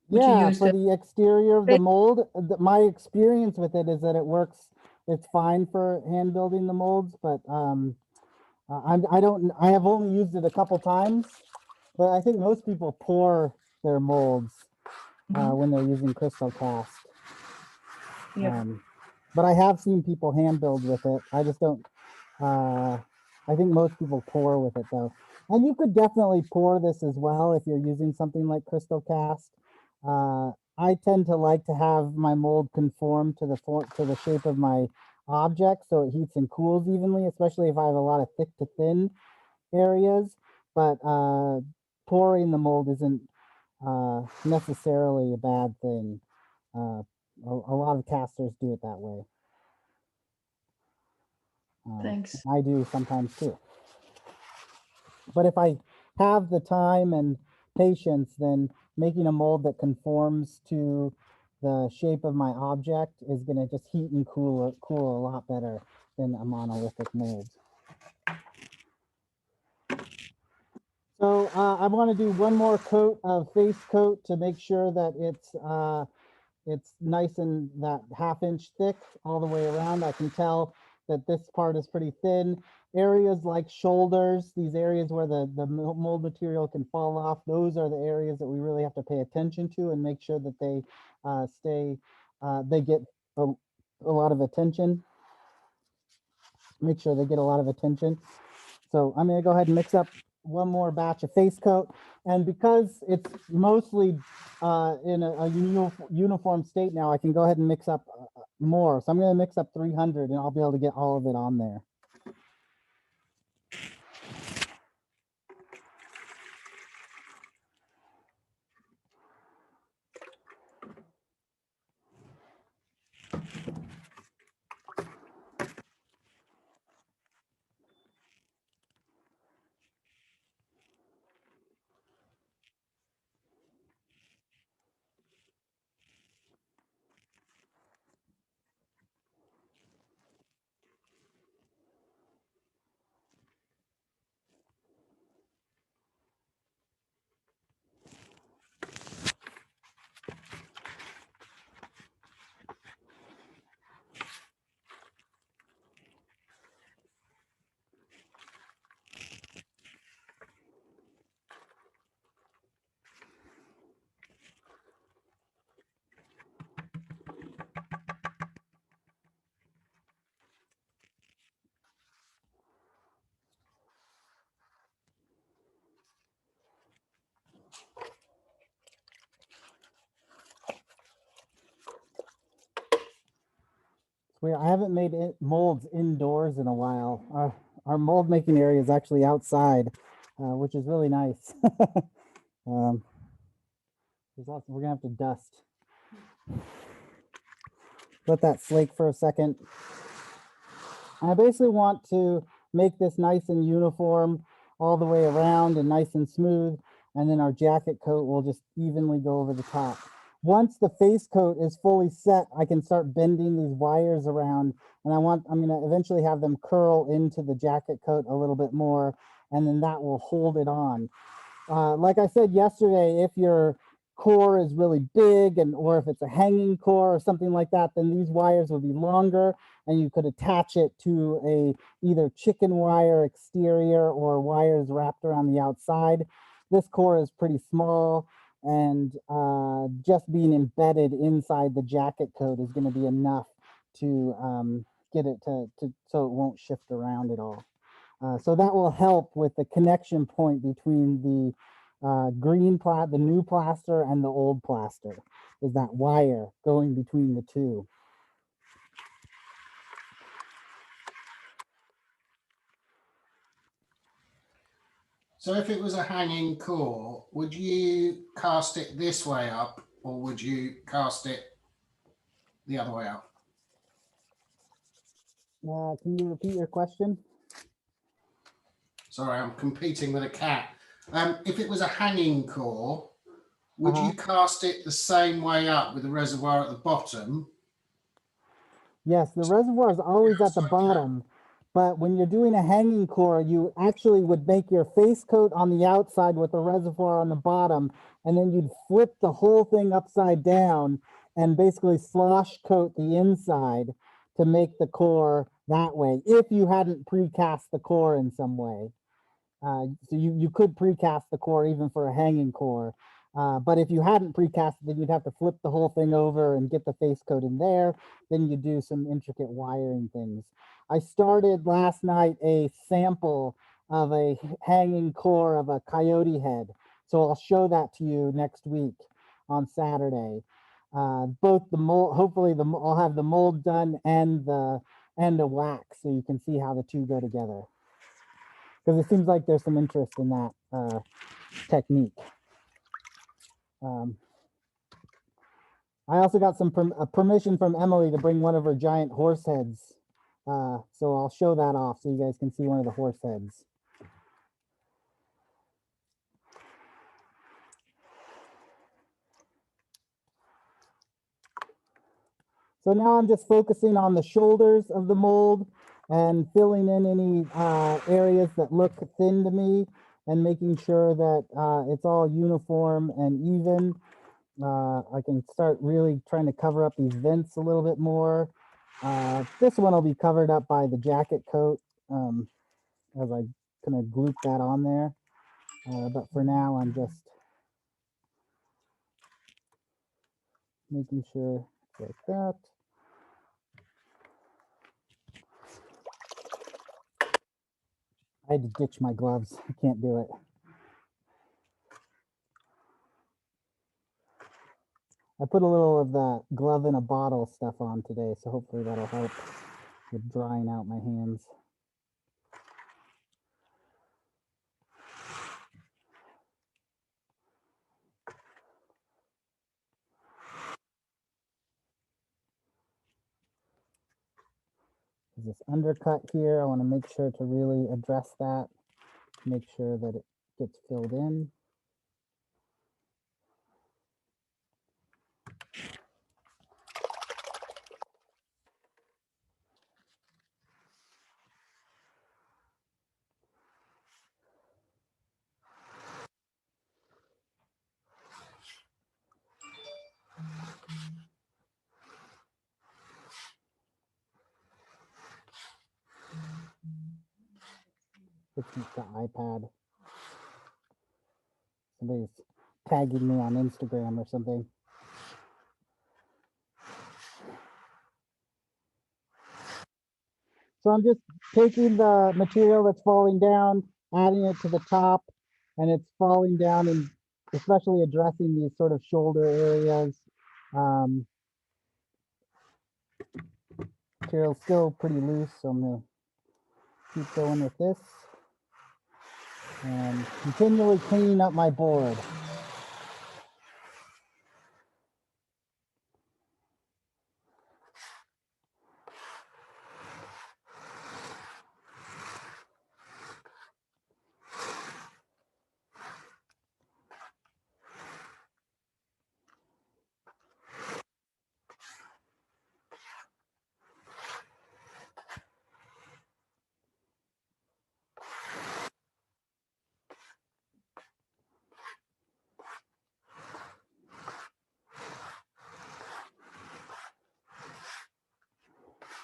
Would you Yeah, use for the exterior of the mold, my experience with it is that it works. It's fine for hand building the molds, but I have only used it a couple times, but I think most people pour their molds when they're using crystal cast. Yeah. But I have seen people hand build with it. I just don't, I think most people pour with it though. And you could definitely pour this as well if you're using something like crystal cast. I tend to like to have my mold conform to the shape of my object, so it heats and cools evenly, especially if I have a lot of thick to thin areas. But pouring the mold isn't necessarily a bad thing. A lot of casters do it that way. Thanks. I do sometimes too. But if I have the time and patience, then making a mold that conforms to the shape of my object is going to just heat and cool a lot better than a monolithic mold. So I want to do one more coat of face coat to make sure that it's nice and that 1/2 inch thick all the way around. I can tell that this part is pretty thin. Areas like shoulders, these areas where the mold material can fall off, those are the areas that we really have to pay attention to and make sure that they they get a lot of attention. Make sure they get a lot of attention. So I'm gonna go ahead and mix up one more batch of face coat. And because it's mostly in a uniform state now, I can go ahead and mix up more. So I'm gonna mix up 300 and I'll be able to get all of it on there. I haven't made molds indoors in a while. Our mold making area is actually outside, which is really nice. We're gonna have to dust. Let that flake for a second. I basically want to make this nice and uniform all the way around and nice and smooth. And then our jacket coat will just evenly go over the top. Once the face coat is fully set, I can start bending these wires around, and I'm gonna eventually have them curl into the jacket coat a little bit more, and then that will hold it on. Like I said yesterday, if your core is really big or if it's a hanging core or something like that, then these wires will be longer and you could attach it to either chicken wire exterior or wires wrapped around the outside. This core is pretty small, and just being embedded inside the jacket coat is going to be enough to get it to so it won't shift around at all. So that will help with the connection point between the the new plaster and the old plaster, is that wire going between the two. So if it was a hanging core, would you cast it this way up or would you cast it the other way up? Can you repeat your question? Sorry, I'm competing with a cat. If it was a hanging core, would you cast it the same way up with the reservoir at the bottom? Yes, the reservoir is always at the bottom, but when you're doing a hanging core, you actually would make your face coat on the outside with the reservoir on the bottom, and then you'd flip the whole thing upside down and basically slosh coat the inside to make the core that way, if you hadn't precast the core in some way. So you could precast the core even for a hanging core. But if you hadn't precast it, then you'd have to flip the whole thing over and get the face coat in there. Then you do some intricate wiring things. I started last night a sample of a hanging core of a coyote head. So I'll show that to you next week on Saturday. Both the mold, hopefully I'll have the mold done and a wax, so you can see how the two go together. Because it seems like there's some interest in that technique. I also got some permission from Emily to bring one of her giant horse heads. So I'll show that off so you guys can see one of the horse heads. So now I'm just focusing on the shoulders of the mold and filling in any areas that look thin to me and making sure that it's all uniform and even. I can start really trying to cover up these vents a little bit more. This one will be covered up by the jacket coat as I kind of group that on there. But for now, I'm just making sure it's like that. I had to ditch my gloves. I can't do it. I put a little of the glove in a bottle stuff on today, so hopefully that'll help with drying out my hands. This undercut here, I want to make sure to really address that, make sure that it gets filled in. It's the iPad. Somebody's tagging me on Instagram or something. So I'm just taking the material that's falling down, adding it to the top, and it's falling down and especially addressing these sort of shoulder areas. Material's still pretty loose, so I'm gonna keep going with this and continually cleaning up my board.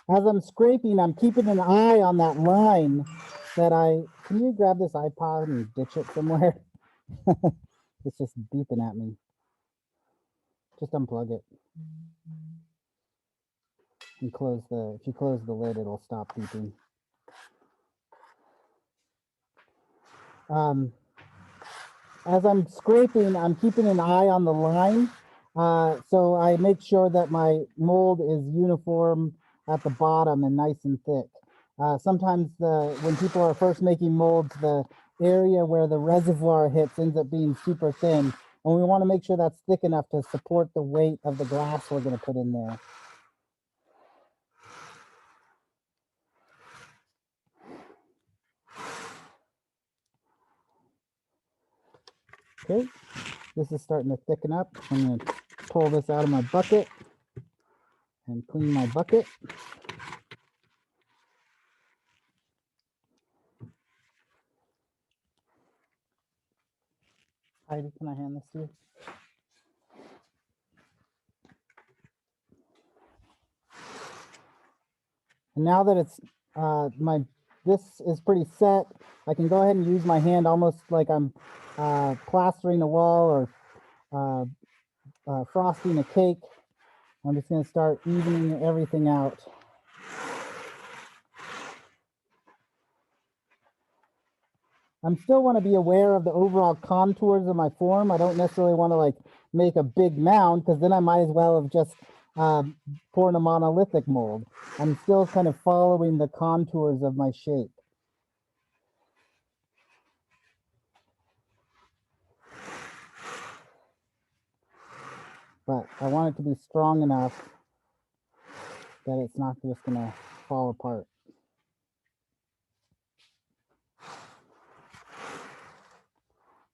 As I'm scraping, I'm keeping an eye on that line that can you grab this iPod and ditch it somewhere? It's just beeping at me. Just unplug it. And if you close the lid, it'll stop beeping. As I'm scraping, I'm keeping an eye on the line. So I make sure that my mold is uniform at the bottom and nice and thick. Sometimes when people are first making molds, the area where the reservoir hits ends up being super thin. And we want to make sure that's thick enough to support the weight of the glass we're going to put in there. Okay, this is starting to thicken up. I'm going to pull this out of my bucket and clean my bucket. Heidi, can I hand this to you? And now that it's this is pretty set, I can go ahead and use my hand almost like I'm plastering a wall or frosting a cake. I'm just going to start evening everything out. I still want to be aware of the overall contours of my form. I don't necessarily want to like make a big mound because then I might as well have just poured a monolithic mold. I'm still kind of following the contours of my shape. But I want it to be strong enough that it's not just going to fall apart.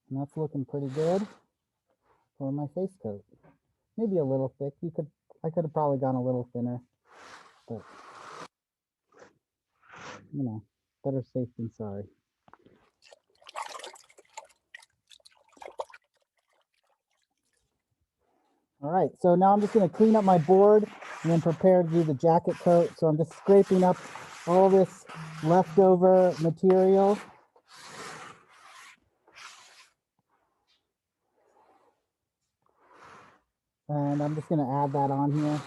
And that's looking pretty good for my face coat. Maybe a little thick. I could have probably gone a little thinner, but you know, better safe than sorry. All right, so now I'm just going to clean up my board. and then prepare to do the jacket coat. So I'm just scraping up all this leftover material. And I'm just going to add that on here.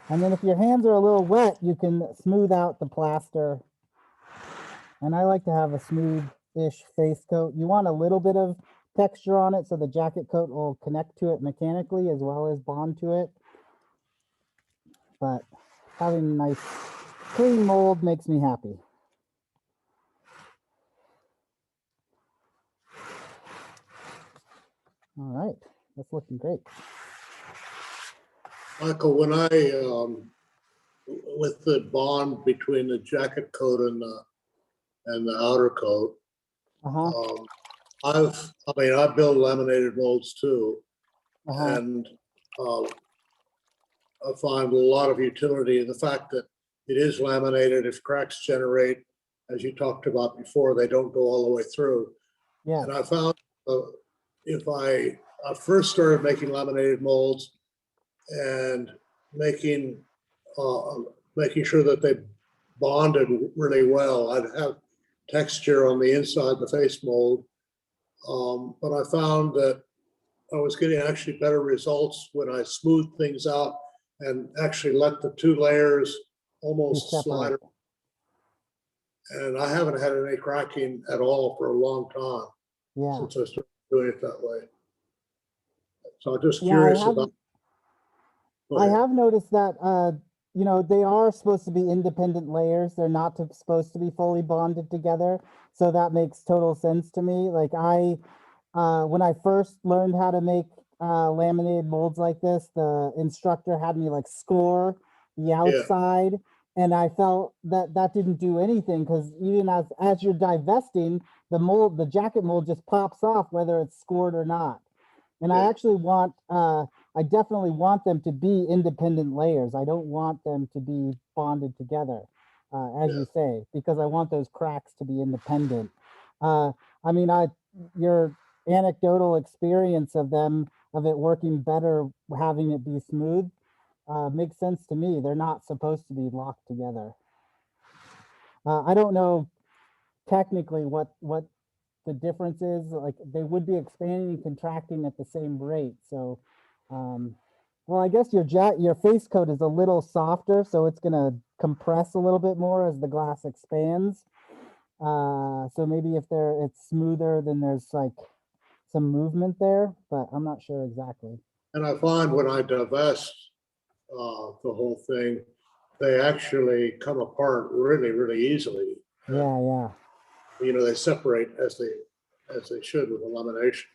And then if your hands are a little wet, you can smooth out the plaster. And I like to have a smooth-ish face coat. You want a little bit of texture on it so the jacket coat will connect to it mechanically as well as bond to it. But having a nice clean mold makes me happy. All right, that's looking great. Michael, when with the bond between the jacket coat and the outer coat, I build laminated molds too, and I find a lot of utility in the fact that it is laminated. If cracks generate, as you talked about before, they don't go all the way through. Yeah. And I found if I first started making laminated molds and making sure that they bonded really well, I'd have texture on the inside the face mold. But I found that I was getting actually better results when I smoothed things out and actually let the two layers almost slide. And I haven't had any cracking at all for a long time. Yeah. Since I started doing it that way. So I'm just curious about. I have noticed that, you know, they are supposed to be independent layers. They're not supposed to be fully bonded together. So that makes total sense to me. Like when I first learned how to make laminated molds like this, the instructor had me like score the outside, and I felt that that didn't do anything because even as you're divesting, the jacket mold just pops off whether it's scored or not. And I actually want, I definitely want them to be independent layers. I don't want them to be bonded together, as you say, because I want those cracks to be independent. I mean, your anecdotal experience of it working better, having it be smooth, makes sense to me. They're not supposed to be locked together. I don't know technically what the difference is. Like they would be expanding and contracting at the same rate. So, well, I guess your face coat is a little softer, so it's gonna compress a little bit more as the glass expands. So maybe if it's smoother, then there's like some movement there, but I'm not sure exactly. And I find when I divest the whole thing, they actually come apart really, really easily. Yeah. You know, they separate as they should with a lamination.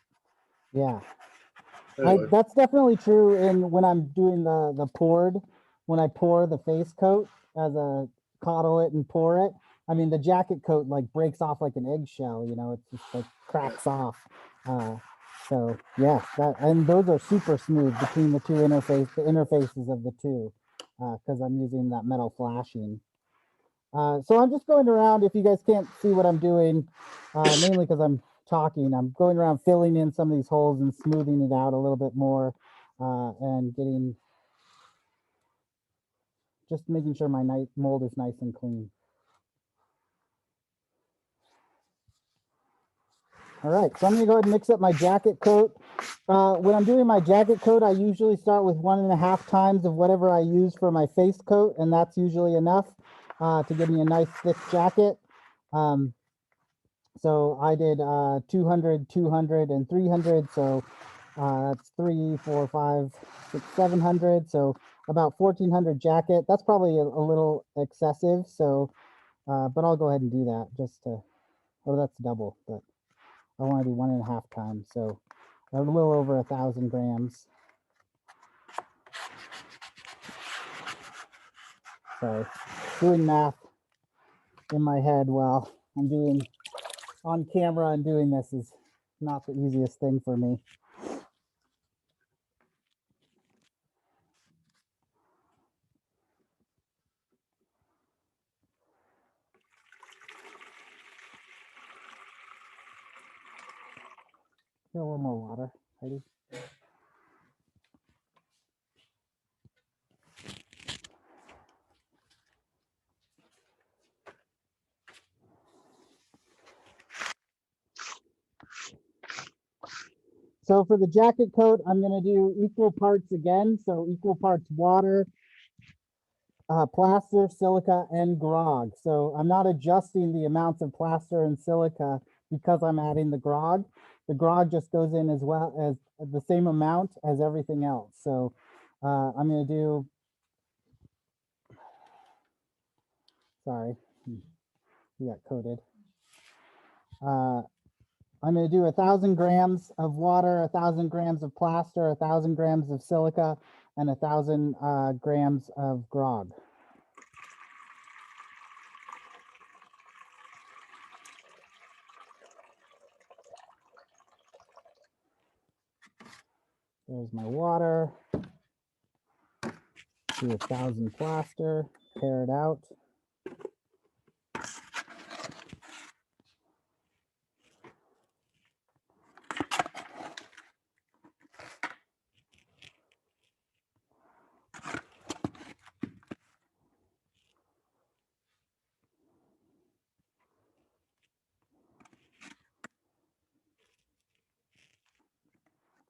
Yeah. Anyway. That's definitely true when I'm doing the poured, when I pour the face coat coddle it and pour it. I mean, the jacket coat like breaks off like an eggshell, you know, it's just like cracks off. So yeah, and those are super smooth between the interfaces of the two, because I'm using that metal flashing. So I'm just going around, if you guys can't see what I'm doing, mainly because I'm talking, I'm going around filling in some of these holes and smoothing it out a little bit more, and just making sure my mold is nice and clean. All right, so I'm gonna go ahead and mix up my jacket coat. When I'm doing my jacket coat, I usually start with 1.5 times of whatever I use for my face coat, and that's usually enough to give me a nice thick jacket. So I did 200, 200, and 300. So that's 3, 4, 5, 6, 700. So about 1,400 jacket. That's probably a little excessive. So, but I'll go ahead and do that just to, oh, that's double, but I want to do 1.5 times. So a little over 1,000 grams. Sorry, doing math in my head while I'm doing on camera and doing this is not the easiest thing for me. Get a little more water, Heidi. So for the jacket coat, I'm going to do equal parts again. So equal parts water, plaster, silica, and grog. So I'm not adjusting the amounts of plaster and silica because I'm adding the grog. The grog just goes in as well as the same amount as everything else. So I'm going to do, sorry, we got coated. I'm going to do 1,000 grams of water, 1,000 grams of plaster, 1,000 grams of silica, and 1,000 grams of grog. There's my water. Do 1,000 plaster, pair it out.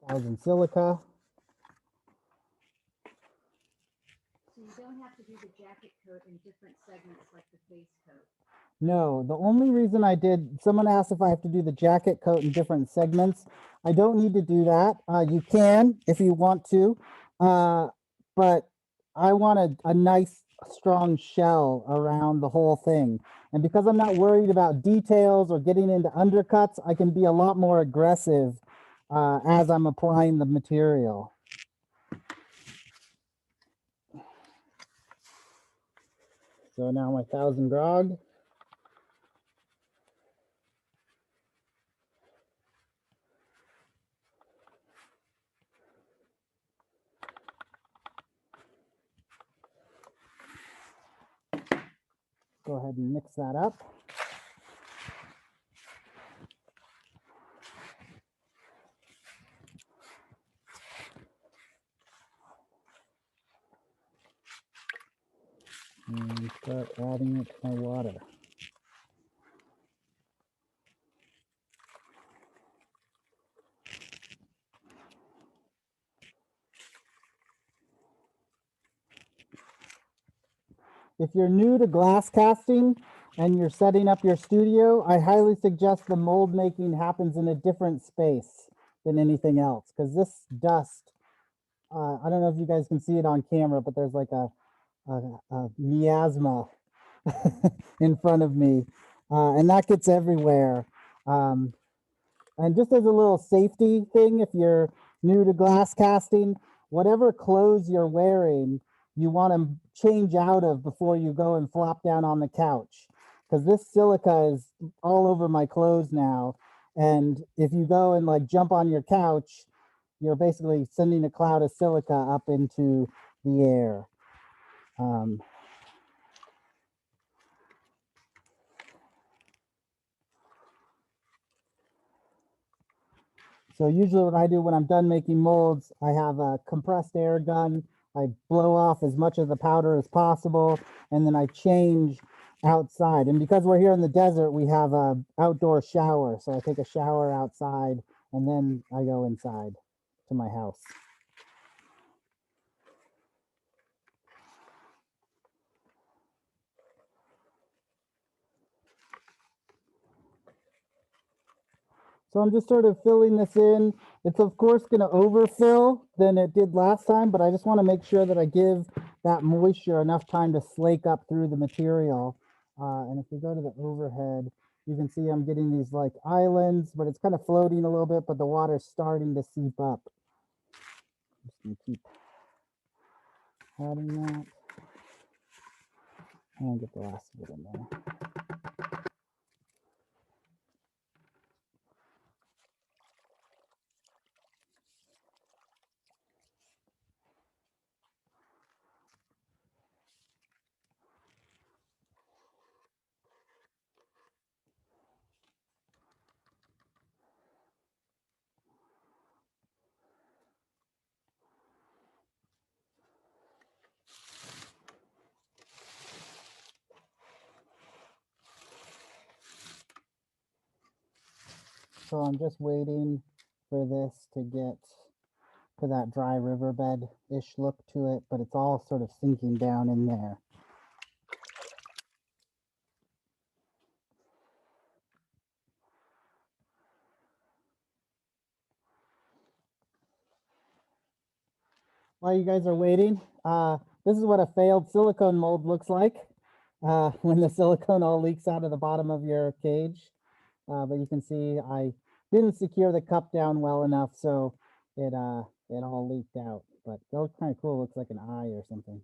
Thousand silica. So you don't have to do the jacket coat in different segments like the face coat. No, the only reason I did, someone asked if I have to do the jacket coat in different segments. I don't need to do that. You can if you want to, but I want a nice strong shell around the whole thing. And because I'm not worried about details or getting into undercuts, I can be a lot more aggressive as I'm applying the material. So now my 1,000 grog. Go ahead and mix that up. And start adding it to my water. If you're new to glass casting and you're setting up your studio, I highly suggest the mold making happens in a different space than anything else, because this dust, I don't know if you guys can see it on camera, but there's like a miasma in front of me, and that gets everywhere. And just as a little safety thing, if you're new to glass casting, whatever clothes you're wearing, you want to change out of before you go and flop down on the couch. Because this silica is all over my clothes now. And if you go and like jump on your couch, you're basically sending a cloud of silica up into the air. So usually what I do when I'm done making molds, I have a compressed air gun. I blow off as much of the powder as possible, and then I change outside. And because we're here in the desert, we have a outdoor shower. So I take a shower outside, and then I go inside to my house. So I'm just sort of filling this in. It's of course going to overfill than it did last time, but I just want to make sure that I give that moisture enough time to slake up through the material. And if we go to the overhead, you can see I'm getting these like islands, but it's kind of floating a little bit, but the water's starting to seep up. Just going to keep adding that. And get the last of it in there. So I'm just waiting for this to get to that dry riverbed-ish look to it, but it's all sort of sinking down in there. While you guys are waiting, this is what a failed silicone mold looks like when the silicone all leaks out of the bottom of your cage. But you can see I didn't secure the cup down well enough, so it all leaked out. But that looks kind of cool. Looks like an eye or something.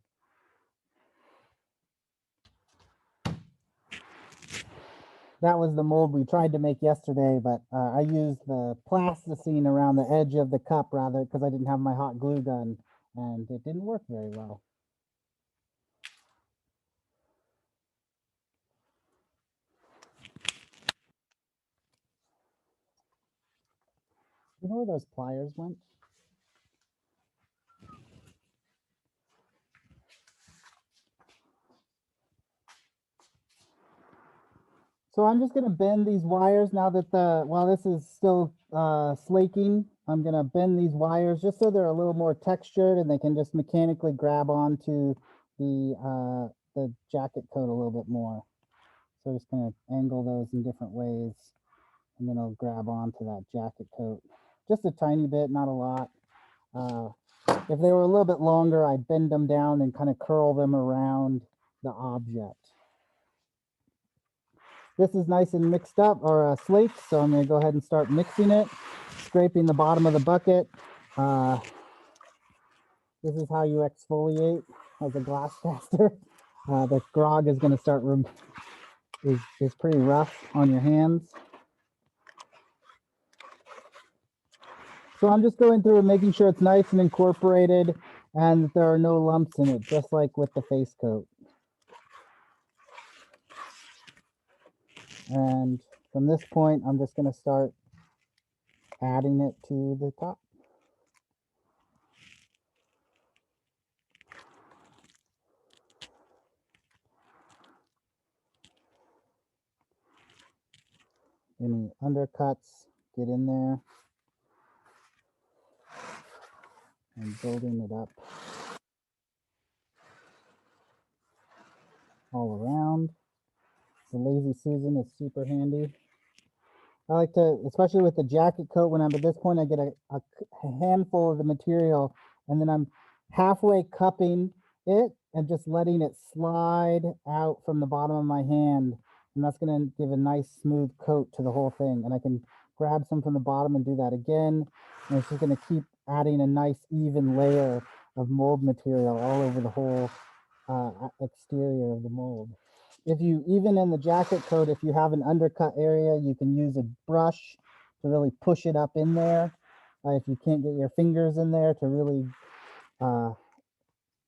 That was the mold we tried to make yesterday, but I used the plasticine around the edge of the cup rather because I didn't have my hot glue gun, and it didn't work very well. You know where those pliers went? So I'm just going to bend these wires now that while this is still slaking, I'm going to bend these wires just so they're a little more textured and they can just mechanically grab onto the jacket coat a little bit more. So I'm just going to angle those in different ways, and then I'll grab onto that jacket coat. Just a tiny bit, not a lot. If they were a little bit longer, I'd bend them down and kind of curl them around the object. This is nice and mixed up or slaked, so I'm going to go ahead and start mixing it, scraping the bottom of the bucket. This is how you exfoliate as a glass caster. The grog is going to start is pretty rough on your hands. So I'm just going through and making sure it's nice and incorporated and that there are no lumps in it, just like with the face coat. And from this point, I'm just going to start adding it to the top. Any undercuts, get in there and building it up all around. The Lazy Susan is super handy. I like to, especially with the jacket coat, when I'm at this point, I get a handful of the material and then I'm halfway cupping it and just letting it slide out from the bottom of my hand. And that's going to give a nice smooth coat to the whole thing. And I can grab some from the bottom and do that again. And it's just going to keep adding a nice even layer of mold material all over the whole exterior of the mold. If you, even in the jacket coat, if you have an undercut area, you can use a brush to really push it up in there. If you can't get your fingers in there to really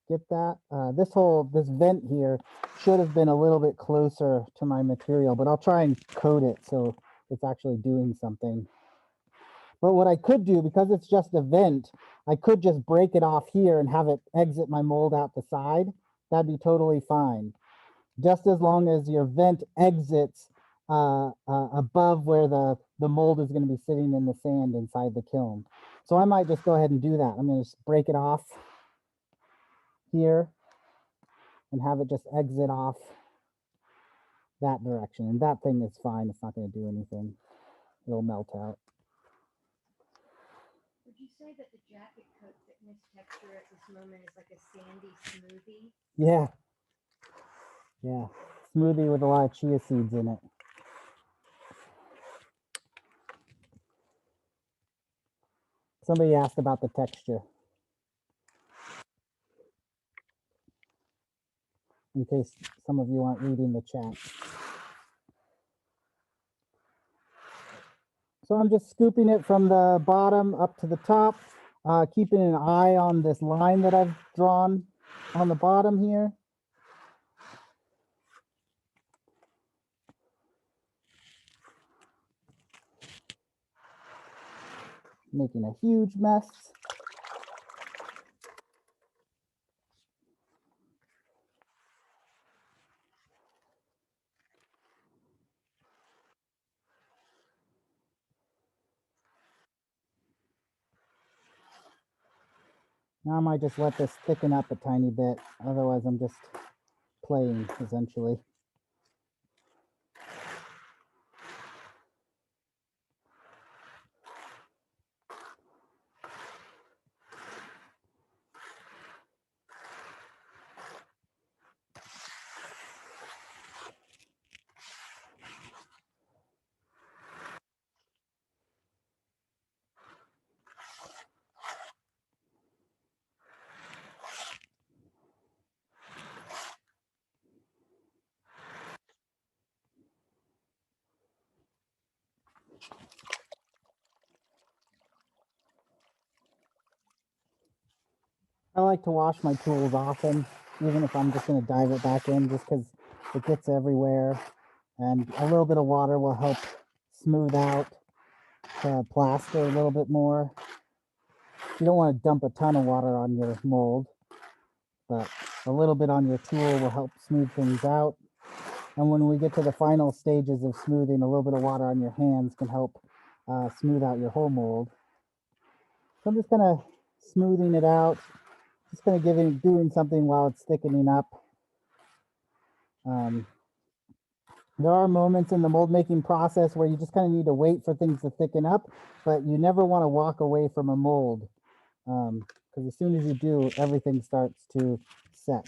get that. This vent here should have been a little bit closer to my material, but I'll try and coat it so it's actually doing something. But what I could do, because it's just a vent, I could just break it off here and have it exit my mold out the side. That'd be totally fine. Just as long as your vent exits above where the mold is going to be sitting in the sand inside the kiln. So I might just go ahead and do that. I'm going to just break it off here and have it just exit off that direction. And that thing is fine. It's not going to do anything. It'll melt out. Would you say that the jacket coat thickness texture at this moment is like a sandy smoothie? Yeah. Yeah. Smoothie with a lot of chia seeds in it. Somebody asked about the texture. In case some of you aren't reading the chat. So I'm just scooping it from the bottom up to the top, keeping an eye on this line that I've drawn on the bottom here. Making a huge mess. Now I might just let this thicken up a tiny bit. Otherwise, I'm just playing essentially. I like to wash my tools often, even if I'm just going to dive it back in, just because it gets everywhere. And a little bit of water will help smooth out the plaster a little bit more. You don't want to dump a ton of water on your mold, but a little bit on your tool will help smooth things out. And when we get to the final stages of smoothing, a little bit of water on your hands can help smooth out your whole mold. So I'm just kind of smoothing it out, just kind of doing something while it's thickening up. There are moments in the mold making process where you just kind of need to wait for things to thicken up, but you never want to walk away from a mold, because as soon as you do, everything starts to set.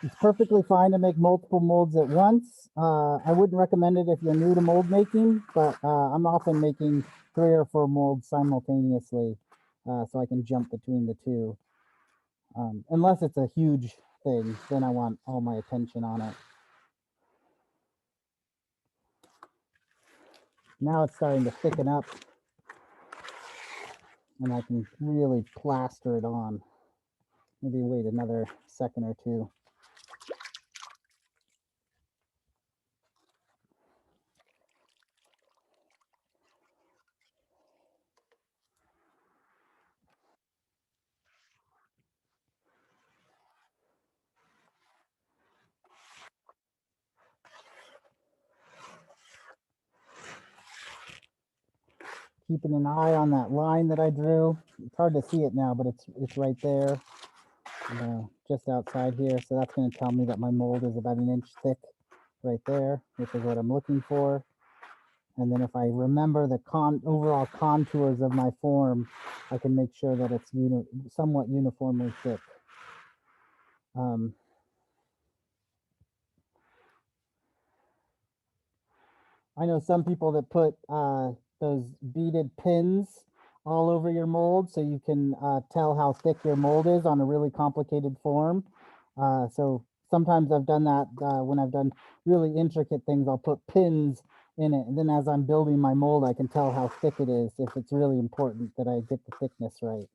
It's perfectly fine to make multiple molds at once. I wouldn't recommend it if you're new to mold making, but I'm often making 3 or 4 molds simultaneously, so I can jump between the two. Unless it's a huge thing, then I want all my attention on it. Now it's starting to thicken up, and I can really plaster it on. Maybe wait another second or two. Keeping an eye on that line that I drew. It's hard to see it now, but it's right there, just outside here. So that's going to tell me that my mold is about 1 inch thick right there, which is what I'm looking for. And then if I remember the overall contours of my form, I can make sure that it's somewhat uniformly thick. I know some people that put those beaded pins all over your mold so you can tell how thick your mold is on a really complicated form. So sometimes I've done that when I've done really intricate things. I'll put pins in it, and then as I'm building my mold, I can tell how thick it is if it's really important that I get the thickness right.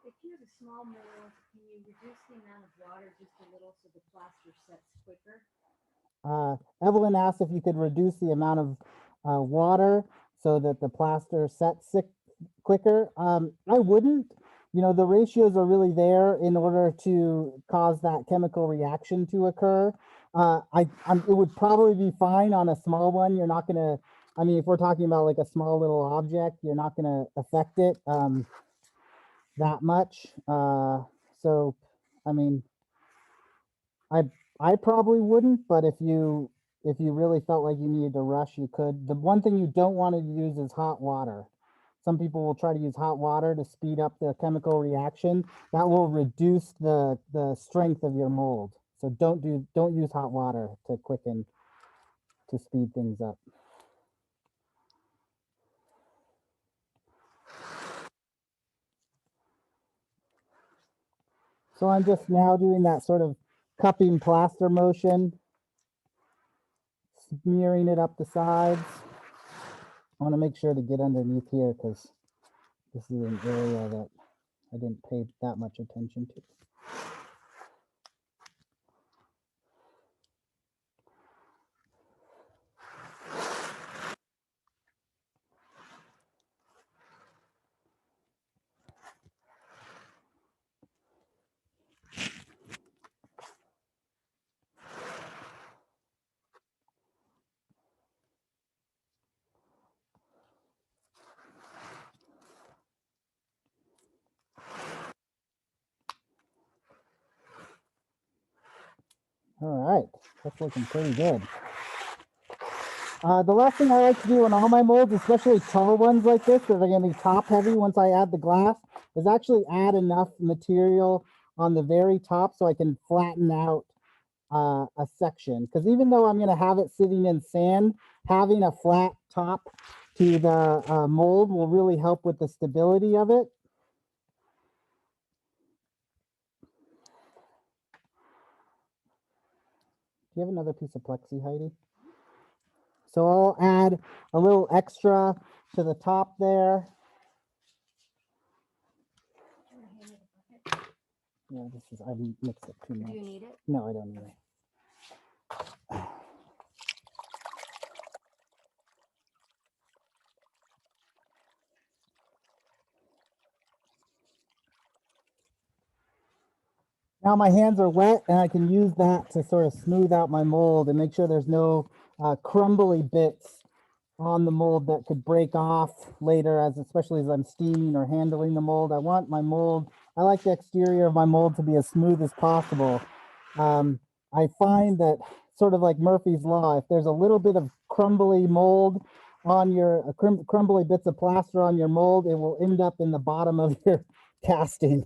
If you have a small mold, can you reduce the amount of water just a little so the plaster sets quicker? Evelyn asked if you could reduce the amount of water so that the plaster sets quicker. I wouldn't. You know, the ratios are really there in order to cause that chemical reaction to occur. It would probably be fine on a small one. You're not going to, I mean, if we're talking about like a small little object, you're not going to affect it that much. So, I mean, I probably wouldn't, but if you really felt like you needed to rush, you could. The one thing you don't want to use is hot water. Some people will try to use hot water to speed up the chemical reaction. That will reduce the strength of your mold. So don't use hot water to speed things up. So I'm just now doing that sort of cupping plaster motion, smearing it up the sides. I want to make sure to get underneath here because this is an area that I didn't pay that much attention to. All right, that's looking pretty good. The last thing I like to do on all my molds, especially tall ones like this, that are going to be top heavy once I add the glass, is actually add enough material on the very top so I can flatten out a section. Because even though I'm going to have it sitting in sand, having a flat top to the mold will really help with the stability of it. Do you have another piece of plexi, Heidi? So I'll add a little extra to the top there. Yeah, this is, I mixed it too much. Do you need it? No, I don't need it. Now my hands are wet and I can use that to sort of smooth out my mold and make sure there's no crumbly bits on the mold that could break off later, especially as I'm steaming or handling the mold. I want my mold, I like the exterior of my mold to be as smooth as possible. I find that sort of like Murphy's Law, if there's a little bit of crumbly mold on your, crumbly bits of plaster on your mold, it will end up in the bottom of your casting,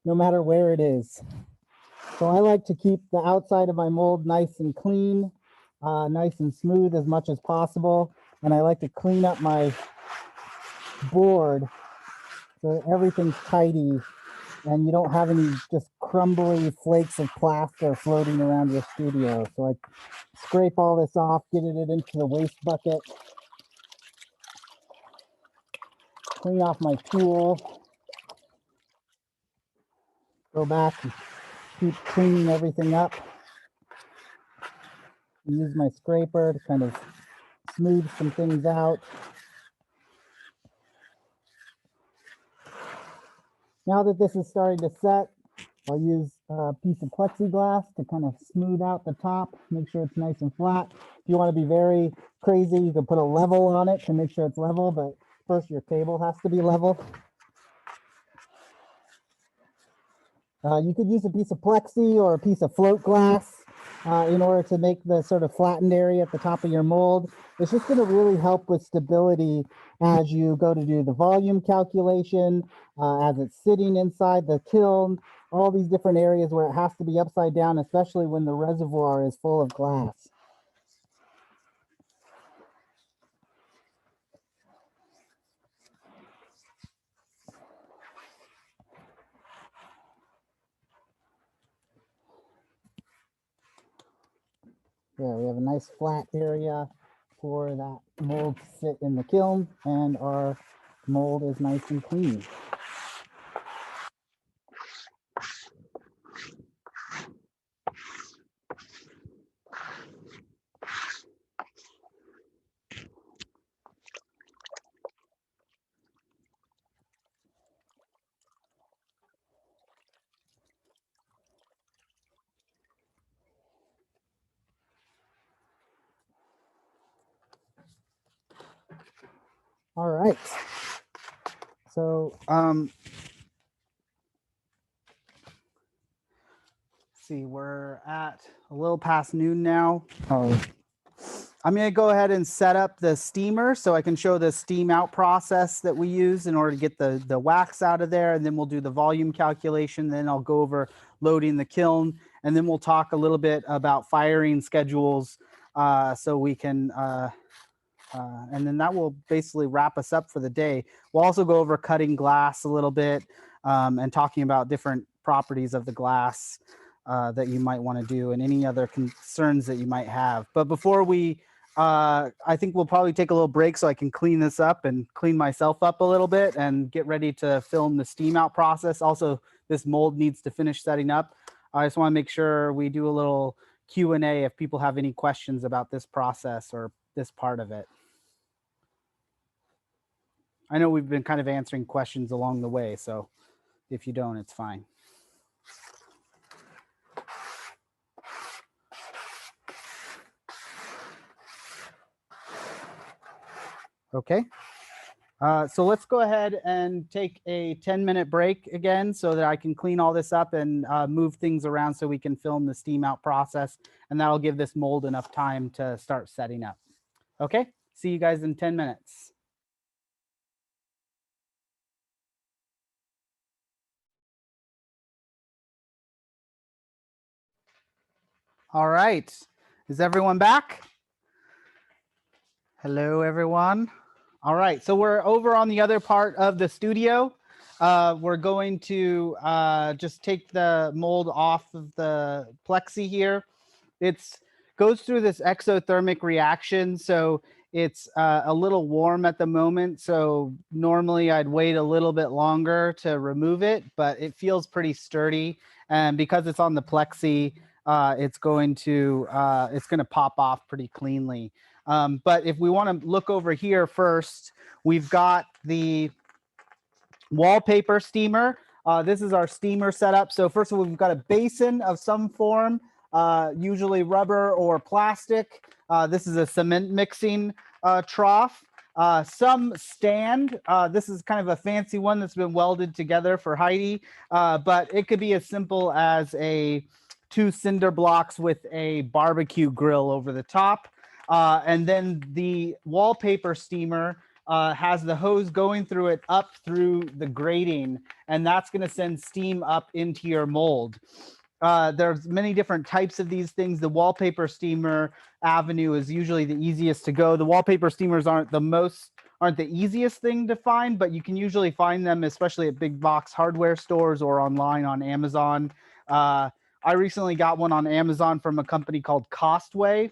no matter where it is. So I like to keep the outside of my mold nice and clean, nice and smooth as much as possible. And I like to clean up my board so that everything's tidy and you don't have any just crumbly flakes of plaster floating around your studio. So I scrape all this off, get it into the waste bucket, clean off my tool, go back and keep cleaning everything up. Use my scraper to kind of smooth some things out. Now that this is starting to set, I'll use a piece of plexiglass to kind of smooth out the top, make sure it's nice and flat. If you want to be very crazy, you can put a level on it to make sure it's level, but first your table has to be level. You could use a piece of plexi or a piece of float glass in order to make the sort of flattened area at the top of your mold. It's just going to really help with stability as you go to do the volume calculation, as it's sitting inside the kiln, all these different areas where it has to be upside down, especially when the reservoir is full of glass. There, we have a nice flat area for that mold to sit in the kiln, and our mold is nice and clean. All right. So, see, we're at a little past noon now. oh, I'm going to go ahead and set up the steamer so I can show the steam out process that we use in order to get the wax out of there. And then we'll do the volume calculation. Then I'll go over loading the kiln. And then we'll talk a little bit about firing schedules so we can, and then that will basically wrap us up for the day. We'll also go over cutting glass a little bit and talking about different properties of the glass that you might want to do and any other concerns that you might have. But before we, I think we'll probably take a little break so I can clean this up and clean myself up a little bit and get ready to film the steam out process. Also, this mold needs to finish setting up. I just want to make sure we do a little Q&A if people have any questions about this process or this part of it. I know we've been kind of answering questions along the way, so if you don't, it's fine. Okay. So let's go ahead and take a 10-minute break again so that I can clean all this up and move things around so we can film the steam out process, and that'll give this mold enough time to start setting up. Okay, see you guys in 10 minutes. All right, is everyone back? Hello, everyone. All right, so we're over on the other part of the studio. We're going to just take the mold off of the plexi here. It's goes through this exothermic reaction, so it's a little warm at the moment. So normally I'd wait a little bit longer to remove it, but it feels pretty sturdy. And because it's on the plexi, it's going to pop off pretty cleanly. But if we want to look over here first, we've got the wallpaper steamer. This is our steamer setup. So first of all, we've got a basin of some form, usually rubber or plastic. This is a cement mixing trough. Some stand. This is kind of a fancy one that's been welded together for Heidi, but it could be as simple as 2 cinder blocks with a barbecue grill over the top. And then the wallpaper steamer has the hose going through it up through the grating, and that's going to send steam up into your mold. There's many different types of these things. The wallpaper steamer avenue is usually the easiest to go. The wallpaper steamers aren't the easiest thing to find, but you can usually find them, especially at big box hardware stores or online on Amazon. I recently got one on Amazon from a company called Costway.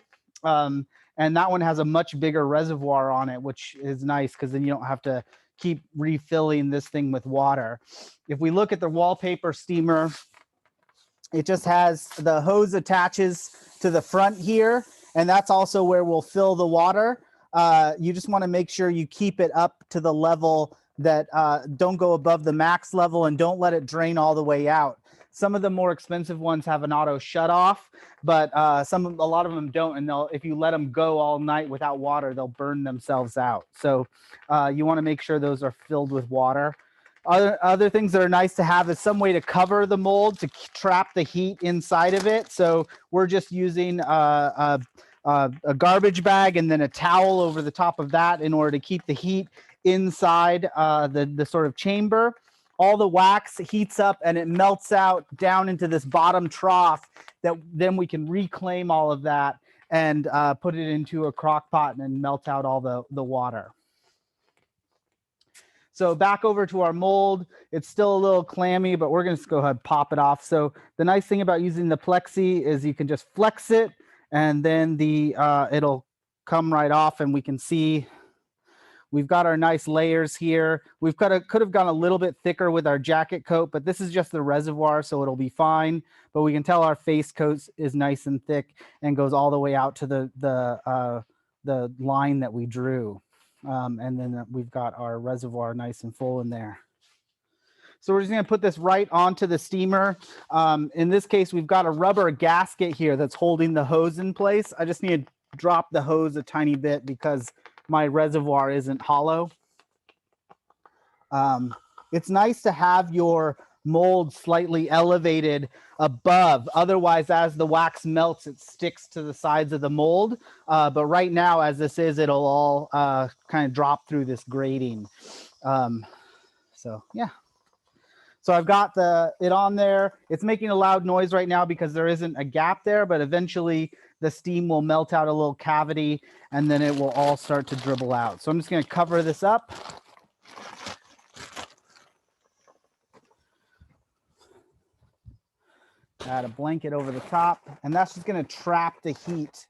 And that one has a much bigger reservoir on it, which is nice because then you don't have to keep refilling this thing with water. If we look at the wallpaper steamer, it just has the hose attaches to the front here, and that's also where we'll fill the water. You just want to make sure you keep it up to the level that don't go above the max level and don't let it drain all the way out. Some of the more expensive ones have an auto shut off, but a lot of them don't. And if you let them go all night without water, they'll burn themselves out. So you want to make sure those are filled with water. Other things that are nice to have is some way to cover the mold to trap the heat inside of it. So we're just using a garbage bag and then a towel over the top of that in order to keep the heat inside the sort of chamber. All the wax heats up and it melts out down into this bottom trough that then we can reclaim all of that and put it into a crock pot and melt out all the water. So back over to our mold. It's still a little clammy, but we're going to go ahead and pop it off. So the nice thing about using the plexi is you can just flex it and then it'll come right off, and we can see we've got our nice layers here. We've could have gone a little bit thicker with our jacket coat, but this is just the reservoir, so it'll be fine. But we can tell our face coat is nice and thick and goes all the way out to the line that we drew. And then we've got our reservoir nice and full in there. So we're just going to put this right onto the steamer. In this case, we've got a rubber gasket here that's holding the hose in place. I just need to drop the hose a tiny bit because my reservoir isn't hollow. It's nice to have your mold slightly elevated above. Otherwise, as the wax melts, it sticks to the sides of the mold. But right now, as this is, it'll all kind of drop through this grating. So yeah. So I've got it on there. It's making a loud noise right now because there isn't a gap there, but eventually the steam will melt out a little cavity and then it will all start to dribble out. So I'm just going to cover this up. Add a blanket over the top, and that's just going to trap the heat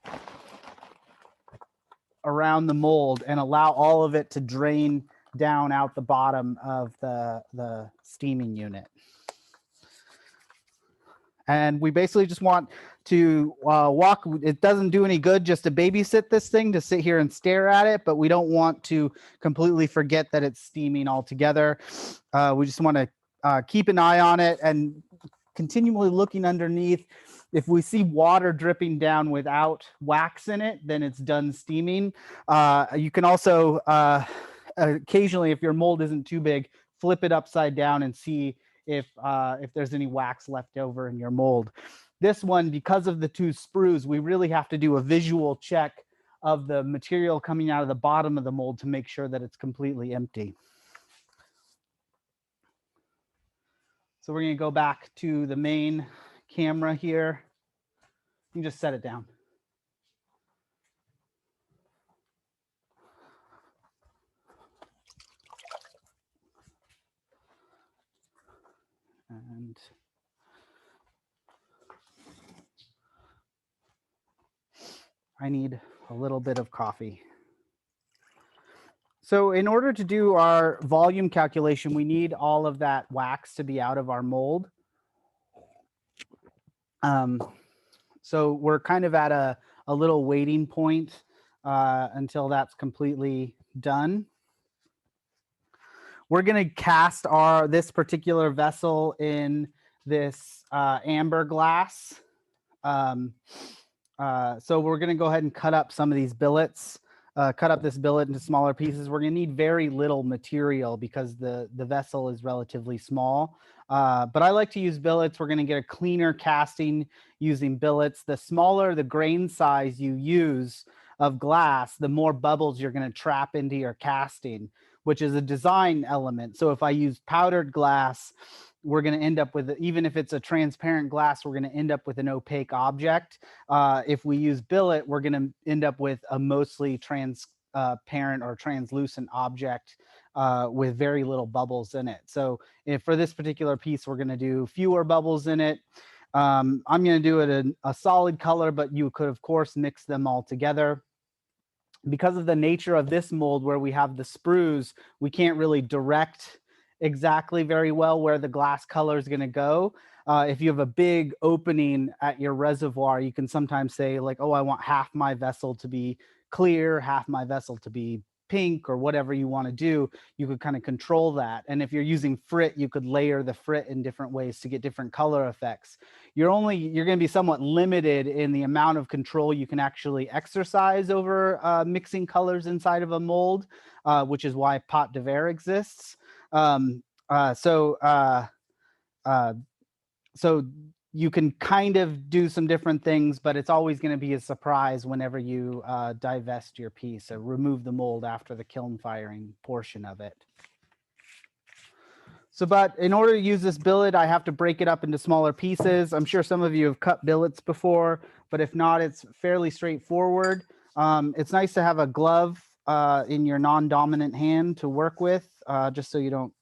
around the mold and allow all of it to drain down out the bottom of the steaming unit. And we basically just want to walk. It doesn't do any good just to babysit this thing, to sit here and stare at it, but we don't want to completely forget that it's steaming altogether. We just want to keep an eye on it and continually looking underneath. If we see water dripping down without wax in it, then it's done steaming. You can also occasionally, if your mold isn't too big, flip it upside down and see if there's any wax left over in your mold. This one, because of the two sprues, we really have to do a visual check of the material coming out of the bottom of the mold to make sure that it's completely empty. So we're going to go back to the main camera here. You can just set it down. And I need a little bit of coffee. So in order to do our volume calculation, we need all of that wax to be out of our mold. So we're kind of at a little waiting point until that's completely done. We're going to cast this particular vessel in this amber glass. So we're going to go ahead and cut up some of these billets, cut up this billet into smaller pieces. We're going to need very little material because the vessel is relatively small. But I like to use billets. We're going to get a cleaner casting using billets. The smaller the grain size you use of glass, the more bubbles you're going to trap into your casting, which is a design element. So if I use powdered glass, we're going to end up with, even if it's a transparent glass, we're going to end up with an opaque object. If we use billet, we're going to end up with a mostly transparent or translucent object with very little bubbles in it. So if for this particular piece, we're going to do fewer bubbles in it. I'm going to do it in a solid color, but you could, of course, mix them all together. Because of the nature of this mold where we have the sprues, we can't really direct exactly very well where the glass color is going to go. If you have a big opening at your reservoir, you can sometimes say like, oh, I want half my vessel to be clear, half my vessel to be pink, or whatever you want to do. You could kind of control that. And if you're using frit, you could layer the frit in different ways to get different color effects. You're going to be somewhat limited in the amount of control you can actually exercise over mixing colors inside of a mold, which is why Pot de Verre exists. So you can kind of do some different things, but it's always going to be a surprise whenever you divest your piece or remove the mold after the kiln firing portion of it. So, but in order to use this billet, I have to break it up into smaller pieces. I'm sure some of you have cut billets before, but if not, it's fairly straightforward. It's nice to have a glove in your non-dominant hand to work with, just so you don't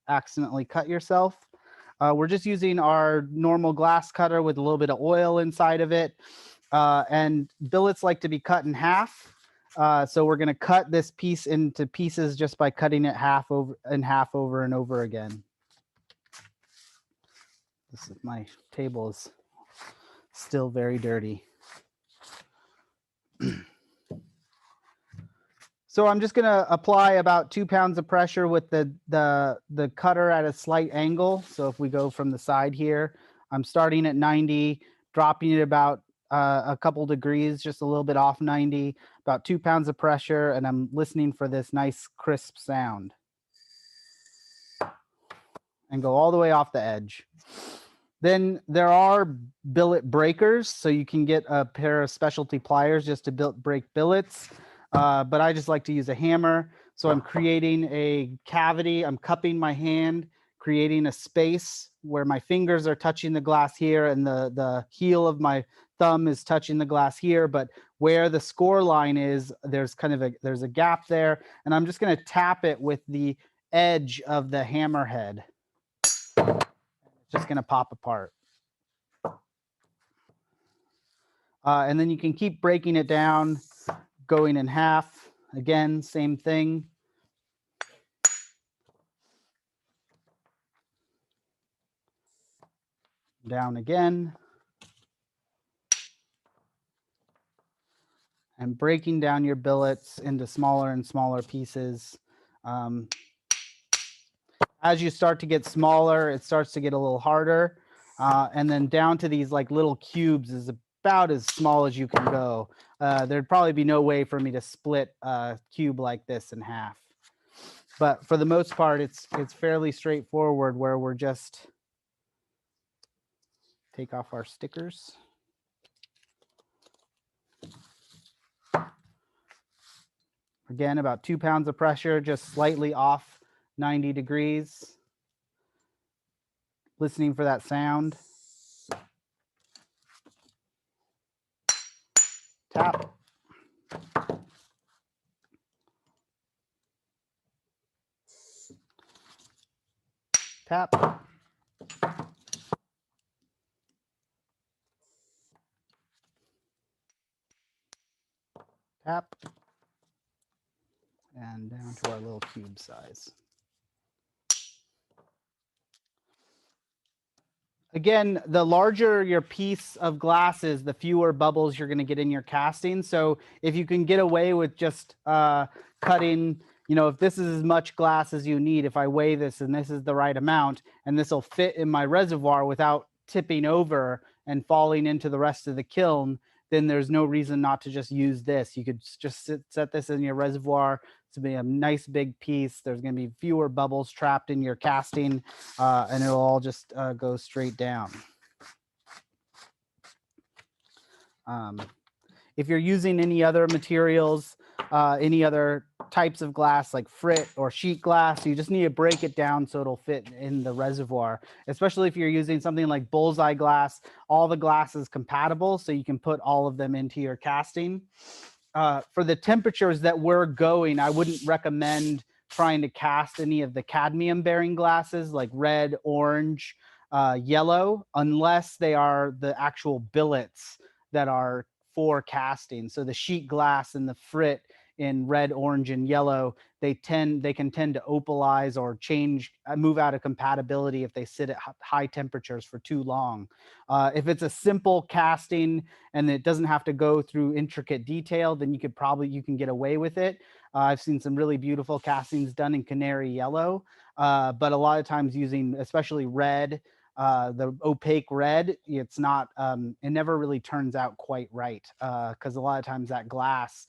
accidentally cut yourself. We're just using our normal glass cutter with a little bit of oil inside of it. And billets like to be cut in half. So we're going to cut this piece into pieces just by cutting it half over and over again. My table is still very dirty. So I'm just going to apply about 2 pounds of pressure with the cutter at a slight angle. So if we go from the side here, I'm starting at 90, dropping it about a couple degrees, just a little bit off 90, about 2 pounds of pressure, and I'm listening for this nice crisp sound. And go all the way off the edge. Then there are billet breakers, so you can get a pair of specialty pliers just to break billets. But I just like to use a hammer. So I'm creating a cavity. I'm cupping my hand, creating a space where my fingers are touching the glass here and the heel of my thumb is touching the glass here. But where the score line is, there's a gap there. And I'm just going to tap it with the edge of the hammerhead. It's just going to pop apart. And then you can keep breaking it down, going in half. Again, same thing. Down again. And breaking down your billets into smaller and smaller pieces. As you start to get smaller, it starts to get a little harder. And then down to these like little cubes is about as small as you can go. There'd probably be no way for me to split a cube like this in half. But for the most part, it's fairly straightforward where we're just take off our stickers. Again, about 2 pounds of pressure, just slightly off 90 degrees. Listening for that sound. Tap. Tap. Tap. And down to our little cube size. Again, the larger your piece of glass is, the fewer bubbles you're going to get in your casting. So if you can get away with just cutting, if this is as much glass as you need, if I weigh this and this is the right amount, and this will fit in my reservoir without tipping over and falling into the rest of the kiln, then there's no reason not to just use this. You could just set this in your reservoir. It's going to be a nice big piece. There's going to be fewer bubbles trapped in your casting, and it'll all just go straight down. If you're using any other materials, any other types of glass like frit or sheet glass, you just need to break it down so it'll fit in the reservoir. Especially if you're using something like bullseye glass, all the glass is compatible, so you can put all of them into your casting. For the temperatures that we're going, I wouldn't recommend trying to cast any of the cadmium bearing glasses like red, orange, yellow, unless they are the actual billets that are for casting. So the sheet glass and the frit in red, orange, and yellow, they can tend to opalize or change, move out of compatibility if they sit at high temperatures for too long. If it's a simple casting and it doesn't have to go through intricate detail, then you can get away with it. I've seen some really beautiful castings done in canary yellow, but a lot of times using especially red, the opaque red, it's not, it never really turns out quite right, because a lot of times that glass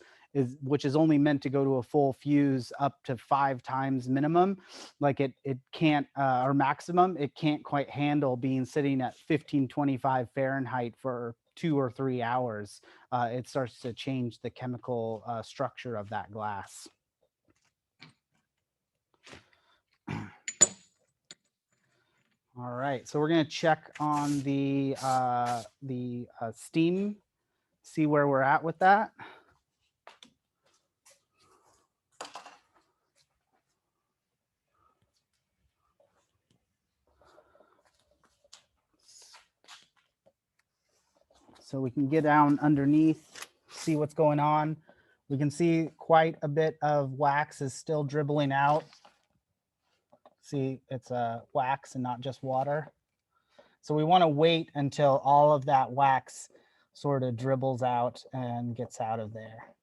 which is only meant to go to a full fuse up to 5 times minimum, like it can't, or maximum, it can't quite handle being sitting at 1525 Fahrenheit for 2 or 3 hours. It starts to change the chemical structure of that glass. All right, so we're going to check on the steam, see where we're at with that. So we can get down underneath, see what's going on. We can see quite a bit of wax is still dribbling out. See, it's wax and not just water. So we want to wait until all of that wax sort of dribbles out and gets out of there.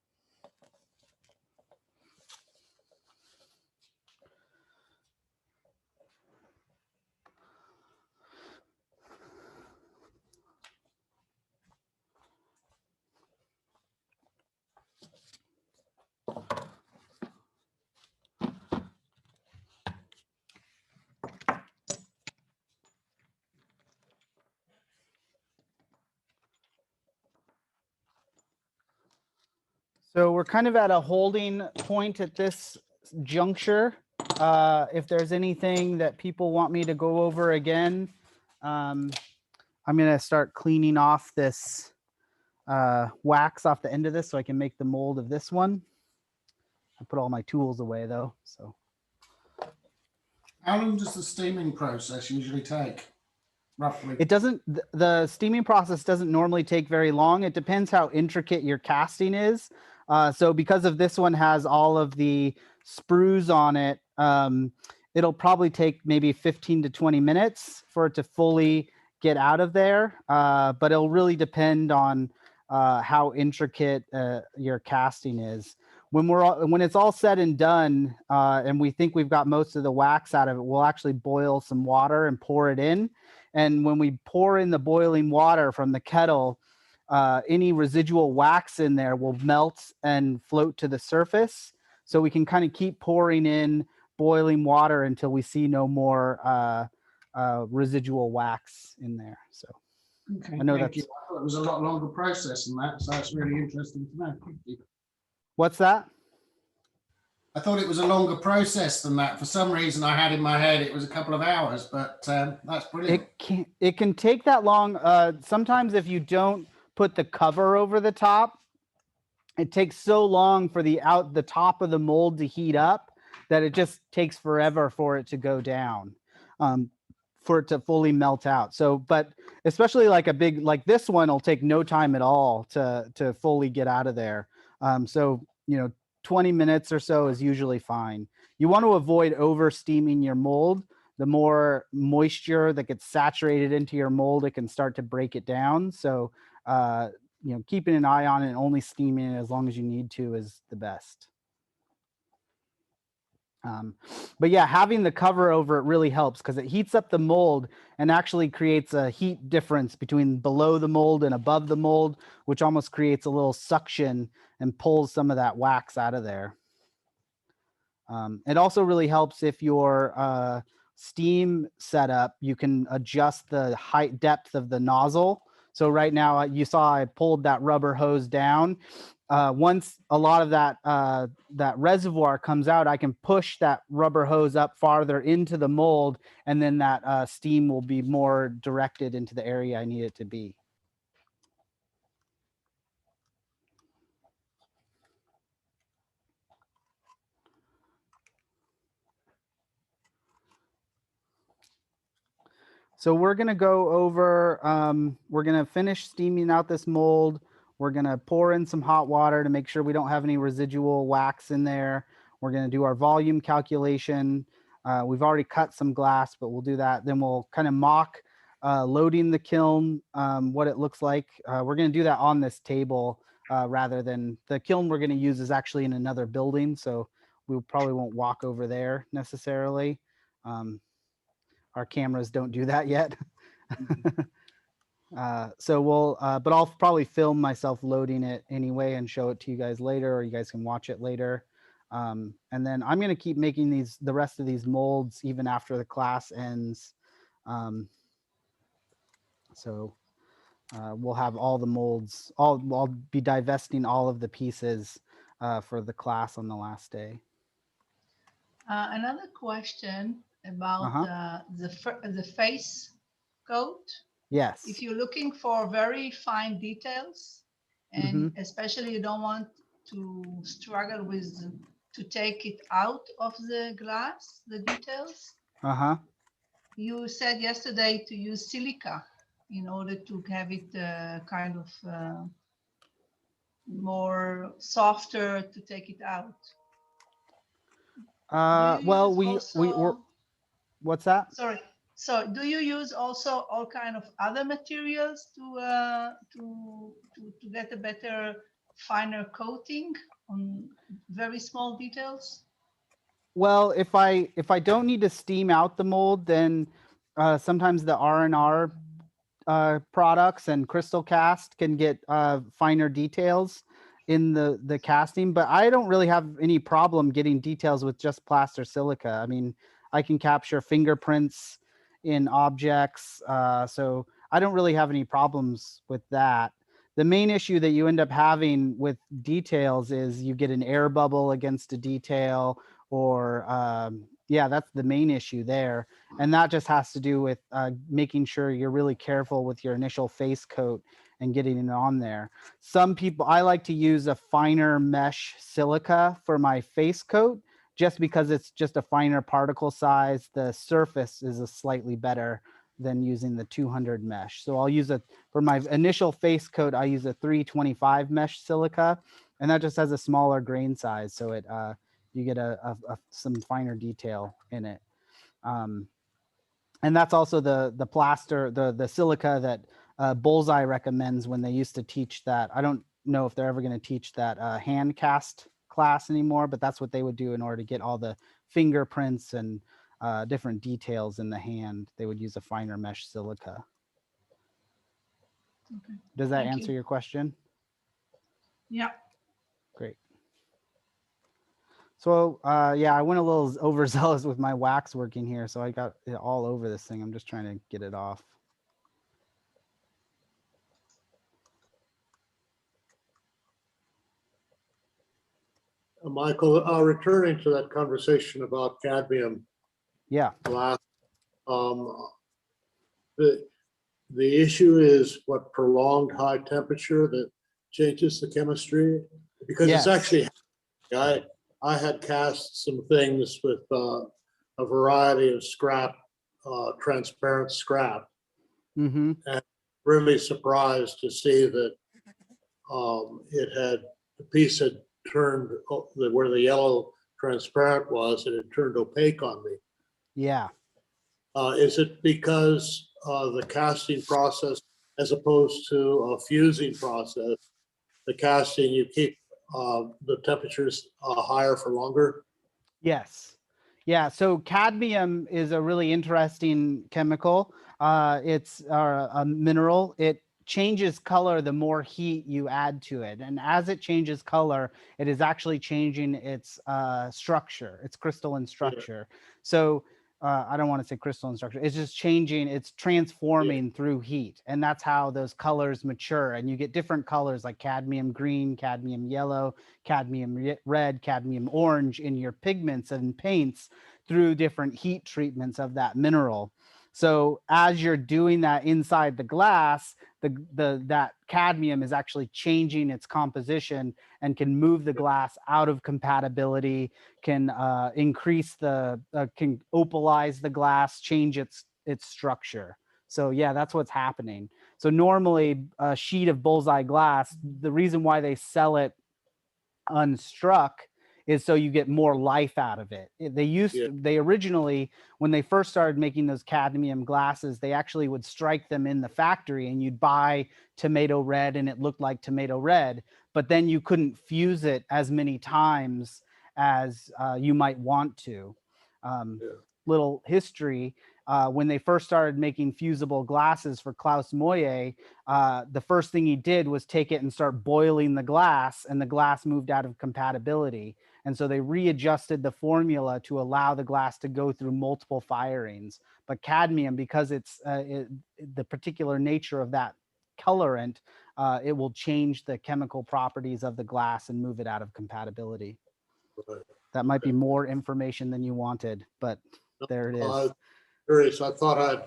So we're kind of at a holding point at this juncture. If there's anything that people want me to go over again, I'm going to start cleaning off this wax off the end of this so I can make the mold of this one. I put all my tools away though. So how long does the steaming process usually take? roughly? It doesn't, the steaming process doesn't normally take very long. It depends how intricate your casting is. So because of this one has all of the sprues on it, it'll probably take maybe 15 to 20 minutes for it to fully get out of there. But it'll really depend on how intricate your casting is. When it's all said and done, and we think we've got most of the wax out of it, we'll actually boil some water and pour it in. And when we pour in the boiling water from the kettle, any residual wax in there will melt and float to the surface. So we can kind of keep pouring in boiling water until we see no more residual wax in there. So Okay, I know thank you. that's, I thought it was a lot longer process than that, so that's really interesting to know. Thank you. what's that? I thought it was a longer process than that. For some reason, I had in my head it was a couple of hours, but that's brilliant. It can take that long. Sometimes if you don't put the cover over the top, it takes so long for the top of the mold to heat up that it just takes forever for it to go down, for it to fully melt out. So, but especially like a big, like this one will take no time at all to fully get out of there. So, 20 minutes or so is usually fine. You want to avoid over steaming your mold. The more moisture that gets saturated into your mold, it can start to break it down. So, keeping an eye on it and only steaming it as long as you need to is the best. But yeah, having the cover over it really helps because it heats up the mold and actually creates a heat difference between below the mold and above the mold, which almost creates a little suction and pulls some of that wax out of there. It also really helps if your steam setup, you can adjust the height depth of the nozzle. So right now you saw I pulled that rubber hose down. Once a lot of that reservoir comes out, I can push that rubber hose up farther into the mold, and then that steam will be more directed into the area I need it to be. So we're going to go over, we're going to finish steaming out this mold. We're going to pour in some hot water to make sure we don't have any residual wax in there. We're going to do our volume calculation. We've already cut some glass, but we'll do that. Then we'll kind of mock loading the kiln, what it looks like. We're going to do that on this table rather than the kiln we're going to use is actually in another building. So we probably won't walk over there necessarily. Our cameras don't do that yet. So we'll, but I'll probably film myself loading it anyway and show it to you guys later, or you guys can watch it later. And then I'm going to keep making the rest of these molds even after the class ends. So we'll have all the molds, I'll be divesting all of the pieces for the class on the last day. Another question about the face coat. Yes. If you're looking for very fine details, and especially you don't want to struggle with to take it out of the glass, the details. You said yesterday to use silica in order to have it kind of more softer to take it out. Well, we're, what's that? Sorry. So do you use also all kind of other materials to get a better, finer coating on very small details? Well, if I don't need to steam out the mold, then sometimes the R&R products and Crystal Cast can get finer details in the casting, but I don't really have any problem getting details with just plaster silica. I mean, I can capture fingerprints in objects, so I don't really have any problems with that. The main issue that you end up having with details is you get an air bubble against a detail, or yeah, that's the main issue there. And that just has to do with making sure you're really careful with your initial face coat and getting it on there. Some people, I like to use a finer mesh silica for my face coat, just because it's just a finer particle size. The surface is a slightly better than using the 200 mesh. So I'll use for my initial face coat, I use a 325 mesh silica, and that just has a smaller grain size. So you get some finer detail in it. And that's also the plaster, the silica that Bullseye recommends when they used to teach that. I don't know if they're ever going to teach that hand cast class anymore, but that's what they would do in order to get all the fingerprints and different details in the hand. They would use a finer mesh silica. Okay. Does that Thank answer you. your question? Yeah. Great. So yeah, I went a little overzealous with my wax working here, so I got it all over this thing. I'm just trying to get it off. Michael, returning to that conversation about cadmium Yeah. glass, the issue is what prolonged high temperature that changes the chemistry, because Yes. it's actually, I had cast some things with a variety of scrap, transparent scrap, Mm-hmm. and really surprised to see that the piece had turned, where the yellow transparent was, it had turned opaque on me. Yeah. Is it because the casting process, as opposed to a fusing process, the casting, you keep the temperatures higher for longer? Yes. Yeah. So cadmium is a really interesting chemical. It's a mineral. It changes color the more heat you add to it. And as it changes color, it is actually changing its structure, its crystalline structure. So I don't want to say crystalline structure. It's just changing, it's transforming through heat. And that's how those colors mature. And you get different colors like cadmium green, cadmium yellow, cadmium red, cadmium orange in your pigments and paints through different heat treatments of that mineral. So as you're doing that inside the glass, that cadmium is actually changing its composition and can move the glass out of compatibility, can increase can opalize the glass, change its structure. So yeah, that's what's happening. So normally a sheet of Bullseye glass, the reason why they sell it unstruck is so you get more life out of it. They originally, when they first started making those cadmium glasses, they actually would strike them in the factory and you'd buy tomato red and it looked like tomato red, but then you couldn't fuse it as many times as you might want to. Little history, when they first started making fusible glasses for Klaus Moye, the first thing he did was take it and start boiling the glass, and the glass moved out of compatibility. And so they readjusted the formula to allow the glass to go through multiple firings. But cadmium, because it's the particular nature of that colorant, it will change the chemical properties of the glass and move it out of compatibility. Right. That might be more information than you wanted, but there it is. Curious, I thought I'd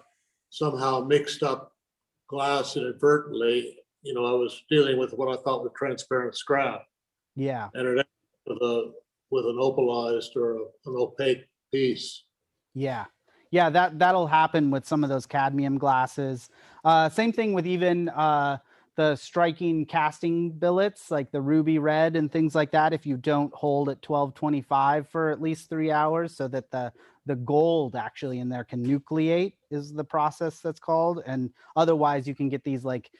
somehow mixed up glass inadvertently. I was dealing with what I thought was transparent scrap. Yeah. And it ended with an opalized or an opaque piece. Yeah. Yeah, that'll happen with some of those cadmium glasses. Same thing with even the striking casting billets, like the ruby red and things like that. If you don't hold at 1225 for at least 3 hours, so that the gold actually in there can nucleate, is the process that's called. And otherwise you can get these like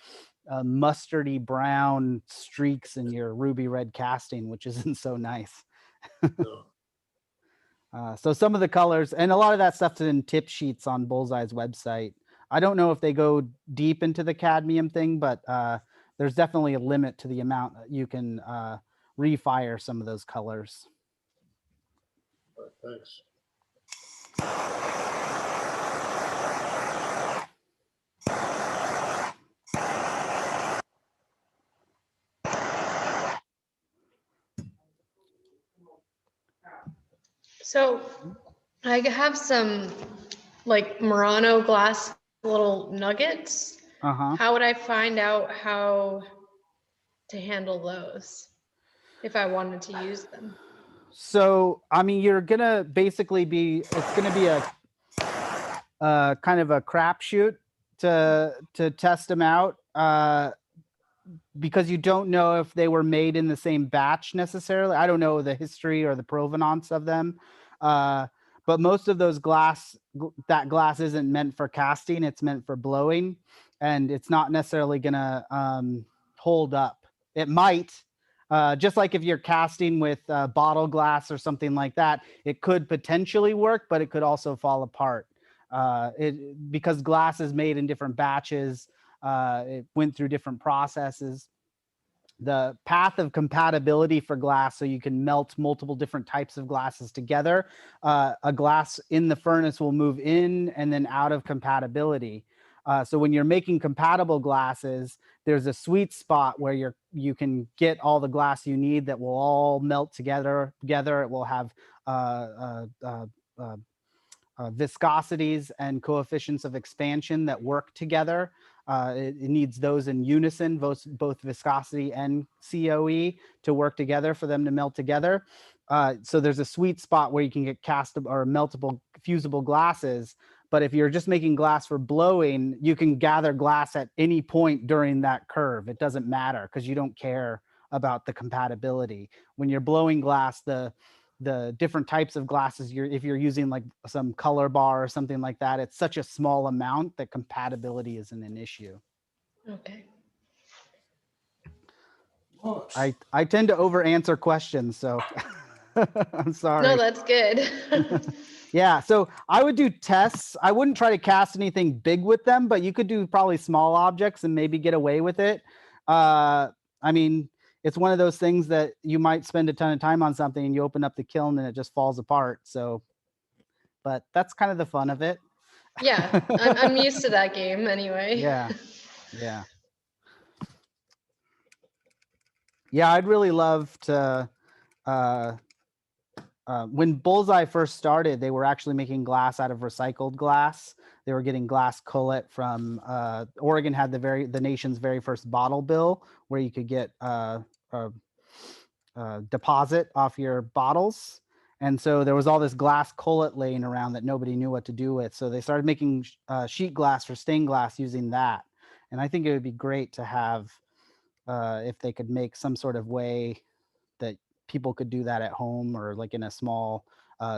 mustardy brown streaks in your ruby red casting, which isn't so nice. So some of the colors and a lot of that stuff's in tip sheets on Bullseye's website. I don't know if they go deep into the cadmium thing, but there's definitely a limit to the amount that you can refire some of those colors. Thanks. So I have some like Murano glass little nuggets. How would I find out how to handle those if I wanted to use them? So, I mean, you're gonna basically it's gonna be kind of a crapshoot to test them out because you don't know if they were made in the same batch necessarily. I don't know the history or the provenance of them. But most of those that glass isn't meant for casting, it's meant for blowing, and it's not necessarily gonna hold up. It might, just like if you're casting with bottle glass or something like that, it could potentially work, but it could also fall apart. Because glass is made in different batches, it went through different processes. The path of compatibility for glass, so you can melt multiple different types of glasses together. A glass in the furnace will move in and then out of compatibility. So when you're making compatible glasses, there's a sweet spot where you can get all the glass you need that will all melt together. It will have viscosities and coefficients of expansion that work together. It needs those in unison, both viscosity and COE to work together for them to melt together. So there's a sweet spot where you can get castable or meltable fusible glasses. But if you're just making glass for blowing, you can gather glass at any point during that curve. It doesn't matter because you don't care about the compatibility. When you're blowing glass, the different types of glasses, if you're using like some color bar or something like that, it's such a small amount that compatibility isn't an issue. Okay. What? I tend to over answer questions, so I'm sorry. No, that's good. Yeah, so I would do tests. I wouldn't try to cast anything big with them, but you could do probably small objects and maybe get away with it. I mean, it's one of those things that you might spend a ton of time on something and you open up the kiln and it just falls apart. So, but that's kind of the fun of it. Yeah, I'm used to that game anyway. Yeah, yeah. Yeah, I'd really love to, when Bullseye first started, they were actually making glass out of recycled glass. They were getting glass cullet from, Oregon had the nation's very first bottle bill where you could get a deposit off your bottles. And so there was all this glass cullet laying around that nobody knew what to do with. So they started making sheet glass for stained glass using that. And I think it would be great to have, if they could make some sort of way that people could do that at home or like in a small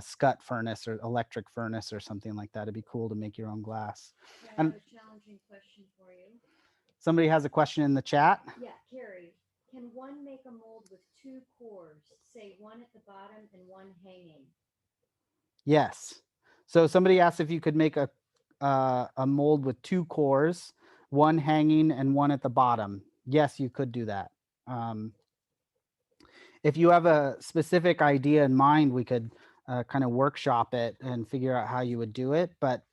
scut furnace or electric furnace or something like that. It'd be cool to make your own glass. Yeah, I And have a challenging question for you. somebody has a question in the chat. Yeah, Carrie, can one make a mold with two cores, say one at the bottom and one hanging? Yes. So somebody asked if you could make a mold with two cores, one hanging and one at the bottom. Yes, you could do that. If you have a specific idea in mind, we could kind of workshop it and figure out how you would do it. But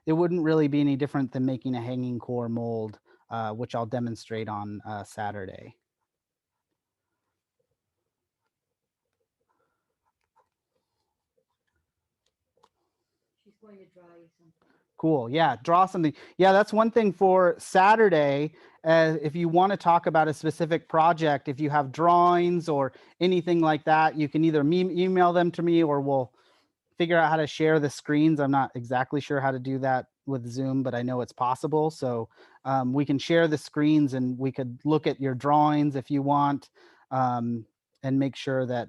it wouldn't really be any different than making a hanging core mold, which I'll demonstrate on Saturday. She's going to draw you something. Cool. Yeah, draw something. Yeah, that's one thing for Saturday. If you want to talk about a specific project, if you have drawings or anything like that, you can either email them to me or we'll figure out how to share the screens. I'm not exactly sure how to do that with Zoom, but I know it's possible. So we can share the screens and we could look at your drawings if you want, and make sure that,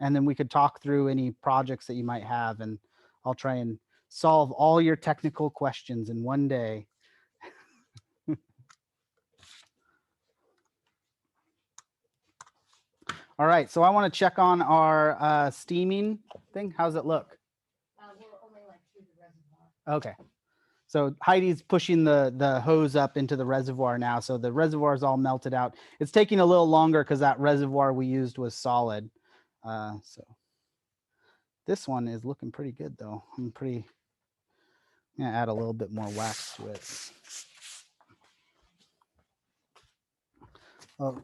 and then we could talk through any projects that you might have, and I'll try and solve all your technical questions in one day. All right, so I want to check on our steaming thing. How's it look? We're only like through the reservoir. Okay. So Heidi's pushing the hose up into the reservoir now. So the reservoir is all melted out. It's taking a little longer because that reservoir we used was solid. So this one is looking pretty good though. I'm gonna add a little bit more wax to it. Oh,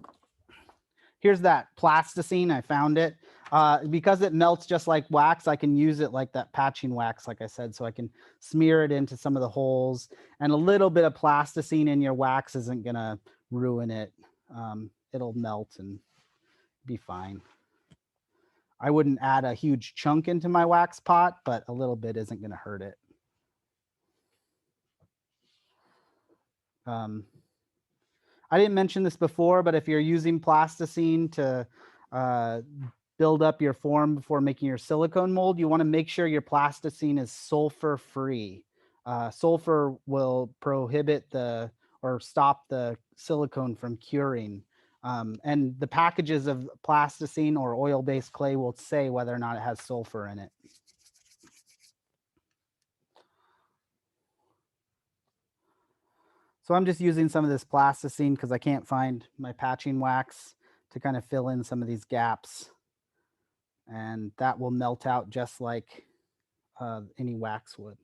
here's that plasticine. I found it. Because it melts just like wax, I can use it like that patching wax, like I said, so I can smear it into some of the holes. And a little bit of plasticine in your wax isn't gonna ruin it. It'll melt and be fine. I wouldn't add a huge chunk into my wax pot, but a little bit isn't gonna hurt it. I didn't mention this before, but if you're using plasticine to build up your form before making your silicone mold, you want to make sure your plasticine is sulfur free. Sulfur will prohibit or stop the silicone from curing. And the packages of plasticine or oil-based clay will say whether or not it has sulfur in it. So I'm just using some of this plasticine because I can't find my patching wax to kind of fill in some of these gaps. And that will melt out just like any wax would.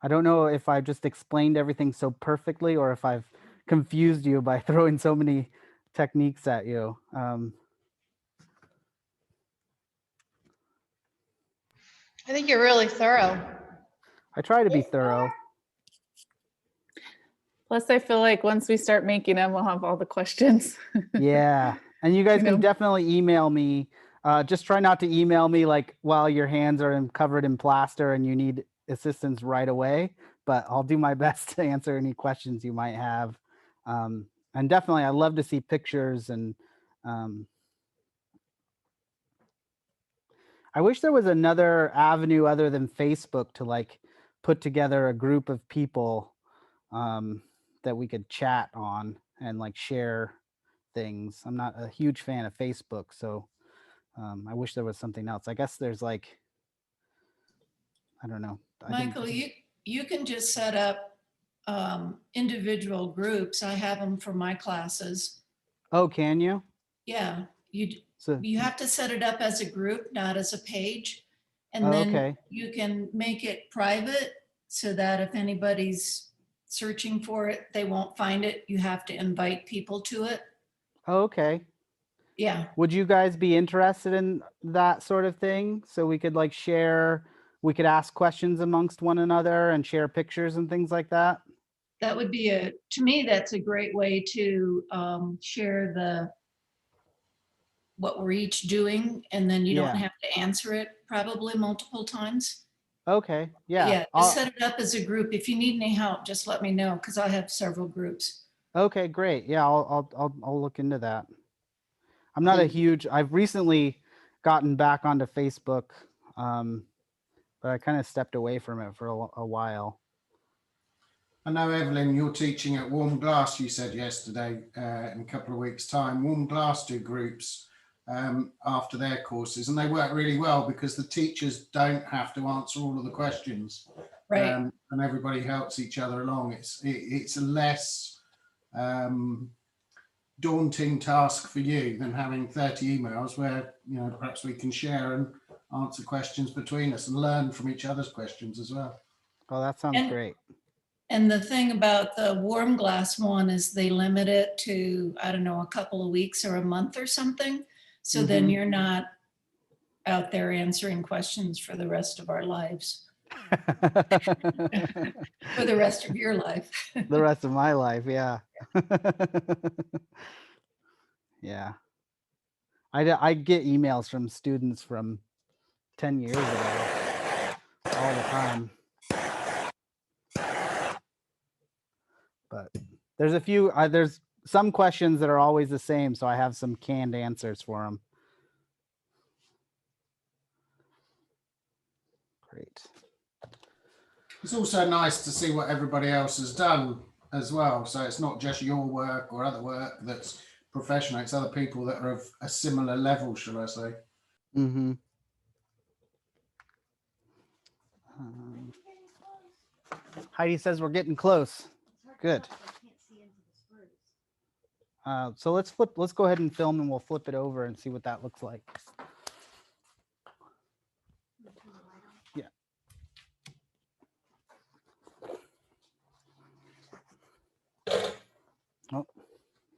I don't know if I just explained everything so perfectly or if I've confused you by throwing so many techniques at you. I think you're really thorough. I try to be thorough. Plus, I feel like once we start making them, we'll have all the questions. Yeah. And you guys You can know? definitely email me. Just try not to email me like while your hands are covered in plaster and you need assistance right away, but I'll do my best to answer any questions you might have. And definitely, I love to see pictures and I wish there was another avenue other than Facebook to like put together a group of people that we could chat on and like share things. I'm not a huge fan of Facebook, so I wish there was something else. I guess there's like, I don't know. Michael, you can just set up individual groups. I have them for my classes. Oh, can you? Yeah, So, you have to set it up as a group, not as a page. And Oh, then okay. you can make it private so that if anybody's searching for it, they won't find it. You have to invite people to it. Oh, okay. Yeah, Would you guys be interested in that sort of thing? So we could like share, we could ask questions amongst one another and share pictures and things like that? that would be to me, that's a great way to share what we're each doing, and then you Yeah. don't have to answer it probably multiple times. Okay. Yeah. Yeah, I'll- just set it up as a group. If you need any help, just let me know, because I have several groups. Okay, great. Yeah, I'll look into that. I'm not a huge. I've recently gotten back onto Facebook, but I kind of stepped away from it for a while. I know, Evelyn, you're teaching at Warm Glass, you said yesterday, in a couple of weeks' time. Warm Glass do groups after their courses, and they work really well because the teachers don't have to answer all of the questions. Right. And everybody helps each other along. It's a less daunting task for you than having 30 emails where, you know, perhaps we can share and answer questions between us and learn from each other's questions as well. Oh, that sounds great. And the thing about the Warm Glass one is they limit it to, I don't know, a couple of weeks or a month or something. So then Mhm. you're not out there answering questions for the rest of our lives, for the rest of your life. The rest of my life, yeah. Yeah. I get emails from students from 10 years ago all the time. But there's a few, there's some questions that are always the same, so I have some canned answers for them. Great. It's also nice to see what everybody else has done as well. So it's not just your work or other work that's professional. It's other people that are of a similar level, shall I say. Mm-hmm. Heidi says we're getting close. Good. So let's go ahead and film and we'll flip it over and see what that looks like. Yeah. Oh,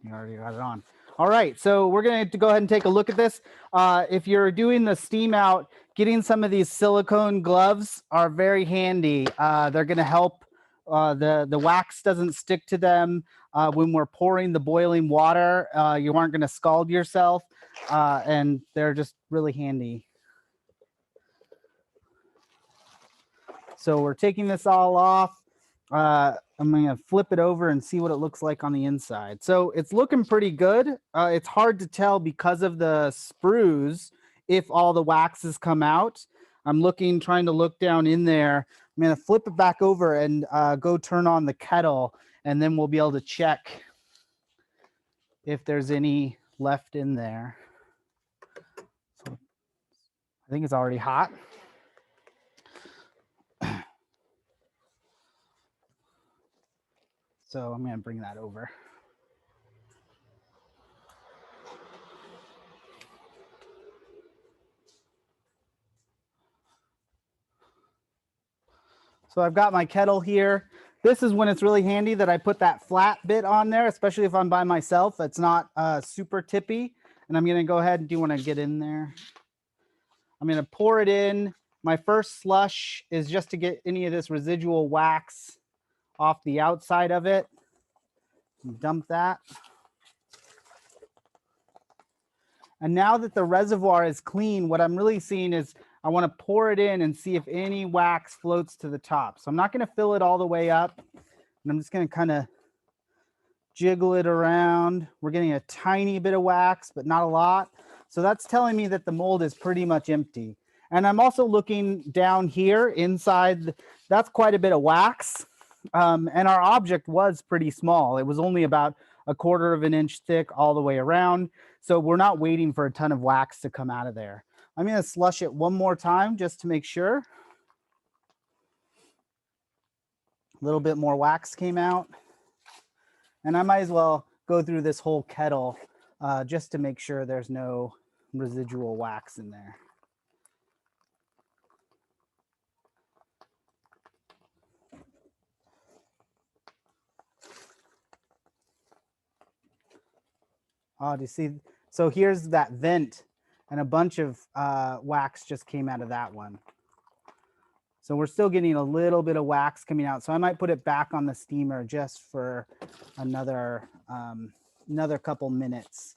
you already got it on. All right, so we're going to go ahead and take a look at this. If you're doing the steam out, getting some of these silicone gloves are very handy. They're going to help. The wax doesn't stick to them. when we're pouring the boiling water. You aren't going to scald yourself, and they're just really handy. So we're taking this all off. I'm going to flip it over and see what it looks like on the inside. So it's looking pretty good. It's hard to tell because of the sprues if all the wax has come out. I'm trying to look down in there. I'm going to flip it back over and go turn on the kettle, and then we'll be able to check if there's any left in there. So I think it's already hot. So I'm going to bring that over. So I've got my kettle here. This is when it's really handy that I put that flat bit on there, especially if I'm by myself. It's not super tippy. And I'm going to go ahead and do you want to get in there? I'm going to pour it in. My first slush is just to get any of this residual wax off the outside of it. Dump that. And now that the reservoir is clean, what I'm really seeing is I want to pour it in and see if any wax floats to the top. So I'm not going to fill it all the way up. And I'm just going to kind of jiggle it around. We're getting a tiny bit of wax, but not a lot. So that's telling me that the mold is pretty much empty. And I'm also looking down here inside. That's quite a bit of wax. And our object was pretty small. It was only about 1/4 of an inch thick all the way around. So we're not waiting for a ton of wax to come out of there. I'm going to slush it one more time just to make sure. A little bit more wax came out. And I might as well go through this whole kettle just to make sure there's no residual wax in there. Oh, do you see? So here's that vent, and a bunch of wax just came out of that one. So we're still getting a little bit of wax coming out. So I might put it back on the steamer just for another couple minutes,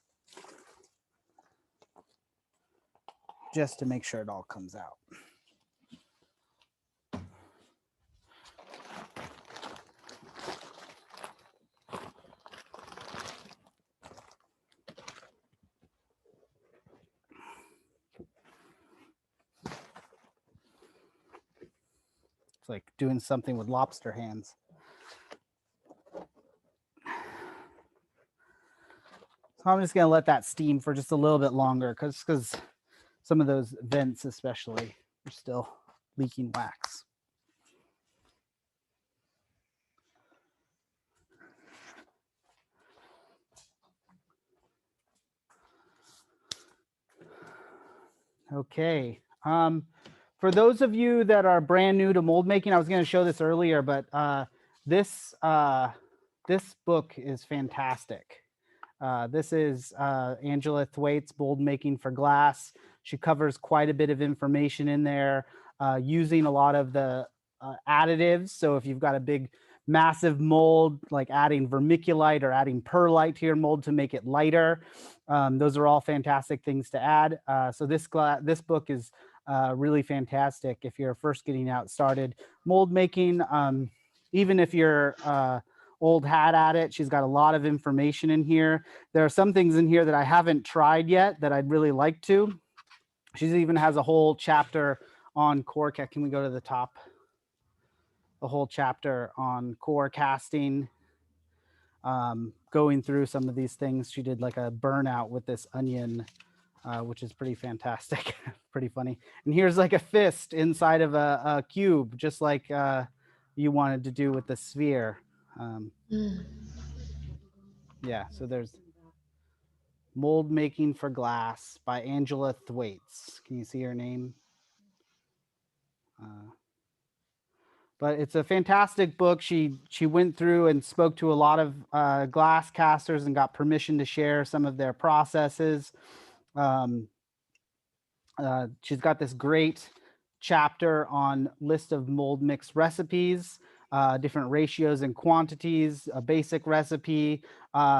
just to make sure it all comes out. It's like doing something with lobster hands. So I'm just going to let that steam for just a little bit longer because some of those vents especially are still leaking wax. Okay. For those of you that are brand new to mold making, I was going to show this earlier, but this book is fantastic. This is Angela Thwaites' Mold Making for Glass. She covers quite a bit of information in there using a lot of the additives. So if you've got a big, massive mold, like adding vermiculite or adding perlite to your mold to make it lighter, those are all fantastic things to add. So this book is really fantastic if you're first getting out started mold making. Even if you're old hat at it, she's got a lot of information in here. There are some things in here that I haven't tried yet that I'd really like to. She even has a whole chapter on core. Can we go to the top? A whole chapter on core casting, going through some of these things. She did like a burnout with this onion, which is pretty fantastic, pretty funny. And here's like a fist inside of a cube, just like you wanted to do with the sphere. Yeah, so there's Mold Making for Glass by Angela Thwaites. Can you see her name? But it's a fantastic book. She went through and spoke to a lot of glass casters and got permission to share some of their processes. She's got this great chapter on list of mold mix recipes. different ratios and quantities, a basic recipe.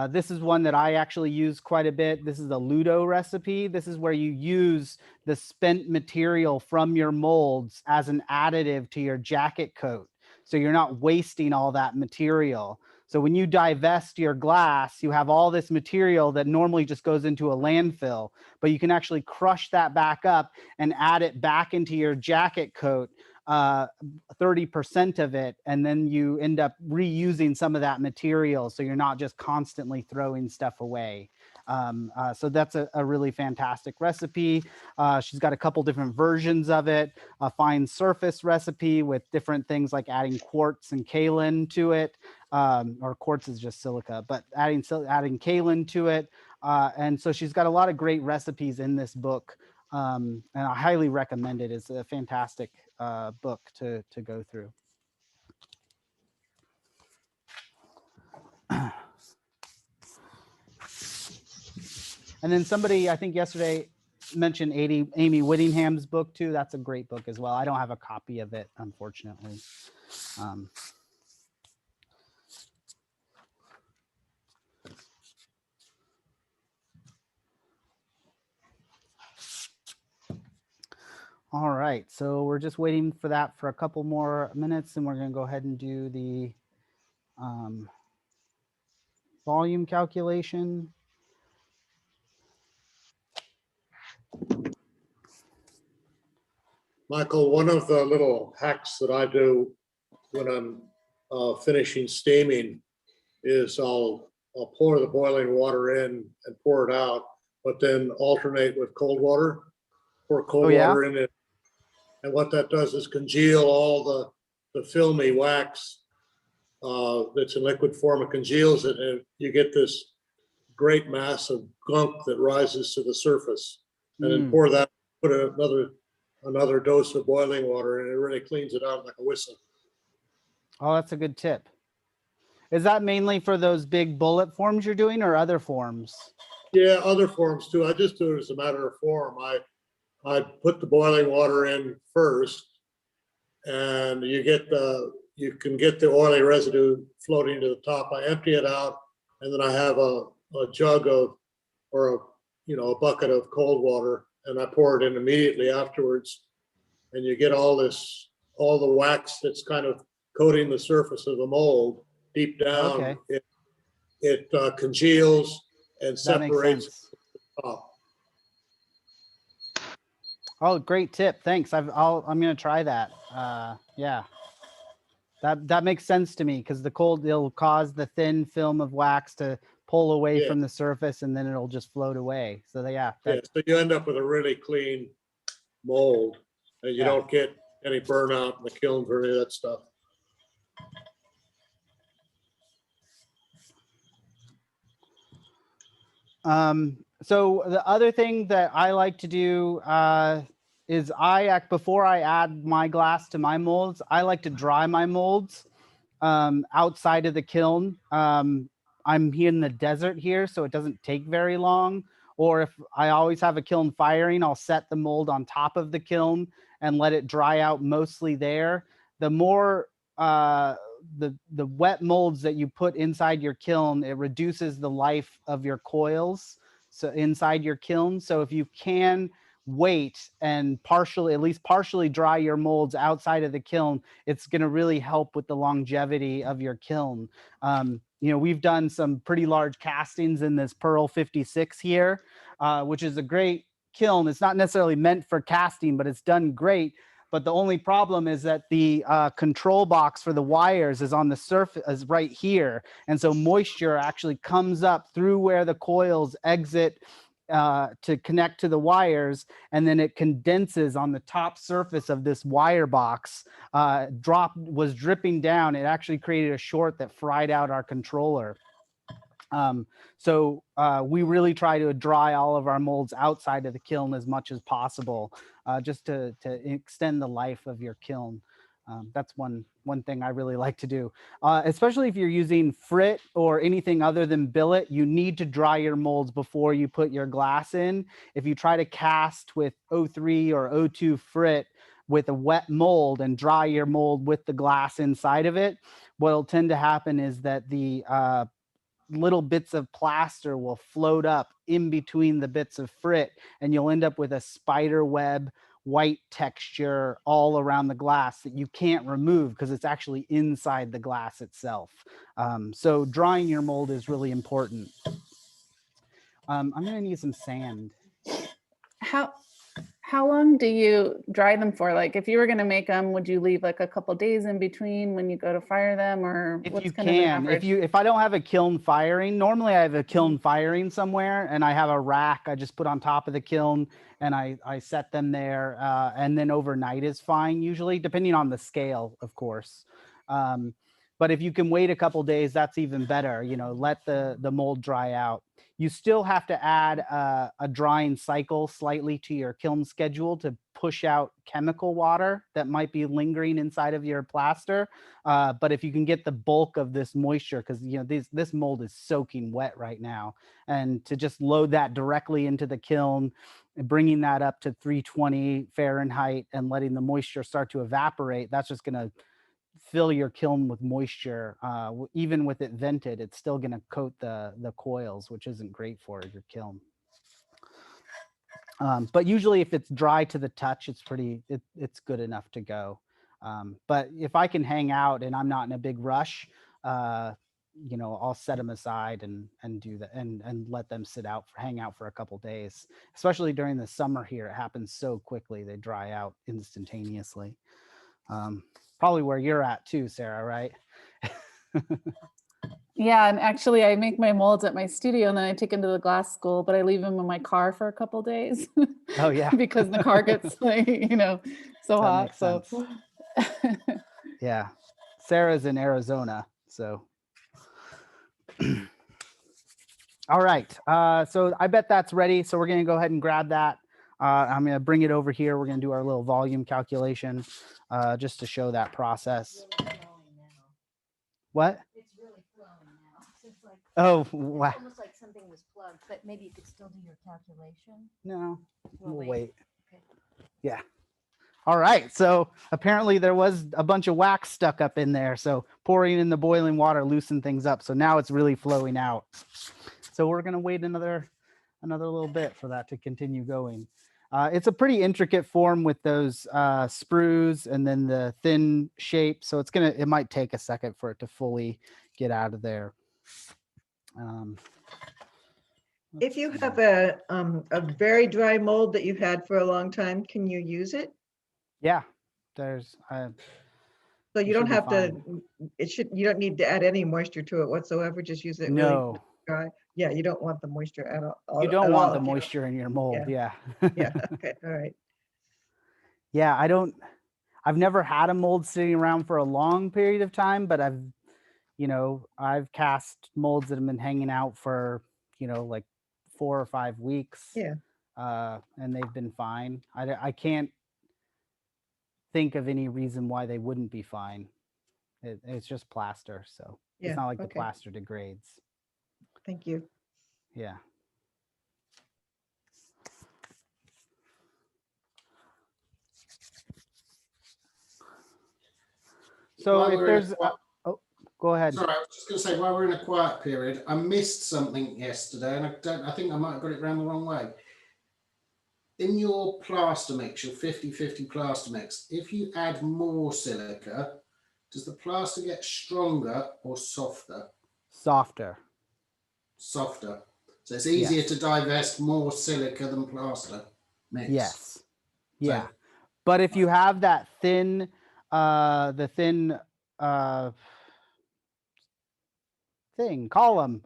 This is one that I actually use quite a bit. This is a Ludo recipe. This is where you use the spent material from your molds as an additive to your jacket coat. So you're not wasting all that material. So when you divest your glass, you have all this material that normally just goes into a landfill, but you can actually crush that back up and add it back into your jacket coat, 30% of it, and then you end up reusing some of that material. So you're not just constantly throwing stuff away. So that's a really fantastic recipe. She's got a couple different versions of it, a fine surface recipe with different things like adding quartz and kaolin to it, or quartz is just silica, but adding kaolin to it. And so she's got a lot of great recipes in this book. And I highly recommend it. It's a fantastic book to go through. And then somebody, I think yesterday, mentioned Amy Whittingham's book too. That's a great book as well. I don't have a copy of it, unfortunately. All right, so we're just waiting for that for a couple more minutes, and we're going to go ahead and do the volume calculation. Michael, one of the little hacks that I do when I'm finishing steaming is I'll pour the boiling water in and pour it out, but then alternate with cold water. Pour cold water in it. And what that does is congeal all the filmy wax that's in liquid form. It congeals it, and you get this great mass of gunk that rises to the surface. And then pour that, put another dose of boiling water, and it really cleans it out like a whistle. Oh, that's a good tip. Is that mainly for those big bullet forms you're doing, or other forms? Yeah, other forms too. I just do it as a matter of form. I put the boiling water in first, and you can get the oily residue floating to the top. I empty it out, and then I have a jug of, or a bucket of cold water, and I pour it in immediately afterwards. And you get all the wax that's kind of coating the surface of the mold deep down. Okay. It congeals and That makes separates sense. the top. Oh, great tip. Thanks. I'm going to try that. Yeah. That makes sense to me, because the cold, it'll cause the thin film of wax to pull away from the surface, and then it'll just float away. So yeah. So you end up with a really clean mold, and you don't get any burnout in the kiln or any of that stuff. So the other thing that I like to do is before I add my glass to my molds, I like to dry my molds outside of the kiln. I'm here in the desert here, so it doesn't take very long. Or if I always have a kiln firing, I'll set the mold on top of the kiln and let it dry out mostly there. The more the wet molds that you put inside your kiln, it reduces the life of your coils so inside your kiln. So if you can wait and at least partially dry your molds outside of the kiln, it's going to really help with the longevity of your kiln. We've done some pretty large castings in this Pearl 56 here, which is a great kiln. It's not necessarily meant for casting, but it's done great. But the only problem is that the control box for the wires is on the surface, is right here. And so moisture actually comes up through where the coils exit to connect to the wires, and then it condenses on the top surface of this wire box. Was dripping down. It actually created a short that fried out our controller. So we really try to dry all of our molds outside of the kiln as much as possible, just to extend the life of your kiln. That's one thing I really like to do, especially if you're using frit or anything other than billet. You need to dry your molds before you put your glass in. If you try to cast with O3 or O2 frit, with a wet mold and dry your mold with the glass inside of it, what'll tend to happen is that the little bits of plaster will float up in between the bits of frit, and you'll end up with a spider web white texture all around the glass that you can't remove because it's actually inside the glass itself. So drying your mold is really important. I'm gonna need some sand. How long do you dry them for? Like if you were going to make them, would you leave like a couple days in between when you go to fire them, or If what's you kind of an can, average? if I don't have a kiln firing, normally I have a kiln firing somewhere and I have a rack I just put on top of the kiln and I set them there, and then overnight is fine usually, depending on the scale, of course. But if you can wait a couple days, that's even better. You know, let the mold dry out. You still have to add a drying cycle slightly to your kiln schedule to push out chemical water that might be lingering inside of your plaster. But if you can get the bulk of this moisture, because you know this mold is soaking wet right now, and to just load that directly into the kiln, bringing that up to 320 Fahrenheit and letting the moisture start to evaporate, that's just going to fill your kiln with moisture. Even with it vented, it's still going to coat the coils, which isn't great for your kiln. But usually if it's dry to the touch, it's good enough to go. But if I can hang out and I'm not in a big rush, you know, I'll set them aside and do that and let them hang out for a couple days. Especially during the summer here, it happens so quickly. They dry out instantaneously. Probably where you're at too, Sarah, right? Yeah, and actually I make my molds at my studio and then I take them to the glass school, but I leave them in my car for a couple days. Oh yeah. Because the car gets like, you know, so That hot. makes So sense. Yeah. Sarah's in Arizona, so. All right, so I bet that's ready. So we're gonna go ahead and grab that. I'm gonna bring it over here. We're gonna do our little volume calculation just to show that process. What? It's really flowing now. So it's like, Oh, wow. it's almost like something was plugged, but maybe you could still do your calculation. No, We'll we'll wait. wait. Okay. Yeah. All right, so apparently there was a bunch of wax stuck up in there. So pouring in the boiling water loosened things up. So now it's really flowing out. So we're gonna wait another little bit for that to continue going. It's a pretty intricate form with those sprues and then the thin shape. So it might take a second for it to fully get out of there. If you have a very dry mold that you've had for a long time, can you use it? Yeah, So it you don't should be have to, fine. you don't need to add any moisture to it whatsoever, just use it really No, dry. Yeah, you don't want the moisture at all. you don't at want all the if you- moisture in your mold. Yeah. Yeah, okay, all right. Yeah, I've never had a mold sitting around for a long period of time, but I've cast molds that have been hanging out for, like 4 or 5 weeks. Yeah. And they've been fine. I can't think of any reason why they wouldn't be fine. It's just plaster, so Yeah, it's not like the okay. plaster degrades. Thank you. Yeah. So While if we're in a there's, quiet- go ahead. Sorry, I was just going to say, while we're in a quiet period, I missed something yesterday, and I think I might have got it around the wrong way. In your plaster mix, your 50-50 plaster mix, if you add more silica, does the plaster get stronger or softer? Softer. Softer. So it's easier Yes. to divest more silica than plaster mix. Yes. Yeah. But if you have that thin, column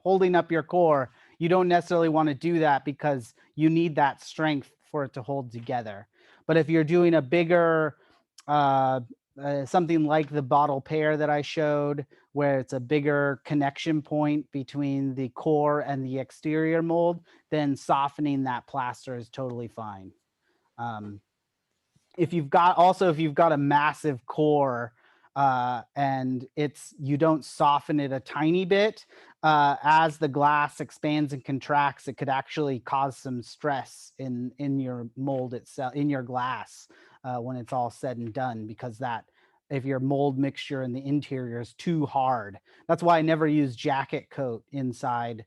holding up your core, you don't necessarily want to do that because you need that strength for it to hold together. But if you're doing a bigger, something like the bottle pair that I showed, where it's a bigger connection point between the core and the exterior mold, then softening that plaster is totally fine. If you've got a massive core and you don't soften it a tiny bit, as the glass expands and contracts, it could actually cause some stress in your mold itself, in your glass. when it's all said and done, because that if your mold mixture in the interior is too hard. That's why I never use jacket coat inside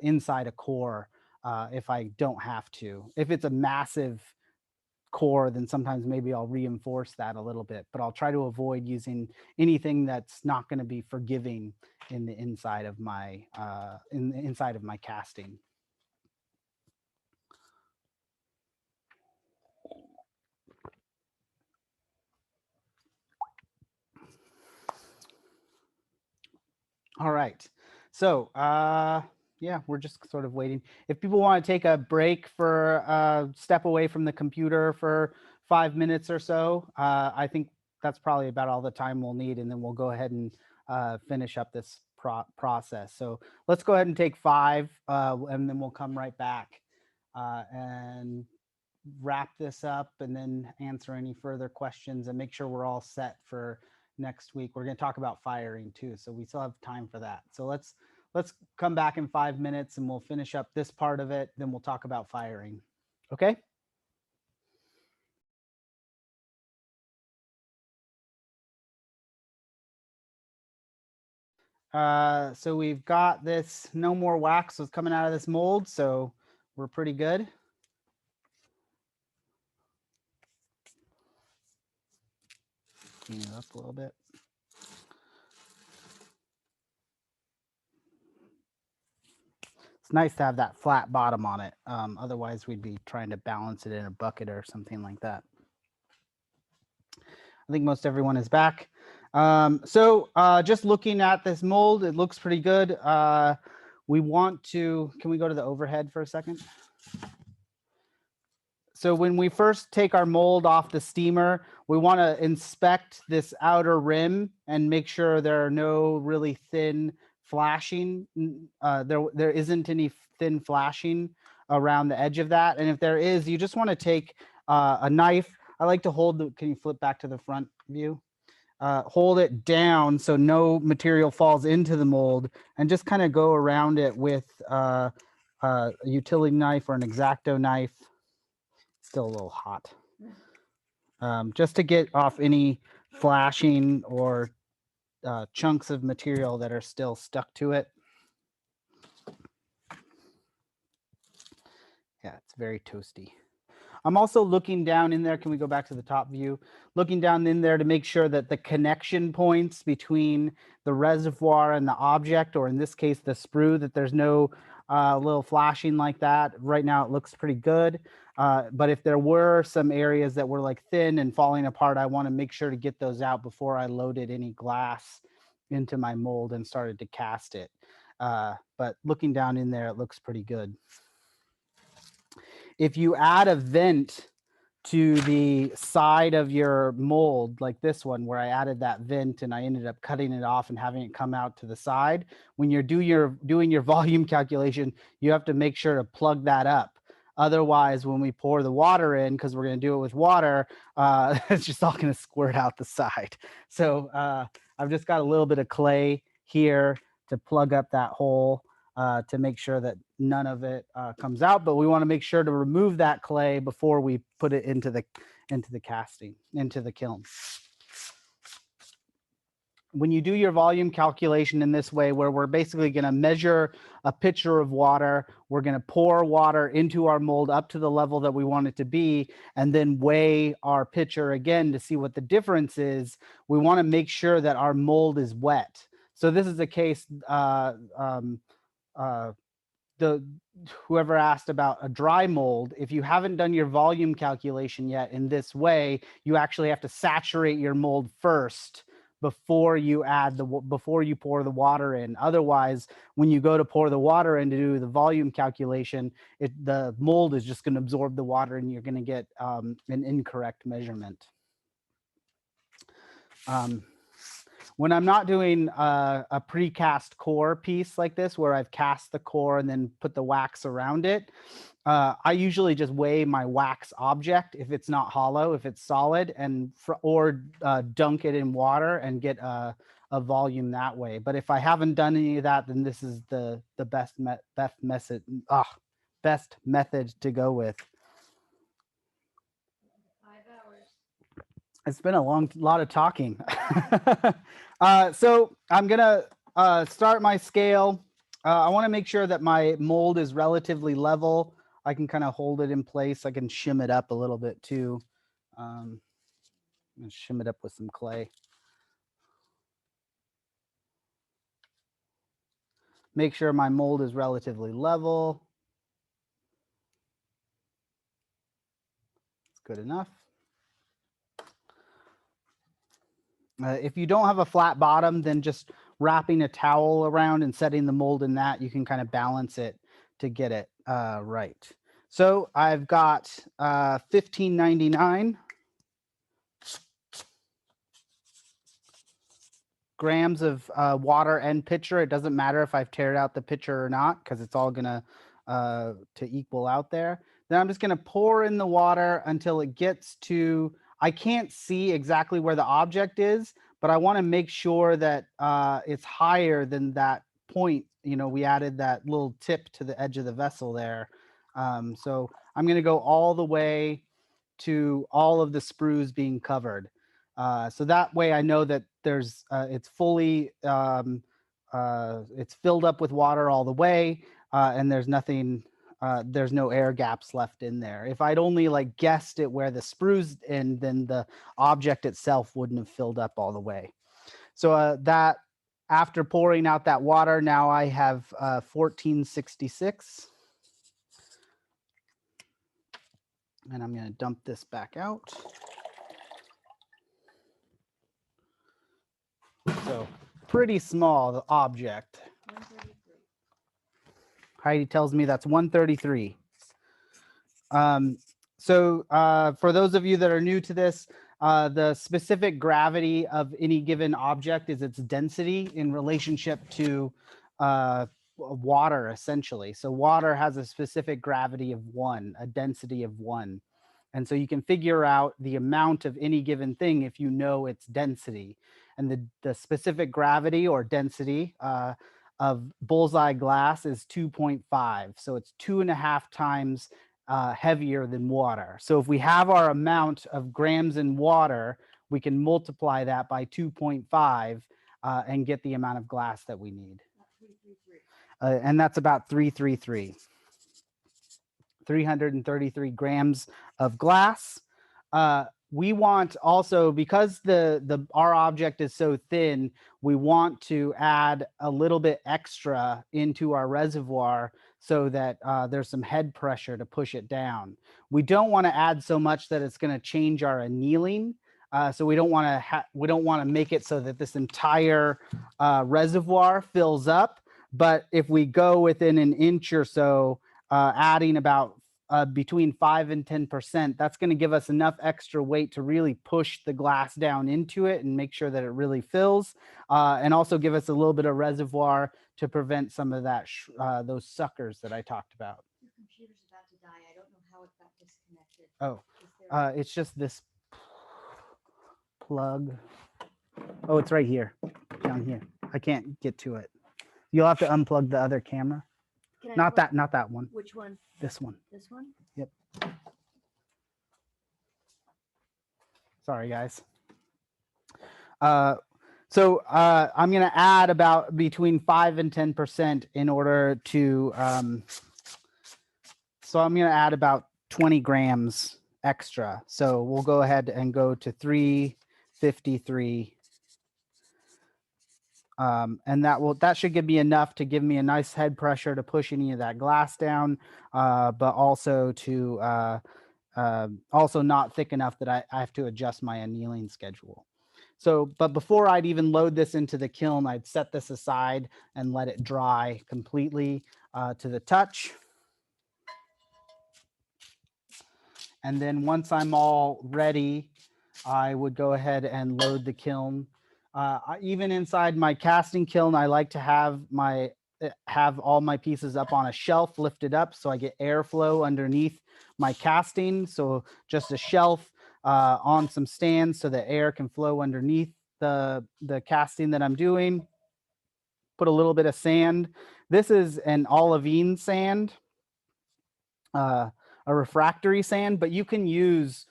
inside a core if I don't have to. If it's a massive core, then sometimes maybe I'll reinforce that a little bit, but I'll try to avoid using anything that's not going to be forgiving in the inside of my inside of my casting. All right. So yeah, we're just sort of waiting. If people want to take a break for step away from the computer for 5 minutes or so, I think that's probably about all the time we'll need, and then we'll go ahead and finish up this process. So let's go ahead and take 5, and then we'll come right back and wrap this up, and then answer any further questions and make sure we're all set for next week. We're going to talk about firing too, so we still have time for that. So let's come back in 5 minutes and we'll finish up this part of it. Then we'll talk about firing. Okay. So we've got this, no more wax was coming out of this mold, so we're pretty good. Clean it up a little bit. It's nice to have that flat bottom on it. Otherwise, we'd be trying to balance it in a bucket or something like that. I think most everyone is back. So just looking at this mold, it looks pretty good. We want to, can we go to the overhead for a second? So when we first take our mold off the steamer, we want to inspect this outer rim and make sure there are no really thin flashing. There isn't any thin flashing around the edge of that. And if there is, you just want to take a knife. I like to hold the, can you flip back to the front view? Hold it down so no material falls into the mold, and just kind of go around it with a utility knife or an X-Acto knife. Still a little hot. Just to get off any flashing or chunks of material that are still stuck to it. Yeah, it's very toasty. I'm also looking down in there. Can we go back to the top view? Looking down in there to make sure that the connection points between the reservoir and the object, or in this case, the sprue, that there's no little flashing like that. Right now, it looks pretty good. But if there were some areas that were like thin and falling apart, I want to make sure to get those out before I loaded any glass into my mold and started to cast it. But looking down in there, it looks pretty good. If you add a vent to the side of your mold, like this one, where I added that vent and I ended up cutting it off and having it come out to the side, when you're doing your volume calculation, you have to make sure to plug that up. Otherwise, when we pour the water in, because we're going to do it with water, it's just all going to squirt out the side. So I've just got a little bit of clay here to plug up that hole. To make sure that none of it comes out, but we want to make sure to remove that clay before we put it into the casting, into the kiln. When you do your volume calculation in this way, where we're basically going to measure a pitcher of water, we're going to pour water into our mold up to the level that we want it to be, and then weigh our pitcher again to see what the difference is. We want to make sure that our mold is wet. So this is a case, whoever asked about a dry mold, if you haven't done your volume calculation yet in this way, you actually have to saturate your mold first before you pour the water in. Otherwise, when you go to pour the water in to do the volume calculation, the mold is just going to absorb the water and you're going to get an incorrect measurement. When I'm not doing a precast core piece like this, where I've cast the core and then put the wax around it, I usually just weigh my wax object if it's not hollow, if it's solid, or dunk it in water and get a volume that way. But if I haven't done any of that, then this is the best method to go with. 5 hours. It's been a lot of talking. So I'm gonna start my scale. I want to make sure that my mold is relatively level. I can kind of hold it in place. I can shim it up a little bit too. I'm gonna shim it up with some clay. Make sure my mold is relatively level. It's good enough. If you don't have a flat bottom, then just wrapping a towel around and setting the mold in that, you can kind of balance it to get it right. So I've got $15.99 grams of water and pitcher. It doesn't matter if I've teared out the pitcher or not, because it's all gonna to equal out there. Then I'm just gonna pour in the water until it gets to, I can't see exactly where the object is, but I want to make sure that it's higher than that point. You know, we added that little tip to the edge of the vessel there. So I'm going to go all the way to all of the sprues being covered. So that way I know that there's, it's fully, it's filled up with water all the way, and there's nothing, there's no air gaps left in there. If I'd only like guessed it where the sprues end, then the object itself wouldn't have filled up all the way. So that after pouring out that water, now I have 1466. And I'm going to dump this back out. So pretty small, the object. Heidi tells me that's 133. So for those of you that are new to this, the specific gravity of any given object is its density in relationship to water, essentially. So water has a specific gravity of 1, a density of 1. And so you can figure out the amount of any given thing if you know its density. And the specific gravity or density of bullseye glass is 2.5. So it's 2.5 times heavier than water. So if we have our amount of grams in water, we can multiply that by 2.5 and get the amount of glass that we need. And that's about 333. 333 grams of glass. We want also, because our object is so thin, we want to add a little bit extra into our reservoir so that there's some head pressure to push it down. We don't want to add so much that it's going to change our annealing. So we don't want to make it so that this entire reservoir fills up. But if we go within an inch or so, adding about between 5 and 10%, that's going to give us enough extra weight to really push the glass down into it and make sure that it really fills, and also give us a little bit of reservoir to prevent some of that those suckers that I talked about. Your computer's about to die. I don't know how it got disconnected. Oh, it's just this plug. Oh, it's right here, down here. I can't get to it. You'll have to unplug the other camera. Not that one. Which one? This one. This one? Yep. Sorry, guys. So I'm going to add about between 5 and 10% in order to, so I'm going to add about 20 grams extra. So we'll go ahead and go to 353. And that should give me enough to give me a nice head pressure to push any of that glass down, but also to also not thick enough that I have to adjust my annealing schedule. So, but before I'd even load this into the kiln, I'd set this aside and let it dry completely to the touch. And then once I'm all ready, I would go ahead and load the kiln. Even inside my casting kiln, I like to have all my pieces up on a shelf lifted up so I get airflow underneath my casting. So just a shelf on some stands so the air can flow underneath the casting that I'm doing. Put a little bit of sand. This is an olivine sand, a refractory sand, but you can use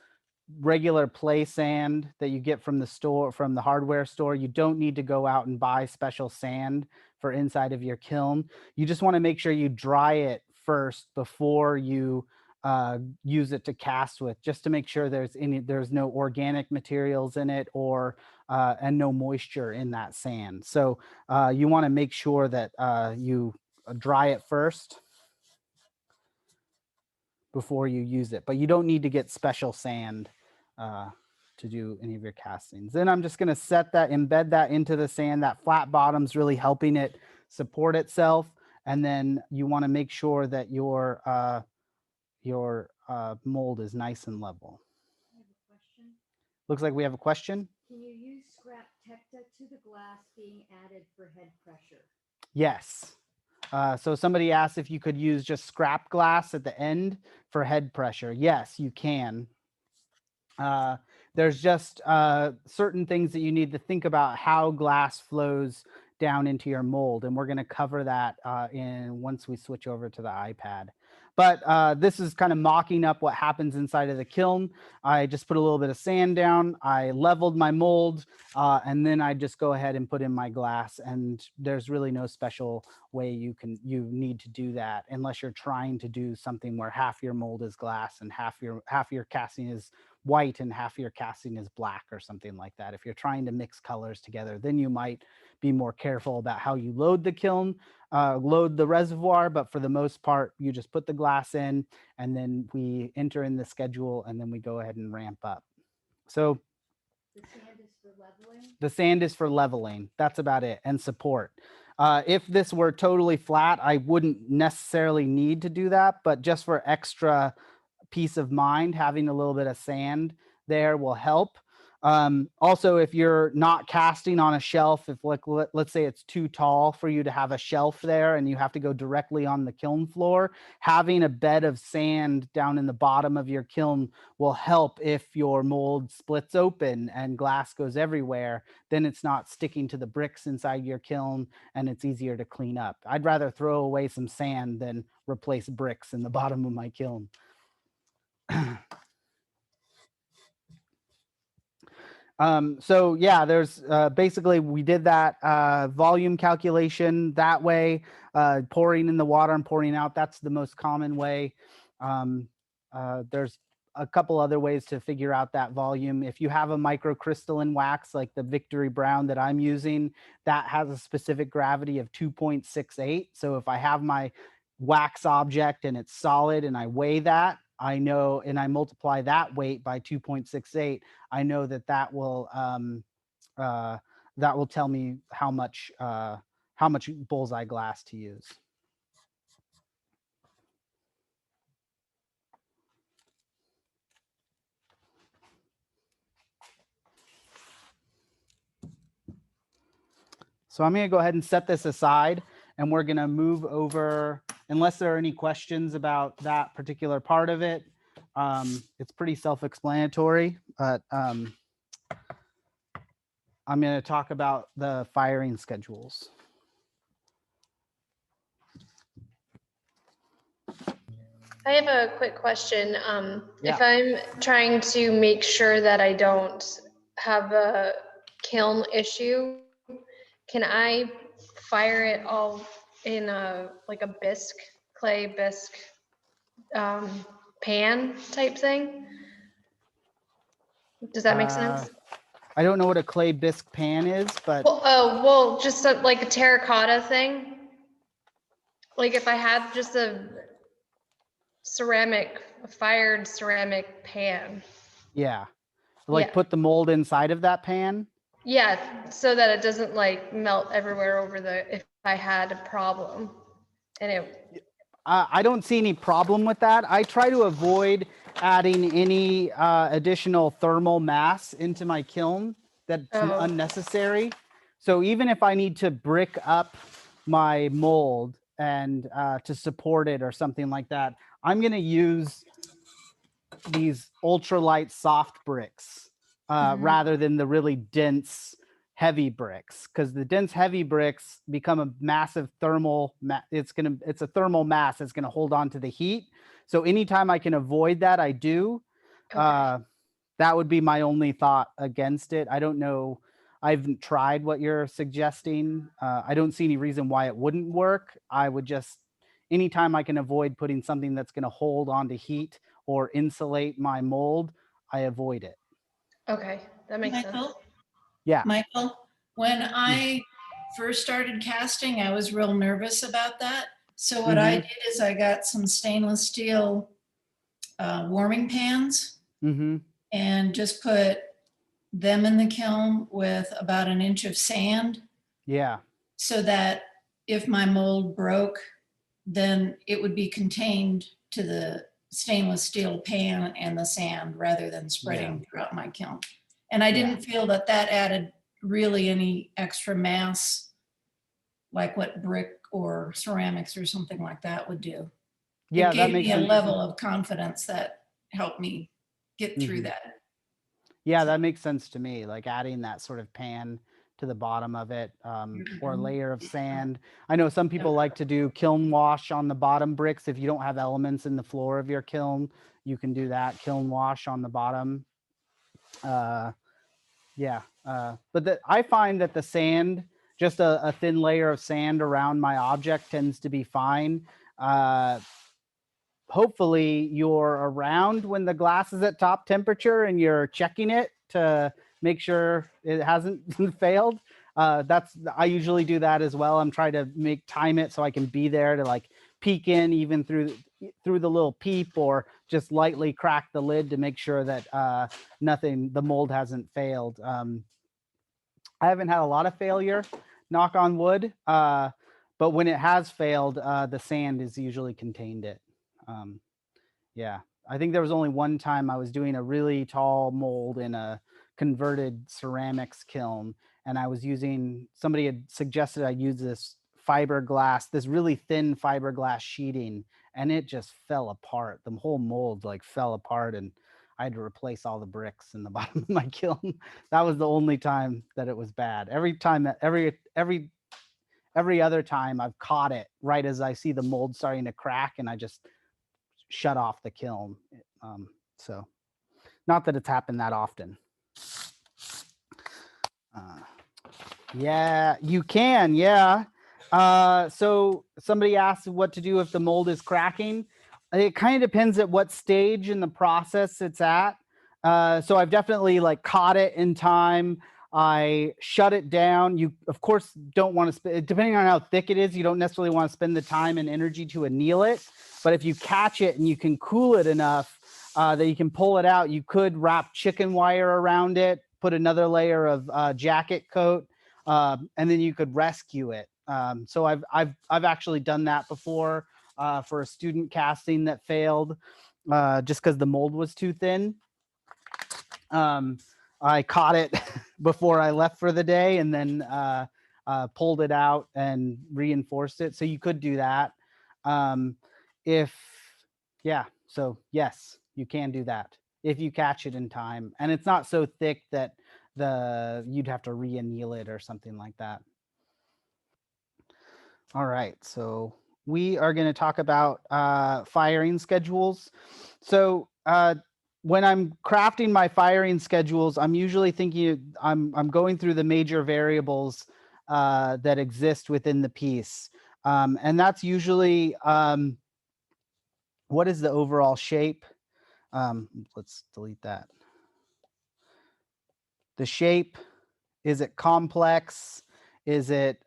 regular play sand that you get from the store, from the hardware store. You don't need to go out and buy special sand for inside of your kiln. You just want to make sure you dry it first before you use it to cast with, just to make sure there's no organic materials in it, or and no moisture in that sand. So you want to make sure that you dry it first before you use it, but you don't need to get special sand to do any of your castings. Then I'm just going to embed that into the sand. That flat bottom's really helping it support itself. And then you want to make sure that your mold is nice and level. I have a question. Looks like we have a question. Can you use scrap tecta to the glass being added for head pressure? Yes. So somebody asked if you could use just scrap glass at the end for head pressure. Yes, you can. There's just certain things that you need to think about how glass flows down into your mold. And we're going to cover that once we switch over to the iPad. But this is kind of mocking up what happens inside of the kiln. I just put a little bit of sand down. I leveled my mold, and then I just go ahead and put in my glass. And there's really no special way you need to do that unless you're trying to do something where half your mold is glass and half your casting is white and half your casting is black or something like that. If you're trying to mix colors together, then you might be more careful about how you load the kiln, load the reservoir. But for the most part, you just put the glass in, and then we enter in the schedule, and then we go ahead and ramp up. So the sand is for leveling? The sand is for leveling. That's about it, and support. If this were totally flat, I wouldn't necessarily need to do that, but just for extra peace of mind, having a little bit of sand there will help. Also, if you're not casting on a shelf, if let's say it's too tall for you to have a shelf there and you have to go directly on the kiln floor, having a bed of sand down in the bottom of your kiln will help. If your mold splits open and glass goes everywhere, then it's not sticking to the bricks inside your kiln and it's easier to clean up. I'd rather throw away some sand than replace bricks in the bottom of my kiln. So yeah, there's basically we did that volume calculation that way, pouring in the water and pouring out. That's the most common way. There's a couple other ways to figure out that volume. If you have a microcrystalline wax like the Victory Brown that I'm using, that has a specific gravity of 2.68. So if I have my wax object and it's solid and I weigh that, I know, and I multiply that weight by 2.68, I know that will tell me how much bullseye glass to use. So I'm going to go ahead and set this aside, and we're going to move over, unless there are any questions about that particular part of it. It's pretty self-explanatory, but I'm going to talk about the firing schedules. I have a quick question. Yeah. If I'm trying to make sure that I don't have a kiln issue, can I fire it all in like a bisque, clay bisque pan type thing? Does that make sense? I don't know what a clay bisque pan is, but well, just like a terracotta thing. Like if I had just a fired ceramic pan. Yeah. Like put the mold inside of that pan? Yeah, so that it doesn't like melt everywhere if I had a problem. And I don't see any problem with that. I try to avoid adding any additional thermal mass into my kiln that's unnecessary. So even if I need to brick up my mold and to support it or something like that, I'm going to use these ultralight soft bricks rather than the really dense heavy bricks, because the dense heavy bricks become a massive thermal it's a thermal mass that's going to hold on to the heat. So anytime I can avoid that, I do. that would be my only thought against it. I don't know. I haven't tried what you're suggesting. I don't see any reason why it wouldn't work. I would just, anytime I can avoid putting something that's going to hold onto heat or insulate my mold, I avoid it. Okay, that makes sense. Michael, Yeah. Michael, when I first started casting, I was real nervous about that. So what I did is I got some stainless steel warming pans and just put them in the kiln with about an inch of sand Yeah. so that if my mold broke, then it would be contained to the stainless steel pan and the sand rather than spreading throughout my kiln. And I didn't feel that that added really any extra mass like what brick or ceramics or something like that would do. Yeah, It that gave makes me a sense. level of confidence that helped me get through that. Yeah, that makes sense to me. Like adding that sort of pan to the bottom of it, or a layer of sand. I know some people like to do kiln wash on the bottom bricks. If you don't have elements in the floor of your kiln, you can do that kiln wash on the bottom. But I find that the sand, just a thin layer of sand around my object tends to be fine. Hopefully you're around when the glass is at top temperature and you're checking it to make sure it hasn't failed. I usually do that as well. I'm trying to time it so I can be there to like peek in even through the little peep, or just lightly crack the lid to make sure that the mold hasn't failed. I haven't had a lot of failure, knock on wood, but when it has failed, the sand has usually contained it. I think there was only one time I was doing a really tall mold in a converted ceramics kiln, and somebody had suggested I use this fiberglass, this really thin fiberglass sheeting, and it just fell apart. The whole mold like fell apart, and I had to replace all the bricks in the bottom of my kiln. That was the only time that it was bad. Every other time I've caught it right as I see the mold starting to crack, and I just shut off the kiln. So not that it's happened that often. Yeah, you can. Yeah. So somebody asked what to do if the mold is cracking. It kind of depends at what stage in the process it's at. So I've definitely like caught it in time. I shut it down. You, of course, don't want to depending on how thick it is, you don't necessarily want to spend the time and energy to anneal it. But if you catch it and you can cool it enough that you can pull it out, you could wrap chicken wire around it, put another layer of jacket coat, and then you could rescue it. So I've actually done that before for a student casting that failed just because the mold was too thin. I caught it before I left for the day and then pulled it out and reinforced it. So you could do that. So yes, you can do that if you catch it in time. And it's not so thick that you'd have to re-anneal it or something like that. All right, so we are going to talk about firing schedules. So when I'm crafting my firing schedules, I'm usually thinking I'm going through the major variables that exist within the piece. And that's usually what is the overall shape? Let's delete that. The shape, is it complex? Is it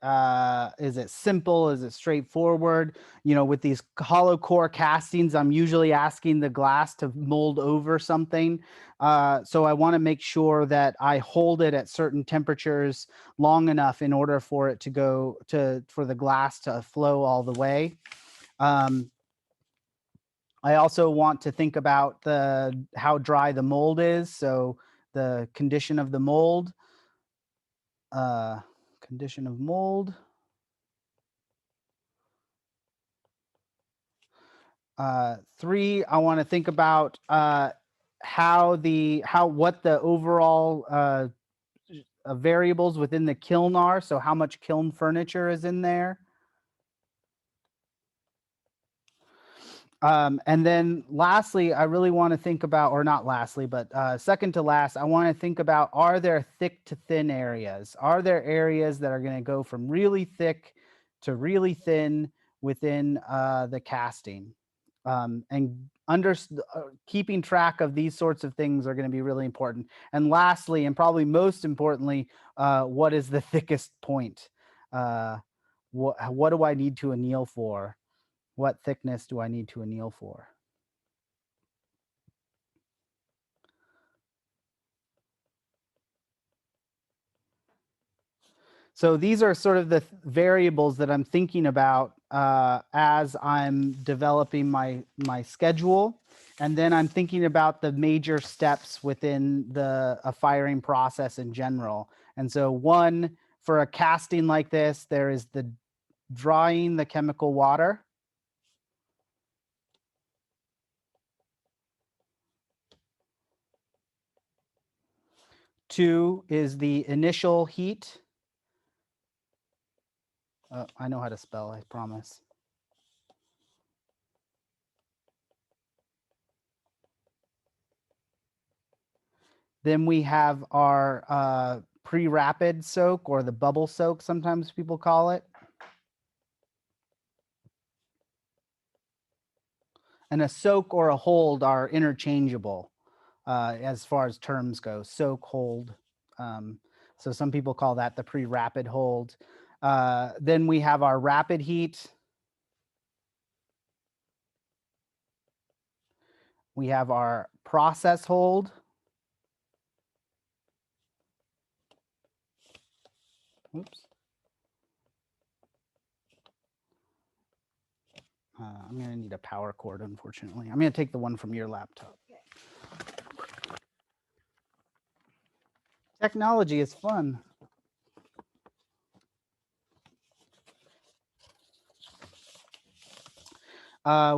simple? Is it straightforward? You know, with these hollow core castings, I'm usually asking the glass to mold over something. So I want to make sure that I hold it at certain temperatures long enough in order for it to for the glass to flow all the way. I also want to think about how dry the mold is. So the condition of the mold. Condition of mold. 3, I want to think about what the overall variables within the kiln are. So how much kiln furniture is in there. And then lastly, I really want to think about, or not lastly, but second to last, I want to think about, are there thick to thin areas? Are there areas that are going to go from really thick to really thin within the casting? And keeping track of these sorts of things are going to be really important. And lastly, and probably most importantly, what is the thickest point? What do I need to anneal for? What thickness do I need to anneal for? So these are sort of the variables that I'm thinking about as I'm developing my schedule. And then I'm thinking about the major steps within a firing process in general. And so one, for a casting like this, there is the drying the chemical water. Two is the initial heat. I know how to spell, I promise. Then we have our pre-rapid soak, or the bubble soak, sometimes people call it. And a soak or a hold are interchangeable as far as terms go. Soak, hold. So some people call that the pre-rapid hold. Then we have our rapid heat. We have our process hold. Oops. I'm going to need a power cord, unfortunately. I'm going to take the one from your laptop. Technology is fun.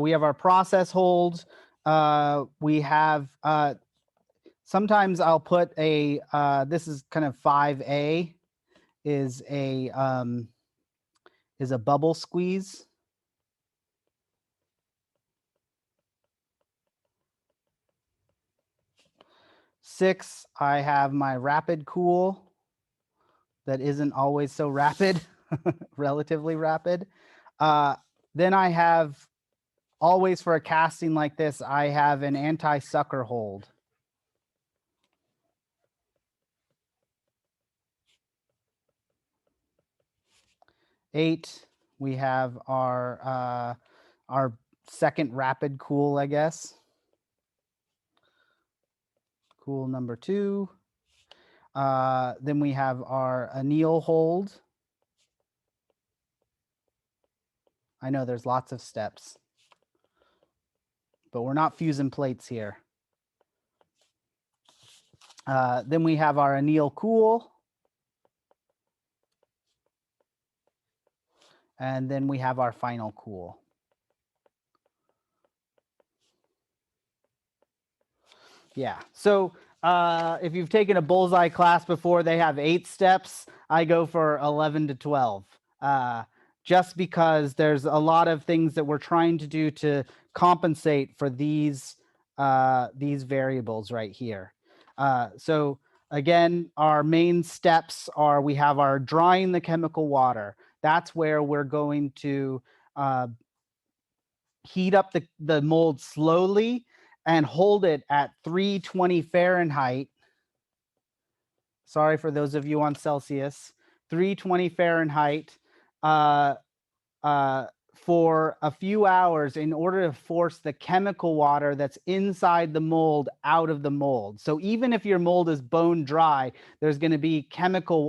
We have our process hold. We have, sometimes I'll put a, this is kind of 5A, is a bubble squeeze. Six, I have my rapid cool that isn't always so rapid, relatively rapid. Then I have, always for a casting like this, I have an anti-sucker hold. Eight, we have our second rapid cool, I guess. Cool number 2. Then we have our anneal hold. I know there's lots of steps, but we're not fusing plates here. Then we have our anneal cool. And then we have our final cool. Yeah, so if you've taken a bullseye class before, they have 8 steps. I go for 11 to 12, just because there's a lot of things that we're trying to do to compensate for these variables right here. So again, our main steps are, we have our drying the chemical water. That's where we're going to heat up the mold slowly and hold it at 320 Fahrenheit. Sorry for those of you on Celsius. 320 Fahrenheit for a few hours in order to force the chemical water that's inside the mold out of the mold. So even if your mold is bone dry, there's going to be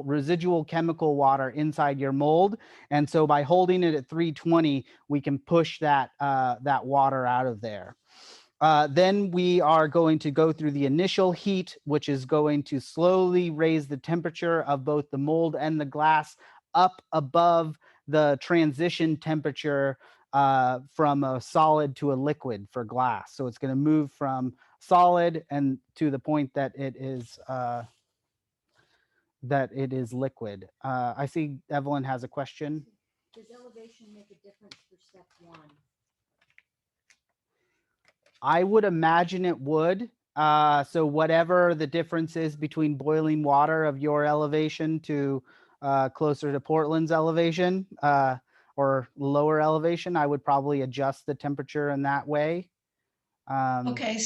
residual chemical water inside your mold. And so by holding it at 320, we can push that water out of there. Then we are going to go through the initial heat, which is going to slowly raise the temperature of both the mold and the glass up above the transition temperature from a solid to a liquid for glass. So it's going to move from solid and to the point that it is liquid. I see Evelyn has a question. Does elevation make a difference for step 1? I would imagine it would. So whatever the difference is between boiling water of your elevation to closer to Portland's elevation or lower elevation, I would probably adjust the temperature in that way. Okay,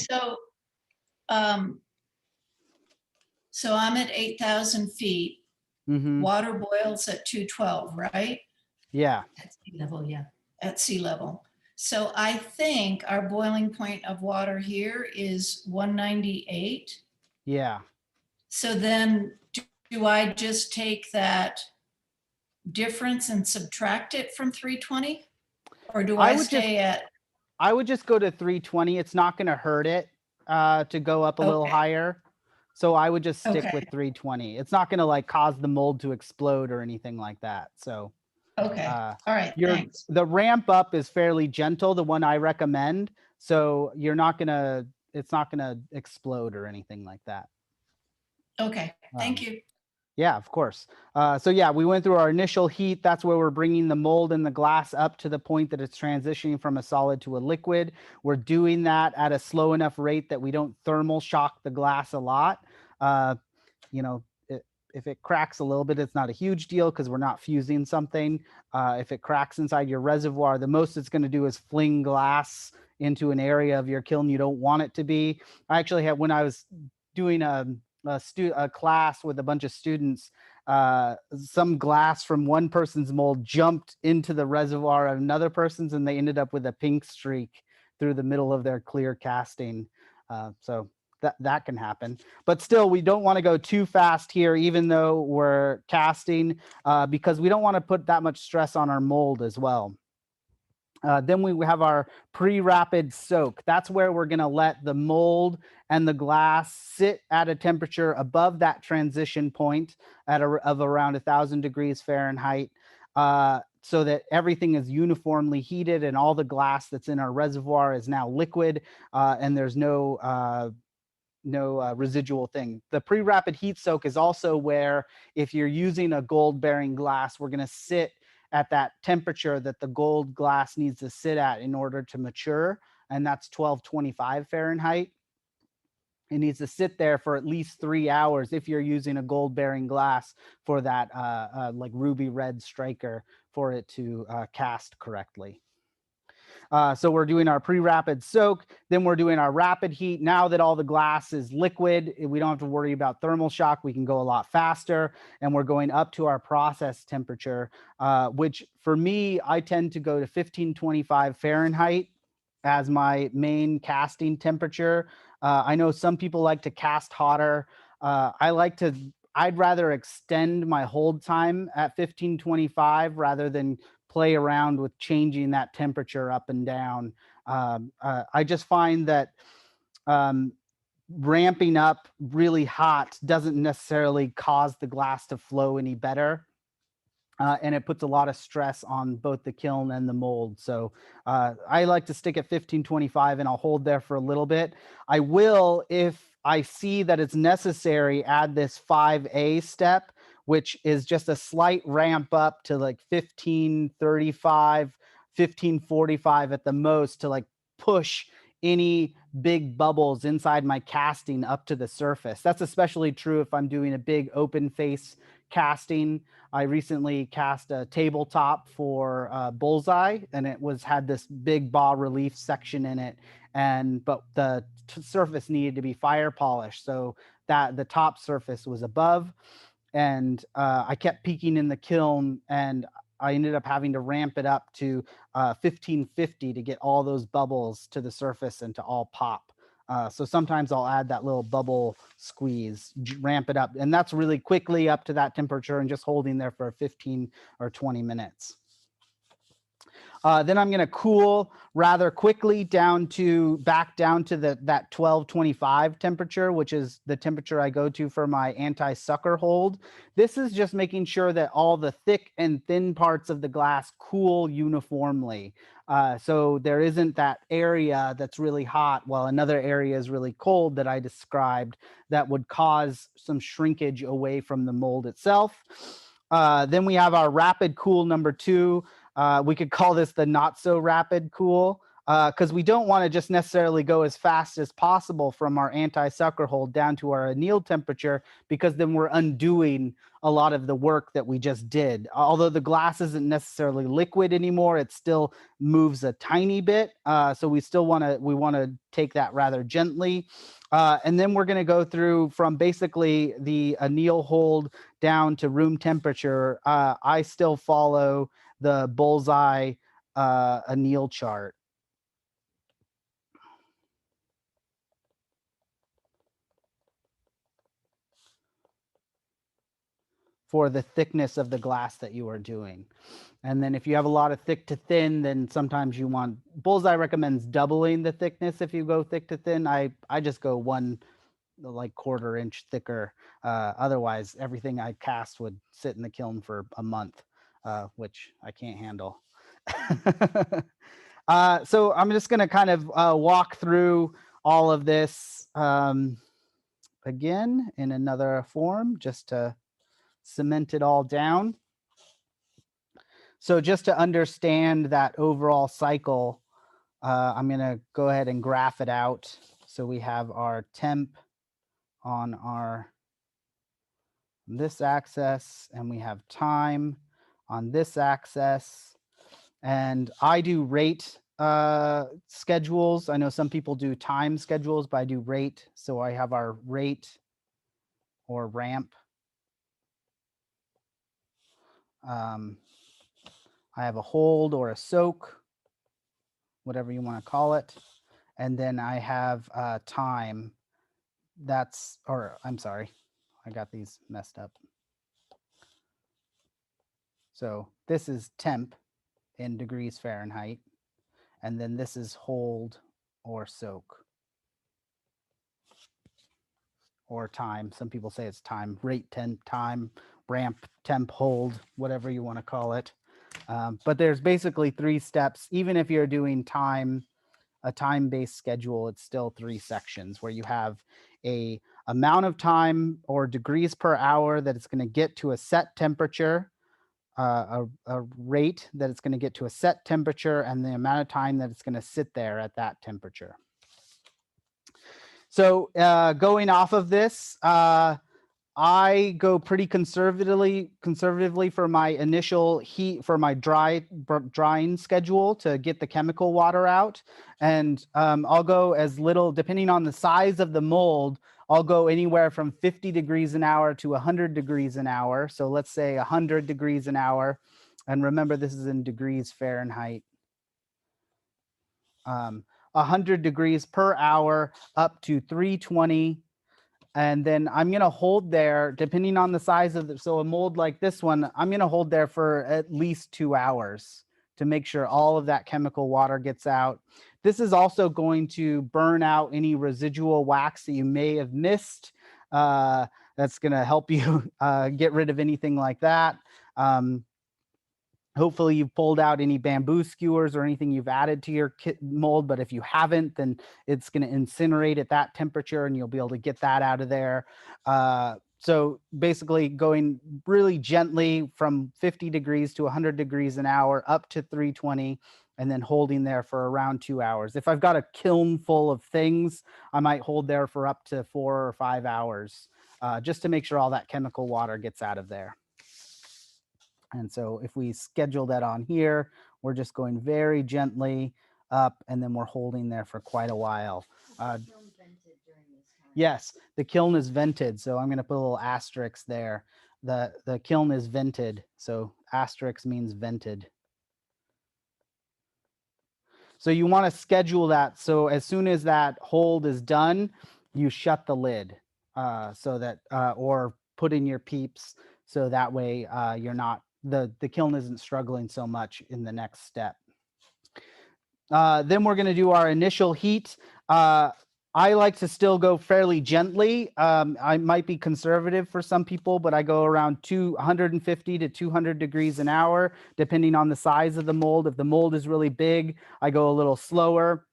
um, so I'm at 8,000 feet. mhm. Water boils at 212, right? Yeah. At sea level, yeah. At sea level. So I think our boiling point of water here is 198. Yeah. So then do I just take that difference and subtract it from 320? Or do I stay at? I would just go to 320. It's not going to hurt it to go up a little Okay. higher. So I would just stick Okay. with 320. It's not going to like cause the mold to explode or anything like that. So Okay, all right, thanks. the ramp up is fairly gentle, the one I recommend. So you're not going to, it's not going to explode or anything like that. Okay, thank you. Yeah, of course. So yeah, we went through our initial heat. That's where we're bringing the mold and the glass up to the point that it's transitioning from a solid to a liquid. We're doing that at a slow enough rate that we don't thermal shock the glass a lot. You know, if it cracks a little bit, it's not a huge deal because we're not fusing something. If it cracks inside your reservoir, the most it's going to do is fling glass into an area of your kiln you don't want it to be. I actually had, when I was doing a class with a bunch of students, some glass from one person's mold jumped into the reservoir of another person's, and they ended up with a pink streak through the middle of their clear casting. So that can happen, but still we don't want to go too fast here, even though we're casting, because we don't want to put that much stress on our mold as well. Then we have our pre-rapid soak. That's where we're going to let the mold and the glass sit at a temperature above that transition point of around 1,000 degrees Fahrenheit, so that everything is uniformly heated and all the glass that's in our reservoir is now liquid, and there's no residual thing. The pre-rapid heat soak is also where, if you're using a gold bearing glass, we're going to sit at that temperature that the gold glass needs to sit at in order to mature, and that's 1225 Fahrenheit. It needs to sit there for at least 3 hours if you're using a gold bearing glass for that like ruby red striker for it to cast correctly. So we're doing our pre-rapid soak, then we're doing our rapid heat. Now that all the glass is liquid, we don't have to worry about thermal shock. We can go a lot faster, and we're going up to our process temperature, which for me, I tend to go to 1525 Fahrenheit as my main casting temperature. I know some people like to cast hotter. I'd rather extend my hold time at 1525 rather than play around with changing that temperature up and down. I just find that ramping up really hot doesn't necessarily cause the glass to flow any better. And it puts a lot of stress on both the kiln and the mold. So I like to stick at 1525, and I'll hold there for a little bit. I will, if I see that it's necessary, add this 5A step, which is just a slight ramp up to like 1535, 1545 at the most, to like push any big bubbles inside my casting up to the surface. That's especially true if I'm doing a big open face casting. I recently cast a tabletop for Bullseye, and it had this big bas relief section in it, but the surface needed to be fire polished, so that the top surface was above, and I kept peaking in the kiln, and I ended up having to ramp it up to 1550 to get all those bubbles to the surface and to all pop. So sometimes I'll add that little bubble squeeze, ramp it up, and that's really quickly up to that temperature and just holding there for 15 or 20 minutes. Then I'm going to cool rather quickly back down to that 1225 temperature, which is the temperature I go to for my anti-sucker hold. This is just making sure that all the thick and thin parts of the glass cool uniformly. So there isn't that area that's really hot while another area is really cold that I described that would cause some shrinkage away from the mold itself. Then we have our rapid cool number 2. We could call this the not so rapid cool. because we don't want to just necessarily go as fast as possible from our anti-sucker hold down to our anneal temperature, because then we're undoing a lot of the work that we just did. Although the glass isn't necessarily liquid anymore, it still moves a tiny bit. So we still want to take that rather gently. And then we're going to go through from basically the anneal hold down to room temperature. I still follow the bullseye anneal chart. For the thickness of the glass that you are doing. And then if you have a lot of thick to thin, then sometimes you want, Bullseye recommends doubling the thickness if you go thick to thin. I just go 1 like 1/4 inch thicker. Otherwise, everything I cast would sit in the kiln for a month, which I can't handle. So I'm just gonna kind of walk through all of this again in another form, just to cement it all down. So just to understand that overall cycle, I'm going to go ahead and graph it out. So we have our temp on this axis, and we have time on this axis. And I do rate schedules. I know some people do time schedules, but I do rate. So I have our rate or ramp. I have a hold or a soak, whatever you want to call it. And then I have time. I'm sorry, I got these messed up. So this is temp in degrees Fahrenheit. And then this is hold or soak. Or time. Some people say it's time. Rate, temp, time, ramp, temp, hold, whatever you want to call it. But there's basically 3 steps. Even if you're doing a time-based schedule, it's still 3 sections where you have a amount of time or degrees per hour that it's going to get to a set temperature, a rate that it's going to get to a set temperature, and the amount of time that it's going to sit there at that temperature. So going off of this, I go pretty conservatively for my initial heat, for my drying schedule to get the chemical water out. And I'll go as little, depending on the size of the mold, I'll go anywhere from 50 degrees an hour to 100 degrees an hour. So let's say 100 degrees an hour. And remember, this is in degrees Fahrenheit. 100 degrees per hour up to 320. And then I'm going to hold there, depending on the size of so a mold like this one, I'm going to hold there for at least 2 hours to make sure all of that chemical water gets out. This is also going to burn out any residual wax that you may have missed. That's going to help you get rid of anything like that. Hopefully you've pulled out any bamboo skewers or anything you've added to your mold, but if you haven't, then it's going to incinerate at that temperature and you'll be able to get that out of there. So basically going really gently from 50 degrees to 100 degrees an hour up to 320 and then holding there for around 2 hours. If I've got a kiln full of things, I might hold there for up to 4 or 5 hours just to make sure all that chemical water gets out of there. And so if we schedule that on here, we're just going very gently up and then we're holding there for quite a while. Yes, the kiln is vented. So I'm going to put a little asterisk there. The kiln is vented. So asterisk means vented. So you want to schedule that. So as soon as that hold is done, you shut the lid so that, or put in your peeps. So that way you're not, the kiln isn't struggling so much in the next step. Then we're going to do our initial heat. I like to still go fairly gently. I might be conservative for some people, but I go around 150 to 200 degrees an hour, depending on the size of the mold. If the mold is really big, I go a little slower.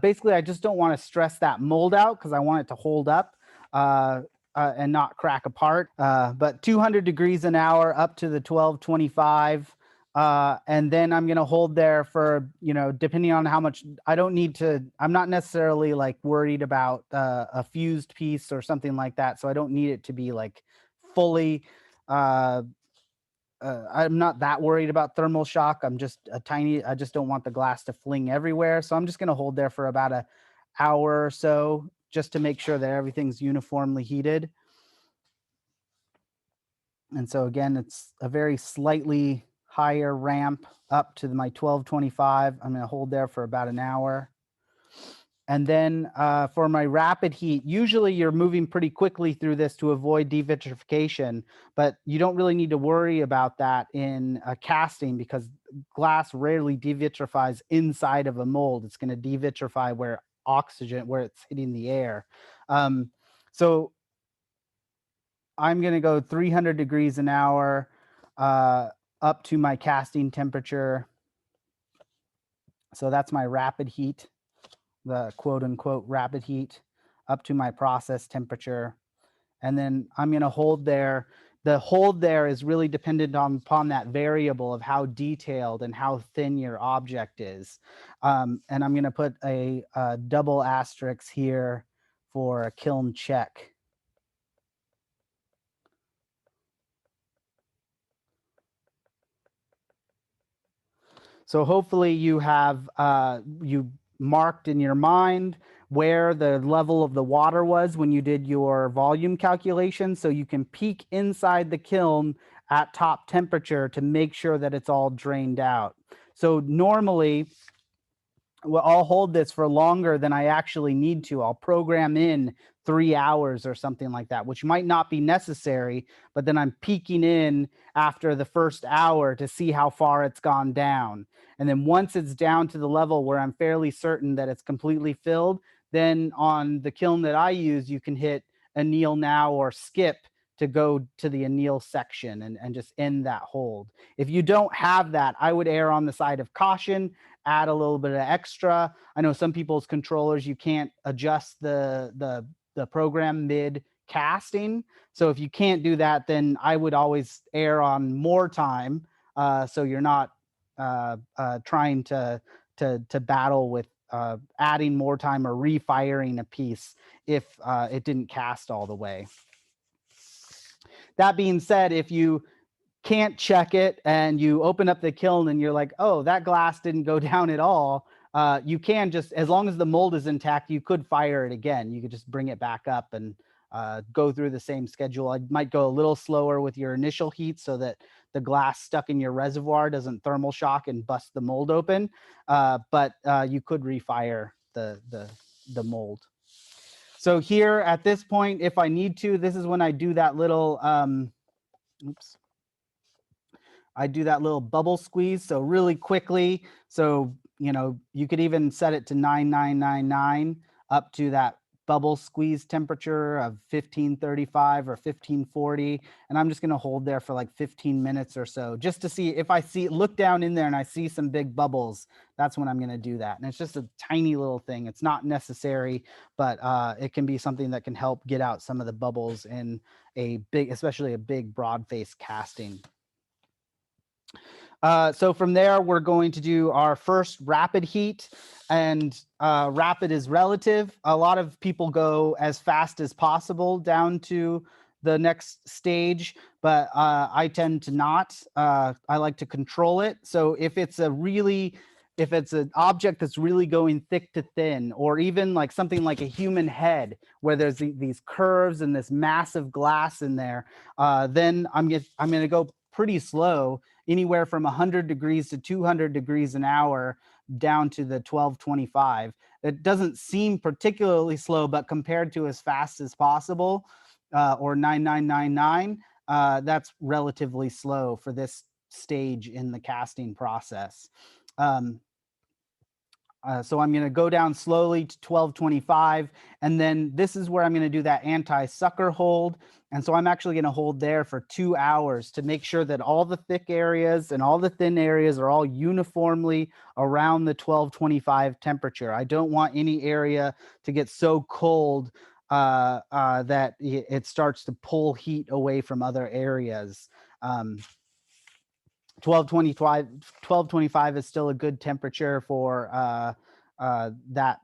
Basically, I just don't want to stress that mold out because I want it to hold up and not crack apart. But 200 degrees an hour up to the 1225 And then I'm going to hold there for, depending on how much, I'm not necessarily like worried about a fused piece or something like that. So I don't need it to be like fully, I'm not that worried about thermal shock. I just don't want the glass to fling everywhere. So I'm just going to hold there for about an hour or so, just to make sure that everything's uniformly heated. And so again, it's a very slightly higher ramp up to my 1225. I'm going to hold there for about an hour. And then for my rapid heat, usually you're moving pretty quickly through this to avoid devitrification, but you don't really need to worry about that in a casting because glass rarely devitrifies inside of a mold. It's going to devitrify where it's hitting the air. So I'm going to go 300 degrees an hour up to my casting temperature. So that's my rapid heat, the quote unquote rapid heat, up to my process temperature. And then I'm going to hold there. The hold there is really dependent upon that variable of how detailed and how thin your object is. And I'm going to put a double asterisk here for a kiln check. So hopefully you have you marked in your mind where the level of the water was when you did your volume calculation, so you can peek inside the kiln at top temperature to make sure that it's all drained out. So normally, well, I'll hold this for longer than I actually need to. I'll program in 3 hours or something like that, which might not be necessary, but then I'm peeking in after the first hour to see how far it's gone down. And then once it's down to the level where I'm fairly certain that it's completely filled, then on the kiln that I use, you can hit anneal now or skip to go to the anneal section and just end that hold. If you don't have that, I would err on the side of caution, add a little bit of extra. I know some people's controllers, you can't adjust the program mid casting. So if you can't do that, then I would always err on more time. So you're not trying to battle with adding more time or refiring a piece if it didn't cast all the way. That being said, if you can't check it and you open up the kiln and you're like, oh, that glass didn't go down at all, you can just, as long as the mold is intact, you could fire it again. You could just bring it back up and go through the same schedule. I might go a little slower with your initial heat so that the glass stuck in your reservoir doesn't thermal shock and bust the mold open, but you could refire the mold. So here at this point, if I need to, this is when I do that little, I do that little bubble squeeze. So really quickly. So, you could even set it to 9999 up to that bubble squeeze temperature of 1535 or 1540. And I'm just going to hold there for like 15 minutes or so, just to see if I look down in there and I see some big bubbles. That's when I'm going to do that. And it's just a tiny little thing. It's not necessary, but it can be something that can help get out some of the bubbles in especially a big broad face casting. So from there, we're going to do our first rapid heat, and rapid is relative. A lot of people go as fast as possible down to the next stage, but I tend to not. I like to control it. So if it's an object that's really going thick to thin, or even like something like a human head where there's these curves and this massive glass in there, then I'm going to go pretty slow, anywhere from 100 degrees to 200 degrees an hour down to the 1225. It doesn't seem particularly slow, but compared to as fast as possible, or 9999, that's relatively slow for this stage in the casting process. So I'm going to go down slowly to 1225, and then this is where I'm going to do that anti-sucker hold. And so I'm actually going to hold there for 2 hours to make sure that all the thick areas and all the thin areas are all uniformly around the 1225 temperature. I don't want any area to get so cold that it starts to pull heat away from other areas. 1225 is still a good temperature for that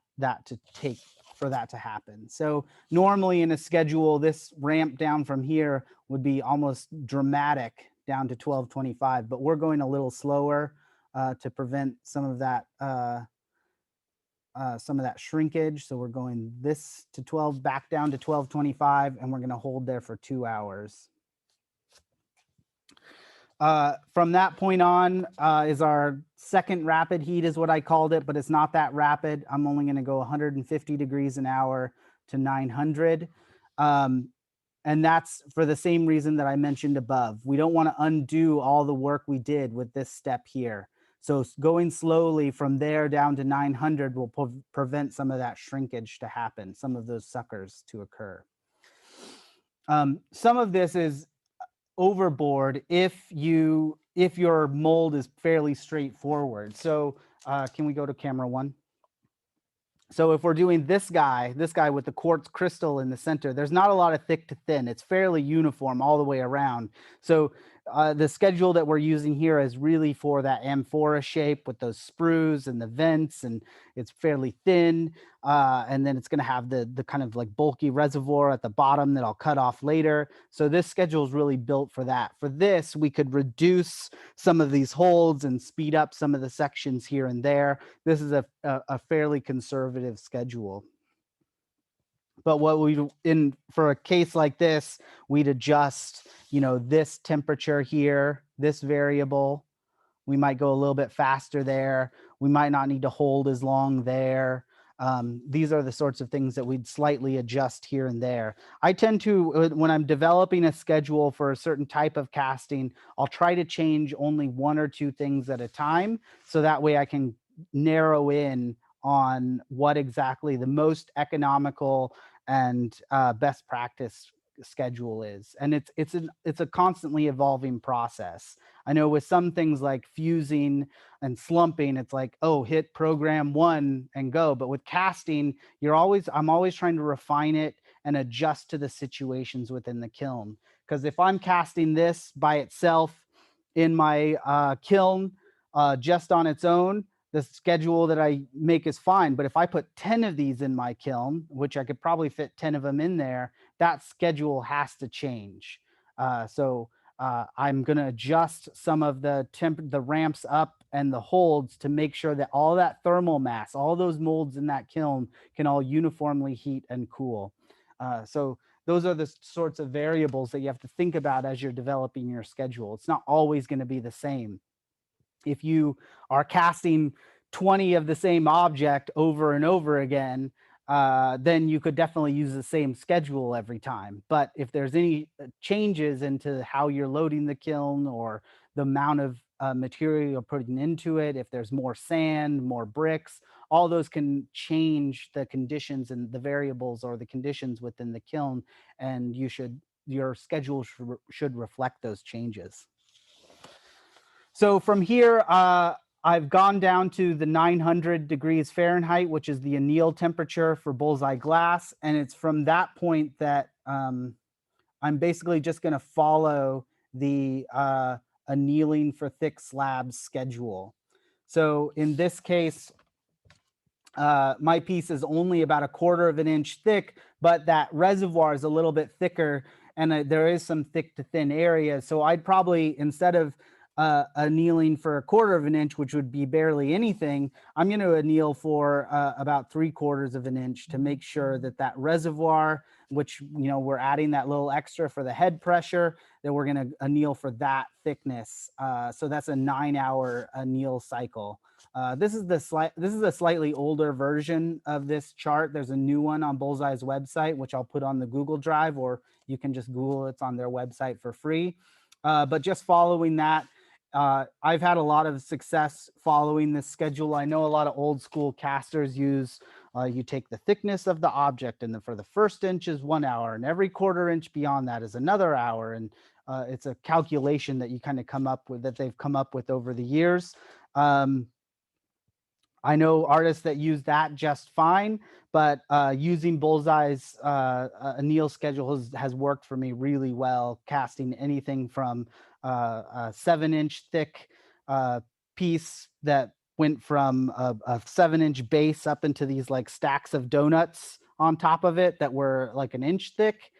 to happen. So normally in a schedule, this ramp down from here would be almost dramatic down to 1225, but we're going a little slower to prevent some of that shrinkage. So we're going this to 12, back down to 1225, and we're going to hold there for 2 hours. From that point on is our second rapid heat, is what I called it, but it's not that rapid. I'm only going to go 150 degrees an hour to 900. And that's for the same reason that I mentioned above. We don't want to undo all the work we did with this step here. So going slowly from there down to 900 will prevent some of that shrinkage to happen, some of those suckers to occur. Some of this is overboard if your mold is fairly straightforward. So can we go to camera 1? So if we're doing this guy with the quartz crystal in the center, there's not a lot of thick to thin. It's fairly uniform all the way around. So the schedule that we're using here is really for that amphora shape with those sprues and the vents, and it's fairly thin. And then it's going to have the kind of like bulky reservoir at the bottom that I'll cut off later. So this schedule is really built for that. For this, we could reduce some of these holds and speed up some of the sections here and there. This is a fairly conservative schedule. But what for a case like this, we'd adjust, this temperature here, this variable. We might go a little bit faster there. We might not need to hold as long there. These are the sorts of things that we'd slightly adjust here and there. I tend to, when I'm developing a schedule for a certain type of casting, I'll try to change only 1 or 2 things at a time. So that way I can narrow in on what exactly the most economical and best practice schedule is. And it's a constantly evolving process. I know with some things like fusing and slumping, it's like, oh, hit program 1 and go. But with casting, I'm always trying to refine it and adjust to the situations within the kiln. Because if I'm casting this by itself in my kiln just on its own, the schedule that I make is fine. But if I put 10 of these in my kiln, which I could probably fit 10 of them in there, that schedule has to change. So I'm going to adjust some of the ramps up and the holds to make sure that all that thermal mass, all those molds in that kiln can all uniformly heat and cool. So those are the sorts of variables that you have to think about as you're developing your schedule. It's not always going to be the same. If you are casting 20 of the same object over and over again, then you could definitely use the same schedule every time. But if there's any changes into how you're loading the kiln or the amount of material you're putting into it, if there's more sand, more bricks, all those can change the conditions and the variables or the conditions within the kiln, and your schedule should reflect those changes. So from here, I've gone down to the 900 degrees Fahrenheit, which is the anneal temperature for bullseye glass. And it's from that point that I'm basically just going to follow the annealing for thick slabs schedule. So in this case, my piece is only about 1/4 inch thick, but that reservoir is a little bit thicker, and there is some thick to thin areas. So I'd probably, instead of annealing for 1/4 inch, which would be barely anything, I'm going to anneal for about 3/4 inch to make sure that that reservoir, which, we're adding that little extra for the head pressure, that we're going to anneal for that thickness. So that's a 9-hour anneal cycle. This is a slightly older version of this chart. There's a new one on Bullseye's website, which I'll put on the Google Drive, or you can just Google it's on their website for free. But just following that, I've had a lot of success following this schedule. I know a lot of old school casters use, you take the thickness of the object, and then for the first inch is 1 hour, and every 1/4 inch beyond that is another hour. And it's a calculation that you kind of come up with, that they've come up with over the years. I know artists that use that just fine, but using Bullseye's anneal schedule has worked for me really well, casting anything from a 7-inch thick piece that went from a 7-inch base up into these like stacks of donuts on top of it that were like an inch thick.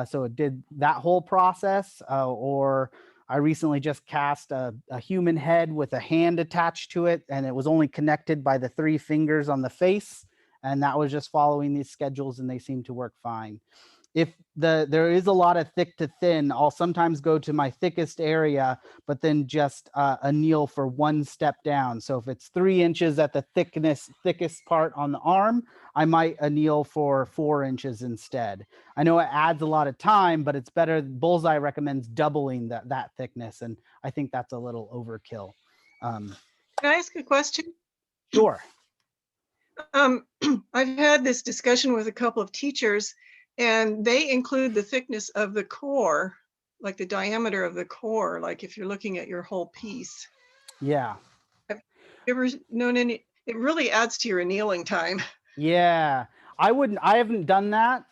So it did that whole process. Or I recently just cast a human head with a hand attached to it, and it was only connected by the 3 fingers on the face. And that was just following these schedules, and they seem to work fine. If there is a lot of thick to thin, I'll sometimes go to my thickest area, but then just anneal for 1 step down. So if it's 3 inches at the thickest part on the arm, I might anneal for 4 inches instead. I know it adds a lot of time, but it's better. Bullseye recommends doubling that thickness, and I think that's a little overkill. Can I ask a question? Sure. I've had this discussion with a couple of teachers, and they include the thickness of the core, like the diameter of the core, like if you're looking at your whole piece. Yeah. Have you ever known any? It really adds to your annealing time. Yeah, I haven't done that.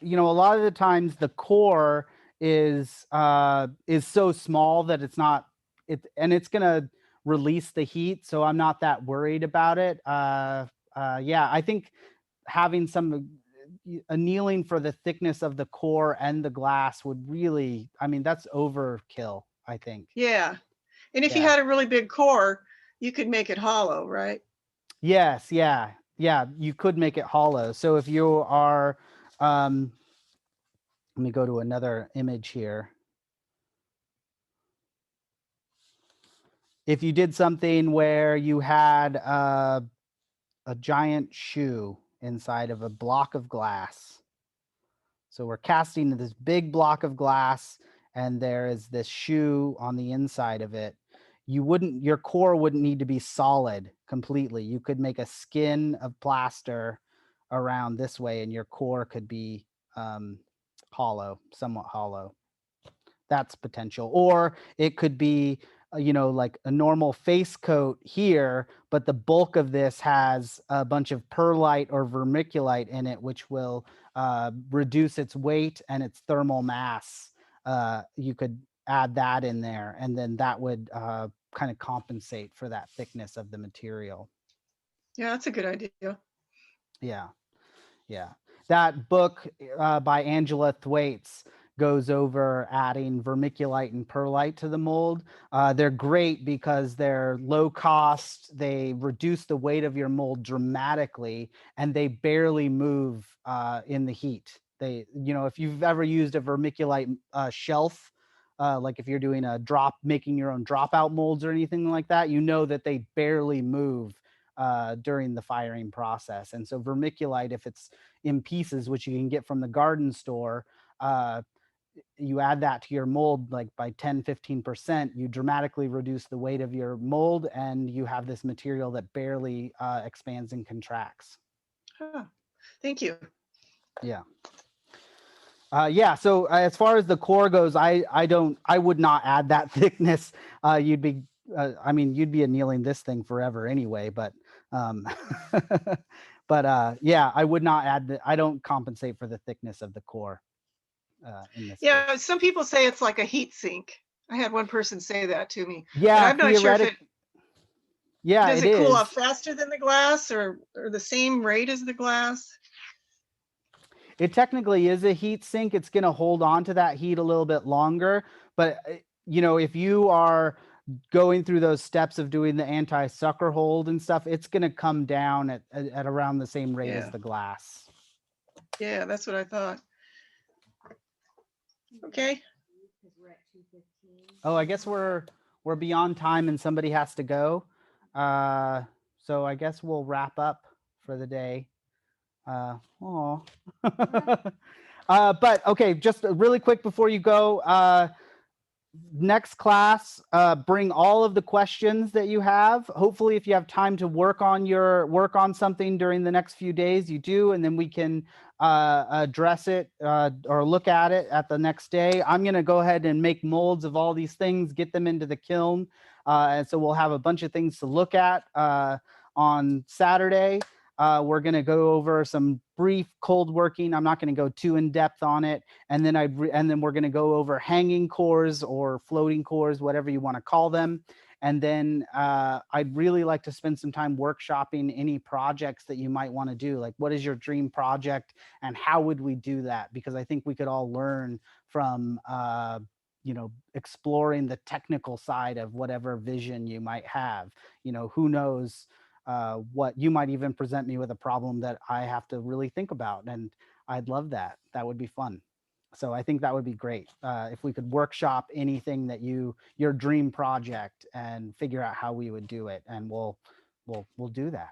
You know, a lot of the times the core is so small that it's gonna release the heat, so I'm not that worried about it. Yeah, I think having some annealing for the thickness of the core and the glass would really, I mean, that's overkill, I think. Yeah. And if you Yeah. had a really big core, you could make it hollow, right? Yes, yeah, you could make it hollow. So if you are, let me go to another image here. If you did something where you had a giant shoe inside of a block of glass. So we're casting this big block of glass, and there is this shoe on the inside of it. Your core wouldn't need to be solid completely. You could make a skin of plaster around this way, and your core could be hollow, somewhat hollow. That's potential. Or it could be, you know, like a normal face coat here, but the bulk of this has a bunch of perlite or vermiculite in it, which will reduce its weight and its thermal mass. You could add that in there, and then that would kind of compensate for that thickness of the material. Yeah, that's a good idea. Yeah. That book by Angela Thwaites goes over adding vermiculite and perlite to the mold. They're great because they're low cost, they reduce the weight of your mold dramatically, and they barely move in the heat. They, you know, if you've ever used a vermiculite shelf, like if you're doing making your own dropout molds or anything like that, you know that they barely move during the firing process. And so vermiculite, if it's in pieces, which you can get from the garden store, you add that to your mold like by 10-15%, you dramatically reduce the weight of your mold, and you have this material that barely expands and contracts. Huh. Thank you. Yeah. Yeah, so as far as the core goes, I would not add that thickness. You'd be annealing this thing forever anyway, but yeah, I would not add I don't compensate for the thickness of the core. In this Yeah, case. some people say it's like a heat sink. I had one person say that to me. Yeah, but I'm not sure if does it cool off faster than the glass or the same rate as the glass? It technically is a heat sink. It's going to hold on to that heat a little bit longer. But, you know, if you are going through those steps of doing the anti-sucker hold and stuff, it's going to come down at around the same rate as the glass. Yeah, that's what I thought. Okay. Oh, I guess we're beyond time and somebody has to go. So I guess we'll wrap up for the day. But okay, just really quick before you go, next class, bring all of the questions that you have. Hopefully, if you have time to work on something during the next few days, you do, and then we can address it or look at it at the next day. I'm going to go ahead and make molds of all these things, get them into the kiln, and so we'll have a bunch of things to look at on Saturday. we're going to go over some brief cold working. I'm not going to go too in depth on it. And then we're going to go over hanging cores or floating cores, whatever you want to call them. And then I'd really like to spend some time workshopping any projects that you might want to do. Like, what is your dream project and how would we do that? Because I think we could all learn from, you know, exploring the technical side of whatever vision you might have. You know, who knows what you might even present me with a problem that I have to really think about. And I'd love that. That would be fun. So I think that would be great if we could workshop anything that your dream project and figure out how we would do it, and we'll do that.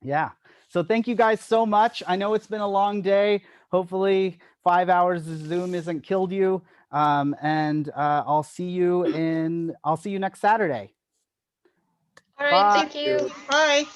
Yeah. So thank you guys so much. I know it's been a long day. Hopefully 5 hours of Zoom isn't killed you. And I'll see you next Saturday. All right, Bye. thank you. Bye.